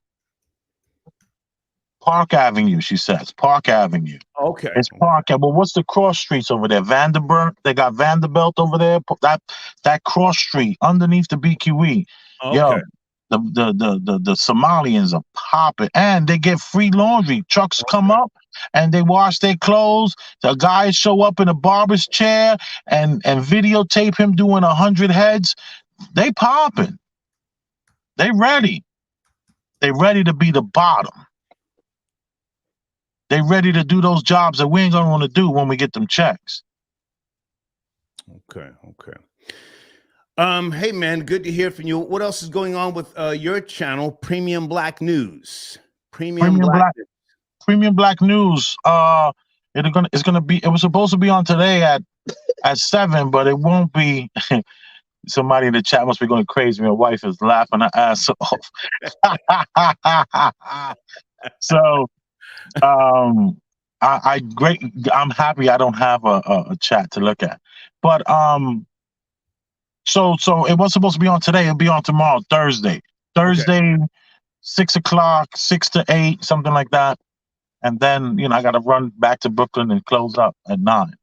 Park Avenue, she says. Park Avenue. Okay. It's Park. Well, what's the cross streets over there? Vanderbilt. They got Vanderbilt over there. That cross street underneath the BQE. Okay. Yo, the Somalians are popping, and they get free laundry. Trucks come up and they wash their clothes. The guys show up in a barber's chair and videotape him doing 100 heads. They popping. They ready. They ready to be the bottom. They ready to do those jobs that we ain't gonna want to do when we get them checks. Okay. Hey man, good to hear from you. What else is going on with your channel, Premium Black News? Premium Black News. It's gonna be. It was supposed to be on today at 7, but it won't be. Somebody in the chat must be going crazy. My wife is laughing her ass off. So, I'm happy I don't have a chat to look at, but so it was supposed to be on today. It'll be on tomorrow, Thursday, 6 o'clock, 6 to 8, something like that, and then I got to run back to Brooklyn and close up at 9.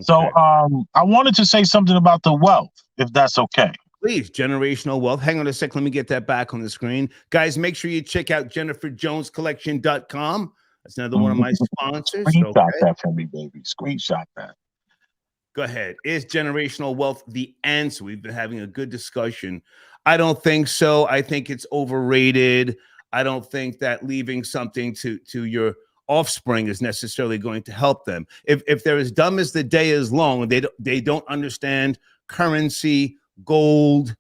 So I wanted to say something about the wealth, if that's okay. Please, generational wealth. Hang on a sec. Let me get that back on the screen. Guys, make sure you check out JenniferJonesCollection.com. That's another one of my sponsors. Screenshot that for me, baby. Screenshot that. Go ahead. Is generational wealth the answer? We've been having a good discussion. I don't think so. I think it's overrated. I don't think that leaving something to your offspring is necessarily going to help them. If they're as dumb as the day is long, they don't understand currency, gold,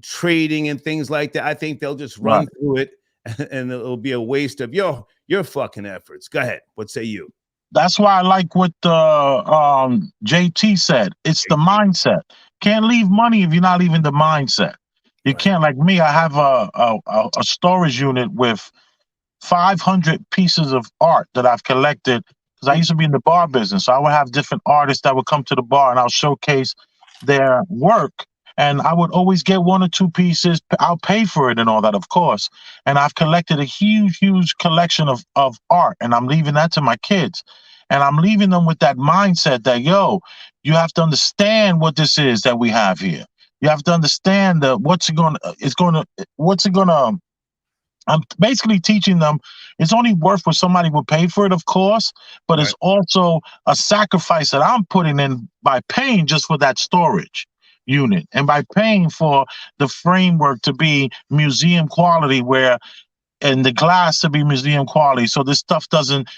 trading, and things like that. I think they'll just run through it, and it'll be a waste of your fucking efforts. Go ahead. What say you? That's why I like what JT said. It's the mindset. Can't leave money if you're not leaving the mindset. You can't, like me. I have a storage unit with 500 pieces of art that I've collected because I used to be in the bar business. So I would have different artists that would come to the bar and I'll showcase their work. And I would always get 1 or 2 pieces. I'll pay for it and all that, of course. And I've collected a huge collection of art, and I'm leaving that to my kids. And I'm leaving them with that mindset that, yo, you have to understand what this is that we have here. You have to understand that I'm basically teaching them it's only worth what somebody would pay for it, of course, but it's also a sacrifice that I'm putting in by paying just for that storage unit and by paying for the framework to be museum quality and the glass to be museum quality. So this stuff doesn't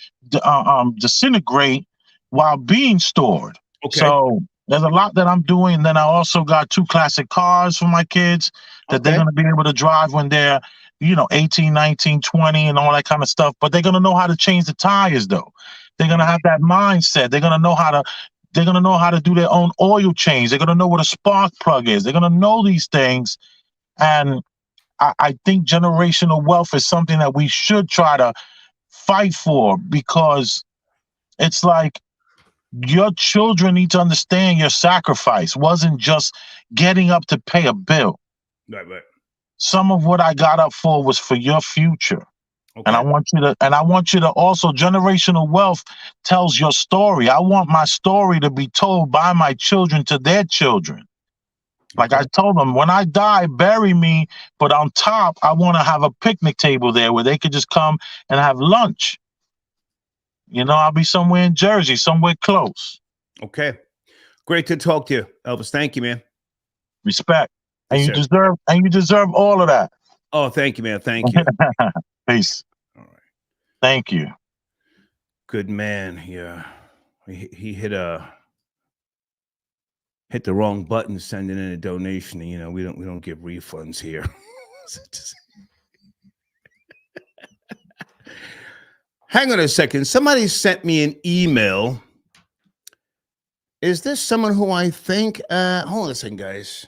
disintegrate while being stored. Okay. So there's a lot that I'm doing. And then I also got 2 classic cars for my kids that they're going to be able to drive when they're 18, 19, 20 and all that kind of stuff. But they're going to know how to change the tires, though. They're going to have that mindset. They're going to know how to do their own oil change. They're going to know what a spark plug is. They're going to know these things. And I think generational wealth is something that we should try to fight for, because it's like your children need to understand your sacrifice wasn't just getting up to pay a bill. Right. Some of what I got up for was for your future. Okay. And I want you to also, generational wealth tells your story. I want my story to be told by my children to their children. Like I told them, when I die, bury me, but on top, I want to have a picnic table there where they could just come and have lunch. I'll be somewhere in Jersey, somewhere close. Okay. Great to talk to you, Elvis. Thank you, man. Respect. And you deserve all of that. Oh, thank you, man. Thank you. Peace. All right. Thank you. Good man. Yeah. He hit the wrong button sending in a donation. We don't give refunds here. Hang on a second. Somebody sent me an email. Is this someone who I think? Hold on a second, guys.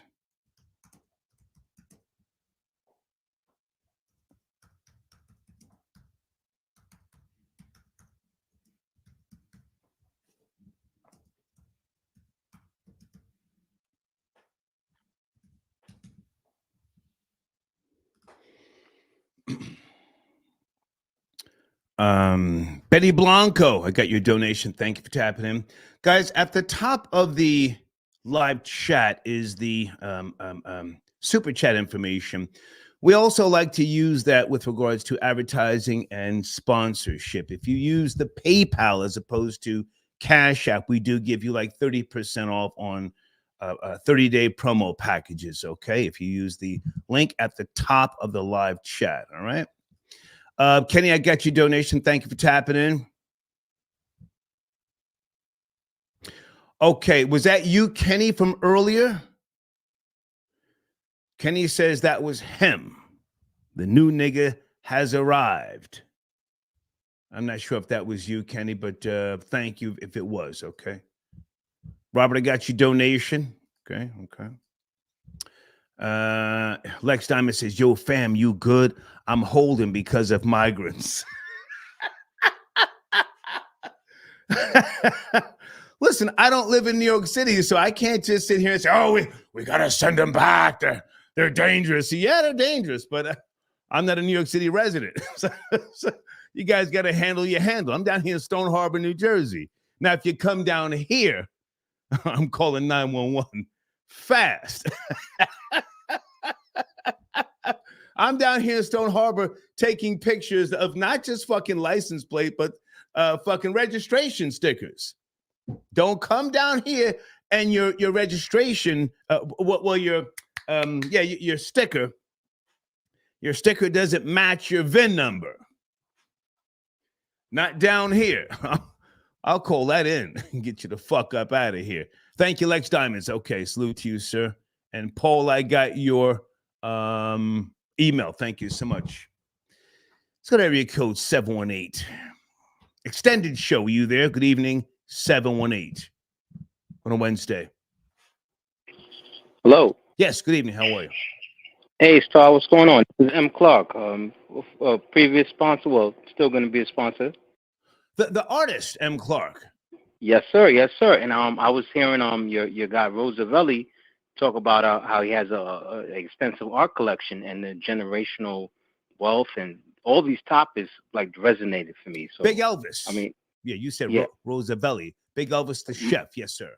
Betty Blanco, I got your donation. Thank you for tapping in. Guys, at the top of the live chat is the super chat information. We also like to use that with regards to advertising and sponsorship. If you use the PayPal as opposed to Cash App, we do give you like 30% off on 30-day promo packages, okay? If you use the link at the top of the live chat, all right? Kenny, I got your donation. Thank you for tapping in. Okay, was that you, Kenny, from earlier? Kenny says that was him. The new nigga has arrived. I'm not sure if that was you, Kenny, but thank you if it was, okay? Robert, I got your donation. Okay. Lex Diamond says, yo, fam, you good? I'm holding because of migrants. Listen, I don't live in New York City, so I can't just sit here and say, oh, we got to send them back. They're dangerous. Yeah, they're dangerous, but I'm not a New York City resident. so you guys got to handle your handle. I'm down here in Stone Harbor, New Jersey. Now, if you come down here, I'm calling 911 fast. I'm down here in Stone Harbor taking pictures of not just fucking license plate, but fucking registration stickers. Don't come down here and your registration, your sticker doesn't match your VIN number. Not down here. I'll call that in and get you the fuck up out of here. Thank you, Lex Diamonds. Okay, salute to you, sir. And Paul, I got your email. Thank you so much. Let's go to area code 718. Extended show. You there? Good evening, 718. On a Wednesday. Hello. Yes, good evening. How are you? Hey, Star, what's going on? This is M. Clark, previous sponsor. Well, still going to be a sponsor. The artist, M. Clark. Yes, sir. Yes, sir. And I was hearing your guy Roosevelt talk about how he has a extensive art collection and the generational wealth and all these topics like resonated for me. So Big Elvis. I mean, yeah, you said yeah. Roosevelt. Big Elvis, the chef. Yes, sir.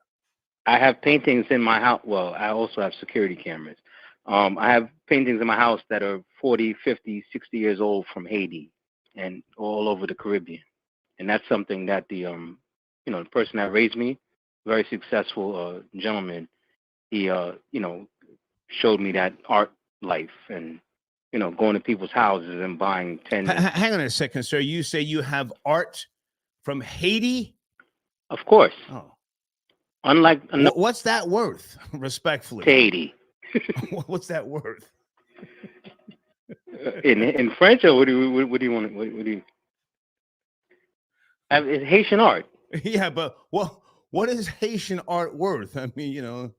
I have paintings in my house. Well, I also have security cameras. I have paintings in my house that are 40, 50, 60 years old from Haiti and all over the Caribbean. And that's something that the person that raised me, very successful gentleman, he, showed me that art life and, going to people's houses and buying 10. Hang on a second, sir. You say you have art from Haiti? Of course. Oh. Unlike. What's that worth, respectfully? Haiti. What's that worth? In French, or what do you want? What do you? It's Haitian art. Yeah, but what is Haitian art worth? I mean,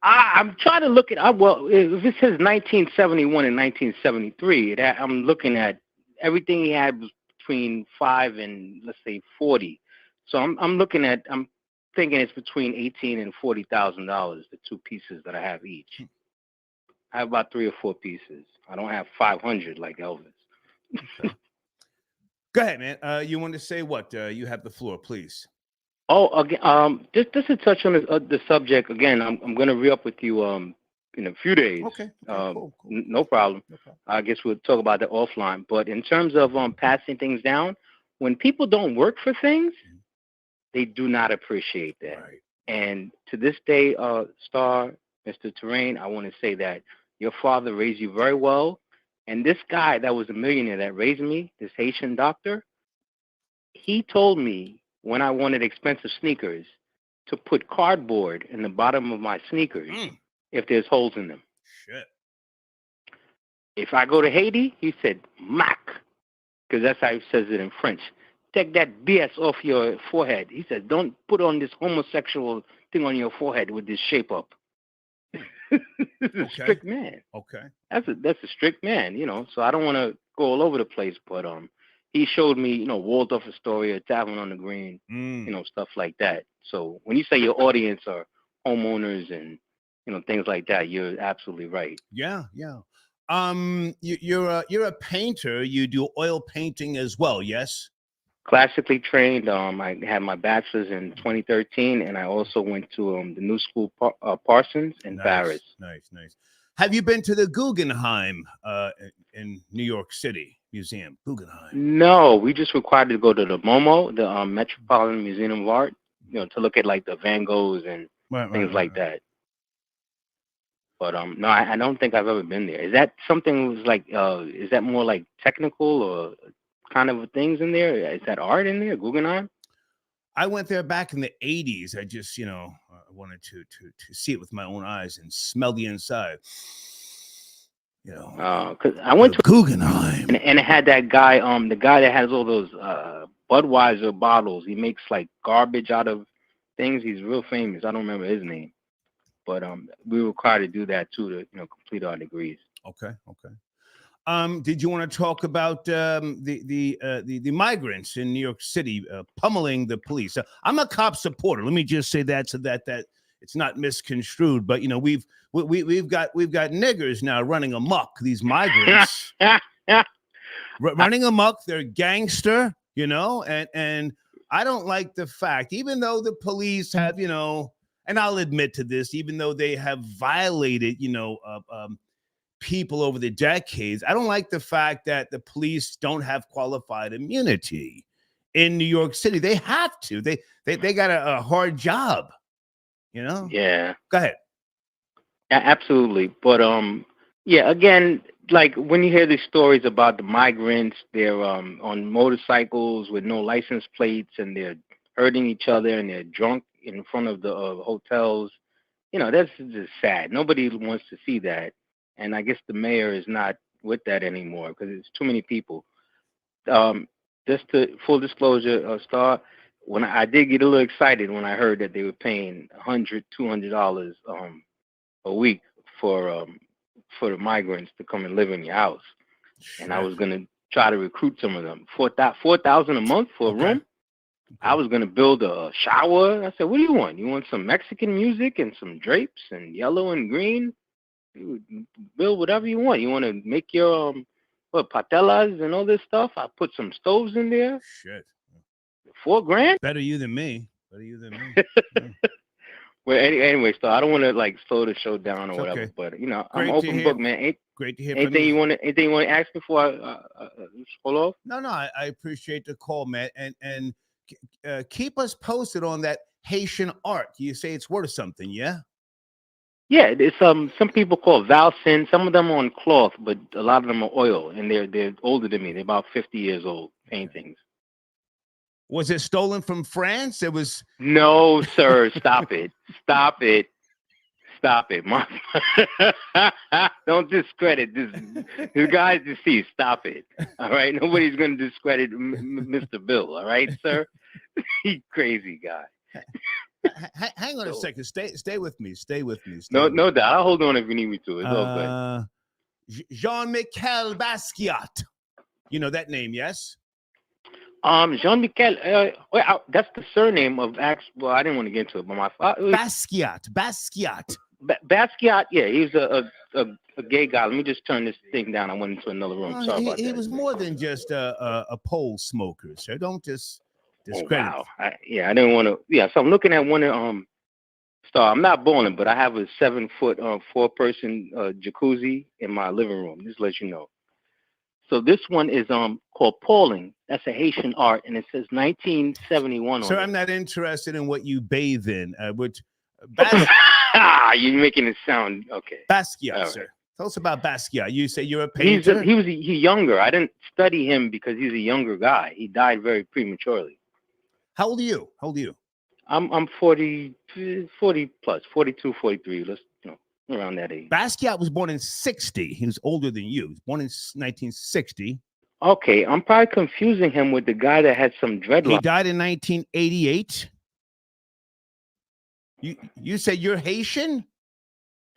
I'm trying to look at. Well, if it says 1971 and 1973, I'm looking at everything he had was between 5 and let's say 40. So I'm looking at. I'm thinking it's between $18,000 and $40,000. The two pieces that I have each. I have about 3 or 4 pieces. I don't have 500 like Elvis. Okay. Go ahead, man. You want to say what? You have the floor, please. Oh, again, just to touch on the subject again. I'm going to re-up with you in a few days. Okay. Cool. No problem. I guess we'll talk about that offline. But in terms of passing things down, when people don't work for things, they do not appreciate that. Right. And to this day, Star, Mr. Terrain, I want to say that your father raised you very well. And this guy that was a millionaire that raised me, this Haitian doctor, he told me when I wanted expensive sneakers to put cardboard in the bottom of my sneakers if there's holes in them. Shit. If I go to Haiti, he said, Mac, because that's how he says it in French. Take that BS off your forehead. He said, don't put on this homosexual thing on your forehead with this shape up. This is a strict man. Okay. That's a strict man, so I don't want to go all over the place, but he showed me, Waldorf Astoria, Tavern on the Green, stuff like that. So when you say your audience are homeowners and, things like that, you're absolutely right. Yeah. You're a painter. You do oil painting as well, yes? Classically trained. I had my bachelor's in 2013, and I also went to the New School Parsons in Paris. Nice. Have you been to the Guggenheim in New York City Museum? Guggenheim. No, we just required to go to the MoMA, the Metropolitan Museum of Art, to look at like the Van Goghs and things like that. But no, I don't think I've ever been there. Is that something like? Is that more like technical or kind of things in there? Is that art in there, Guggenheim? I went there back in the 80s. I just, wanted to see it with my own eyes and smell the inside. Because I went to Guggenheim, and it had that guy, the guy that has all those Budweiser bottles. He makes like garbage out of things. He's real famous. I don't remember his name, but we were required to do that too to complete our degrees. Okay. Did you want to talk about the migrants in New York City pummeling the police? I'm a cop supporter. Let me just say that so that it's not misconstrued. But we've got niggers now running amok. These migrants running amok. They're gangster, and I don't like the fact, even though the police have, and I'll admit to this, even though they have violated, people over the decades, I don't like the fact that the police don't have qualified immunity in New York City. They have to. They got a hard job, Yeah. Go ahead. Absolutely. But yeah, again, like when you hear these stories about the migrants, they're on motorcycles with no license plates and they're hurting each other and they're drunk in front of the hotels, that's just sad. Nobody wants to see that. And I guess the mayor is not with that anymore because it's too many people. Just to full disclosure, Star, when I did get a little excited when I heard that they were paying $100, $200 a week for the migrants to come and live in your house. Shit. And I was gonna try to recruit some of them. $4,000 a month for a room. I was gonna build a shower. I said, "What do you want? You want some Mexican music and some drapes and yellow and green? You build whatever you want. You want to make your patelas and all this stuff. I put some stoves in there. Shit, $4,000. Better you than me. Well, anyway, so I don't want to slow the show down or whatever. Okay. But I'm open book, man. Great to hear. Anything you want to ask before I hold off? No, I appreciate the call, man, and keep us posted on that Haitian art. You say it's worth something, yeah? Yeah, it's some people call Valsin. Some of them are on cloth, but a lot of them are oil, and they're older than me. They're about 50 years old paintings. Was it stolen from France? It was. No, sir. Stop it. Don't discredit this guy's deceased. Stop it. All right. Nobody's going to discredit Mr. Bill. All right, sir. He's crazy guy. Hang on a second. Stay with me. No doubt. I'll hold on if you need me to. It's all good. Jean-Michel Basquiat. You know that name, yes? Jean-Michel. That's the surname of Well, I didn't want to get into it, but my father. Basquiat. Basquiat. Yeah, he's a gay guy. Let me just turn this thing down. I went into another room. Sorry about that. He was more than just a pole smoker, so don't just discredit. Oh, wow. I didn't want to. Yeah, so I'm looking at one of Star. I'm not bowling, but I have a 7-foot 4-person jacuzzi in my living room. Just to let you know. So this one is called Pauling. That's a Haitian art, and it says 1971 Sir, on it. I'm not interested in what you bathe in. You're making it sound okay. Basquiat, right. Sir. Tell us about Basquiat. You say you're a painter. He's younger. I didn't study him because he's a younger guy. He died very prematurely. How old are you? I'm 40 plus, 42, 43. Let's around that age. Basquiat was born in 60. He was older than you. He was born in 1960. Okay, I'm probably confusing him with the guy that had some dreadlocks. He died in 1988. You say you're Haitian?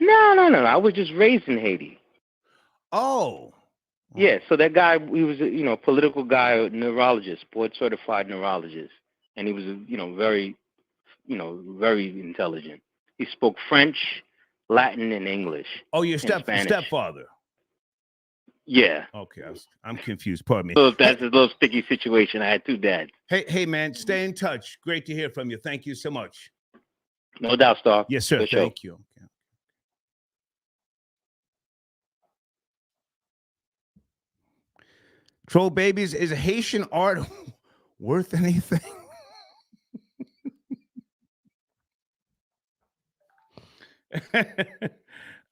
No. I was just raised in Haiti. Oh. Yeah, so that guy, he was a political guy, a neurologist, board certified neurologist, and he was very intelligent. He spoke French, Latin, and English. Oh, your stepfather. Yeah. Okay, I'm confused. Pardon me. So that's a little sticky situation. I had 2 dads. Hey, man, stay in touch. Great to hear from you. Thank you so much. No doubt, Star. Yes, sir. Good show. Thank you. Okay. Troll babies, is Haitian art worth anything?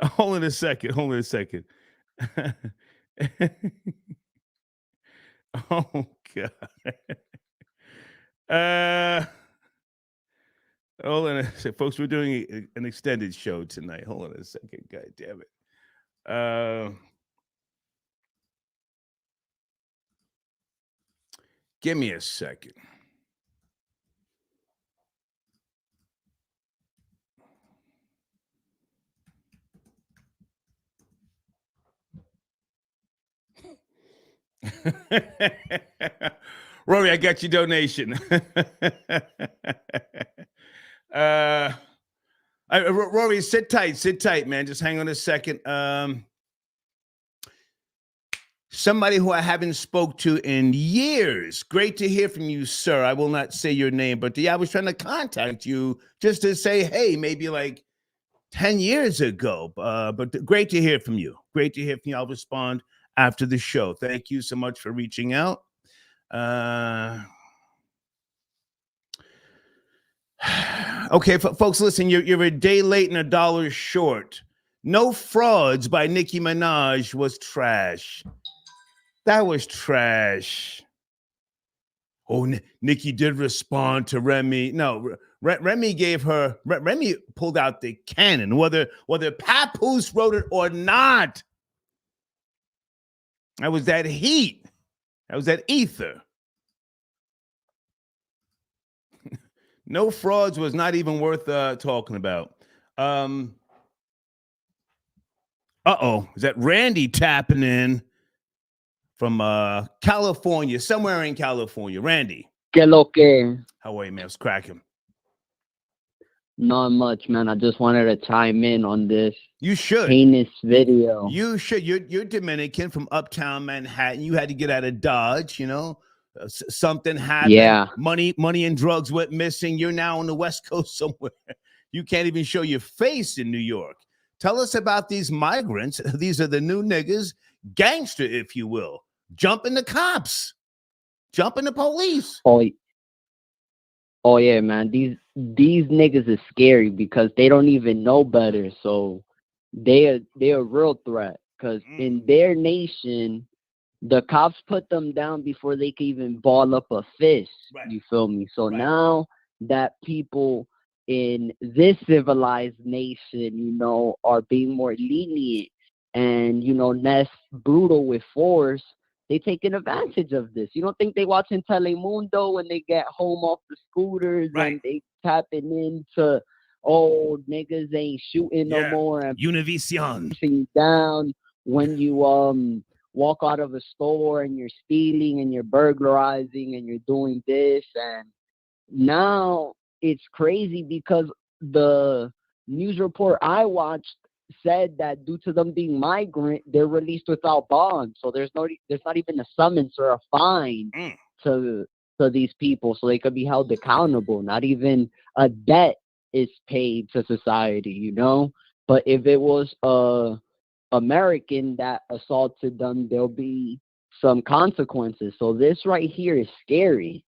Hold on a second. Oh God. Hold on a second. Folks, we're doing an extended show tonight. Hold on a second. God damn it. Give me a second. Rory, I got your donation. Rory, sit tight, man. Just hang on a second. Somebody who I haven't spoke to in years. Great to hear from you, sir. I will not say your name, but I was trying to contact you just to say, hey, maybe like 10 years ago. But great to hear from you. Great to hear from you. I'll respond after the show. Thank you so much for reaching out. Okay, folks, listen, you're a day late and $1 short. No Frauds by Nicki Minaj was trash. That was trash. Oh, Nicki did respond to Remy. No, Remy gave her, Remy pulled out the cannon, whether Papoose wrote it or not. That was that heat. That was that ether. No Frauds was not even worth talking about. Uh-oh. Is that Randy tapping in from California, somewhere in California? Randy. Que lo que? How are you, man? What's cracking? Not much, man. I just wanted to chime in on this. You should. Heinous video. You should. You're Dominican from uptown Manhattan. You had to get out of Dodge, you know. Something happened. Yeah. Money and drugs went missing. You're now on the West Coast somewhere. You can't even show your face in New York. Tell us about these migrants. These are the new niggas, gangster, if you will. Jumping the cops. Jumping the police. Oh yeah, man. These niggas is scary because they don't even know better. So they're a real threat. Because in their nation, the cops put them down before they could even ball up a fist. Right. You feel me? So now that people in this civilized nation, you know, are being more lenient and, you know, less brutal with force, they taking advantage of this. You don't think they watching Telemundo when they get home off the scooters and they tapping into, oh, niggas ain't shooting no more. And Univision. Down when you walk out of a store and you're stealing and you're burglarizing and you're doing this. And now it's crazy because the news report I watched said that due to them being migrant, they're released without bond. So there's not even a summons or a fine to these people, so they could be held accountable. Not even a debt is paid to society, you know. But if it was American that assaulted them, there'll be some consequences. So this right here is scary.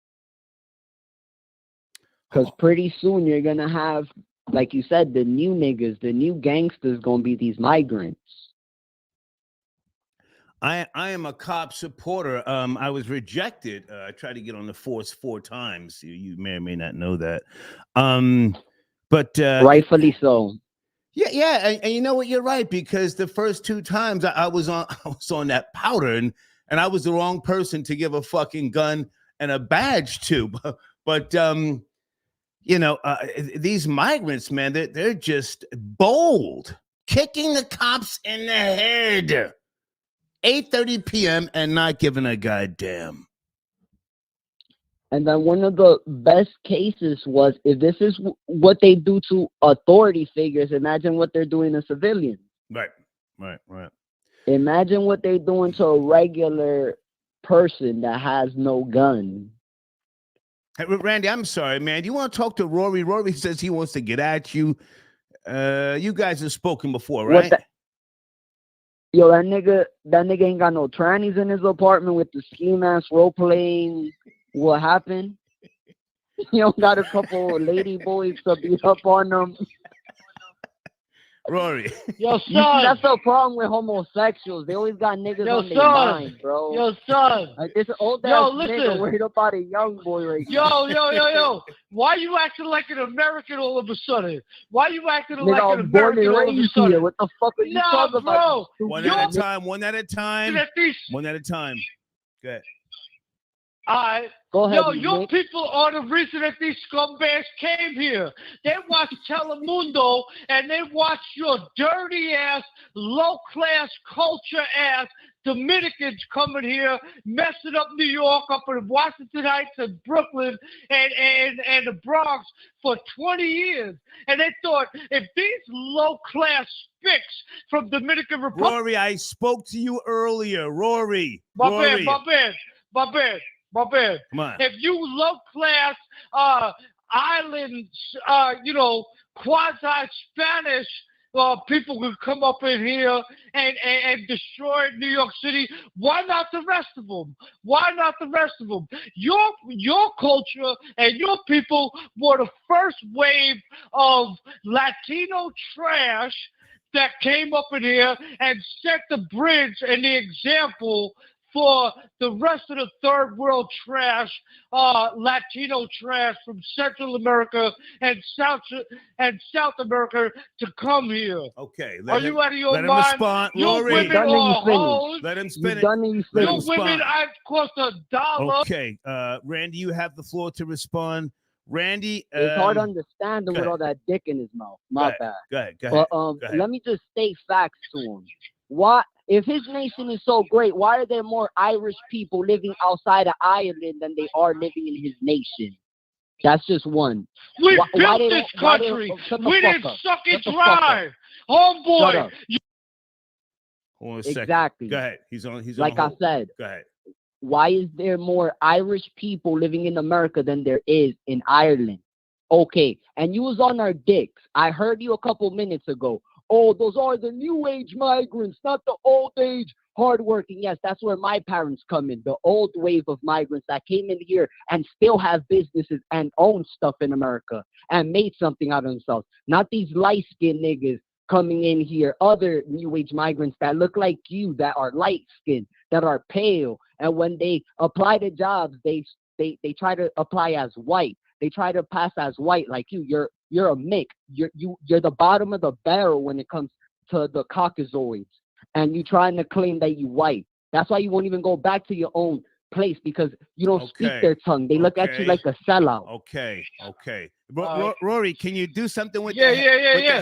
Because pretty soon you're going to have, like you said, the new niggas, the new gangsters going to be these migrants. I am a cop supporter. I was rejected. I tried to get on the force 4 times. You may or may not know that. But rightfully so. Yeah, and you know what? You're right, because the first 2 times I was on that powder, and I was the wrong person to give a fucking gun and a badge to. But you know, these migrants, man, they're just bold, kicking the cops in the head, 8:30 p.m. and not giving a goddamn. And then one of the best cases was, if this is what they do to authority figures, imagine what they're doing to civilians. Right. Imagine what they're doing to a regular person that has no gun. Hey, Randy, I'm sorry, man. Do you want to talk to Rory? Rory says he wants to get at you. You guys have spoken before, right? Yo, that nigga ain't got no trannies in his apartment with the scheme ass role playing. What happened? You don't got a couple lady boys to beat up on them. Rory. Yo, See, son. that's the problem with homosexuals. They always got niggas Yo, on their son. mind, bro. Yo, son. Like this old Yo, ass listen. nigga worried about a young boy right now. Yo. Why you acting like an American all of a sudden? Why you acting Nigga, like an I'm born American and all of a raised sudden? here. What the fuck are you talking about? Bro. One at a time. One at a time. One at a time. Go ahead. All right. Go ahead, Yo, your people are the reason that these scumbags came here. They watch Telemundo and they watch your dirty ass, low class culture ass Dominicans coming here, messing up New York, up in Washington Heights and Brooklyn and the Bronx for 20 years. And they thought if these low class spicks from Dominican Republic. Rory, I spoke to you earlier. Rory. My Rory. bad. Come on. If you low class islands, quasi Spanish people could come up in here and destroy New York City, why not the rest of them? Your culture and your people were the first wave of Latino trash that came up in here and set the bridge and the example for the rest of the third world trash, Latino trash from Central America and South America to come here. Okay. Are you out of your mind? mind? Respond. Your Rory. women are hoes. Let him spin it. Your women cost $1. Okay. Randy, you have the floor to respond. Randy, it's hard to understand him with all that dick in his mouth. My bad. Go ahead. But let me just state facts to him. Why, if his nation is so great, why are there more Irish people living outside of Ireland than they are living in his nation? That's just one. We built this country. We didn't suck it dry. Homeboy. Hold on a second. Exactly. Go ahead. He's on. Like I said. Go ahead. Why is there more Irish people living in America than there is in Ireland? Okay, and you was on our dicks. I heard you a couple minutes ago. Oh, those are the new age migrants, not the old age hardworking. Yes, that's where my parents come in. The old wave of migrants that came in here and still have businesses and own stuff in America and made something out of themselves. Not these light-skinned niggas coming in here, other new age migrants that look like you, that are light-skinned, that are pale. And when they apply to jobs, they try to apply as white. They try to pass as white like you. You're a mix. You're the bottom of the barrel when it comes to the Caucasoids. And you trying to claim that you white. That's why you won't even go back to your own place, because you don't speak their tongue. They look at you like a sellout. Okay. Rory, can you do something with the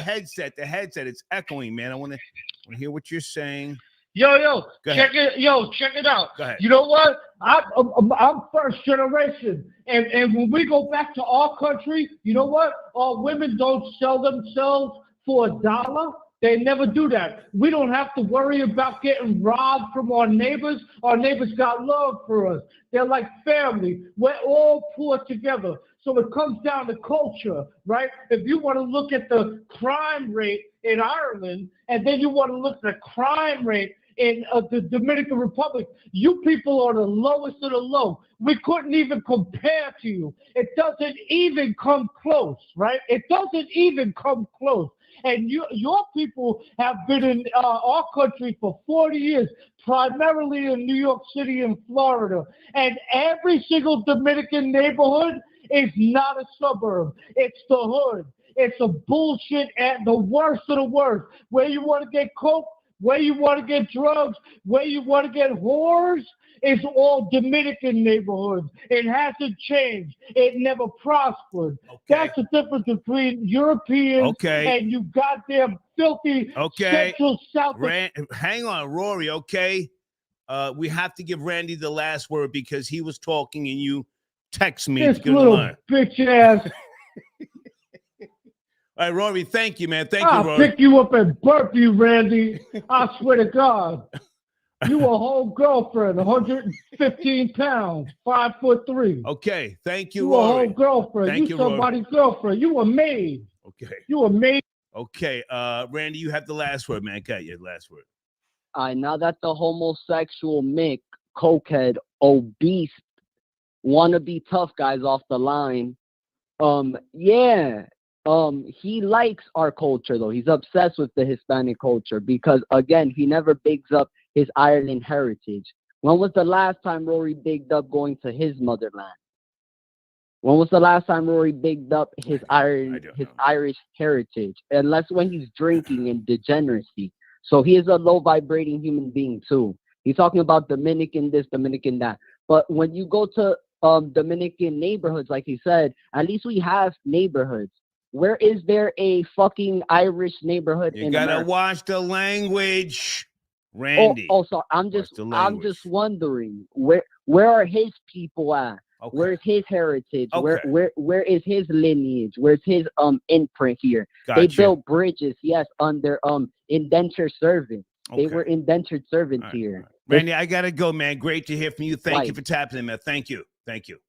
headset? The headset, it's echoing, man. I want to hear what you're saying. Yo, check it out. Go ahead. You know what? I'm first generation, and when we go back to our country, you know what? Our women don't sell themselves for $1. They never do that. We don't have to worry about getting robbed from our neighbors. Our neighbors got love for us. They're like family. We're all poor together. So it comes down to culture, right? If you want to look at the crime rate in Ireland, and then you want to look at the crime rate in the Dominican Republic, you people are the lowest of the low. We couldn't even compare to you. It doesn't even come close, right? It doesn't even come close. And your people have been in our country for 40 years, primarily in New York City and Florida. And every single Dominican neighborhood is not a suburb. It's the hood. It's a bullshit and the worst of the worst. Where you want to get coke, where you want to get drugs, where you want to get whores, it's all Dominican neighborhoods. It hasn't changed. It never prospered. Okay. That's the difference between Europeans and you goddamn filthy Central South. Hang on, Rory, okay? We have to give Randy the last word because he was talking and you text me. This little bitch ass. All right, Rory, thank you, man. Thank you, I'll Rory. pick you up and burp you, Randy. I swear to God. You a whole girlfriend, 115 pounds, 5'3". Okay, thank you, You Rory. a whole girlfriend. Thank you you, Rory. somebody's girlfriend. You a maid. Okay. You a maid. Okay, Randy, you have the last word, man. Got your last word. Now that the homosexual Mick, cokehead, obese, wannabe tough guys off the line, he likes our culture though. He's obsessed with the Hispanic culture because again, he never bigs up his Ireland heritage. When was the last time Rory bigged up going to his motherland? When was the last time Rory bigged up his Irish heritage? Unless when he's drinking and degeneracy. So he is a low vibrating human being too. He's talking about Dominican this, Dominican that. But when you go to Dominican neighborhoods, like he said, at least we have neighborhoods. Where is there a fucking Irish neighborhood You in gotta America? watch the language, Randy. So I'm just wondering where are his people at? Okay. Where's his heritage? Okay. Where is his lineage? Where's his imprint here? Gotcha. They built bridges, yes, under indentured servants. Okay. They were indentured servants here. Randy, I gotta go, man. Great to hear from you. Thank you for tapping in, man. Thank you. Thank you.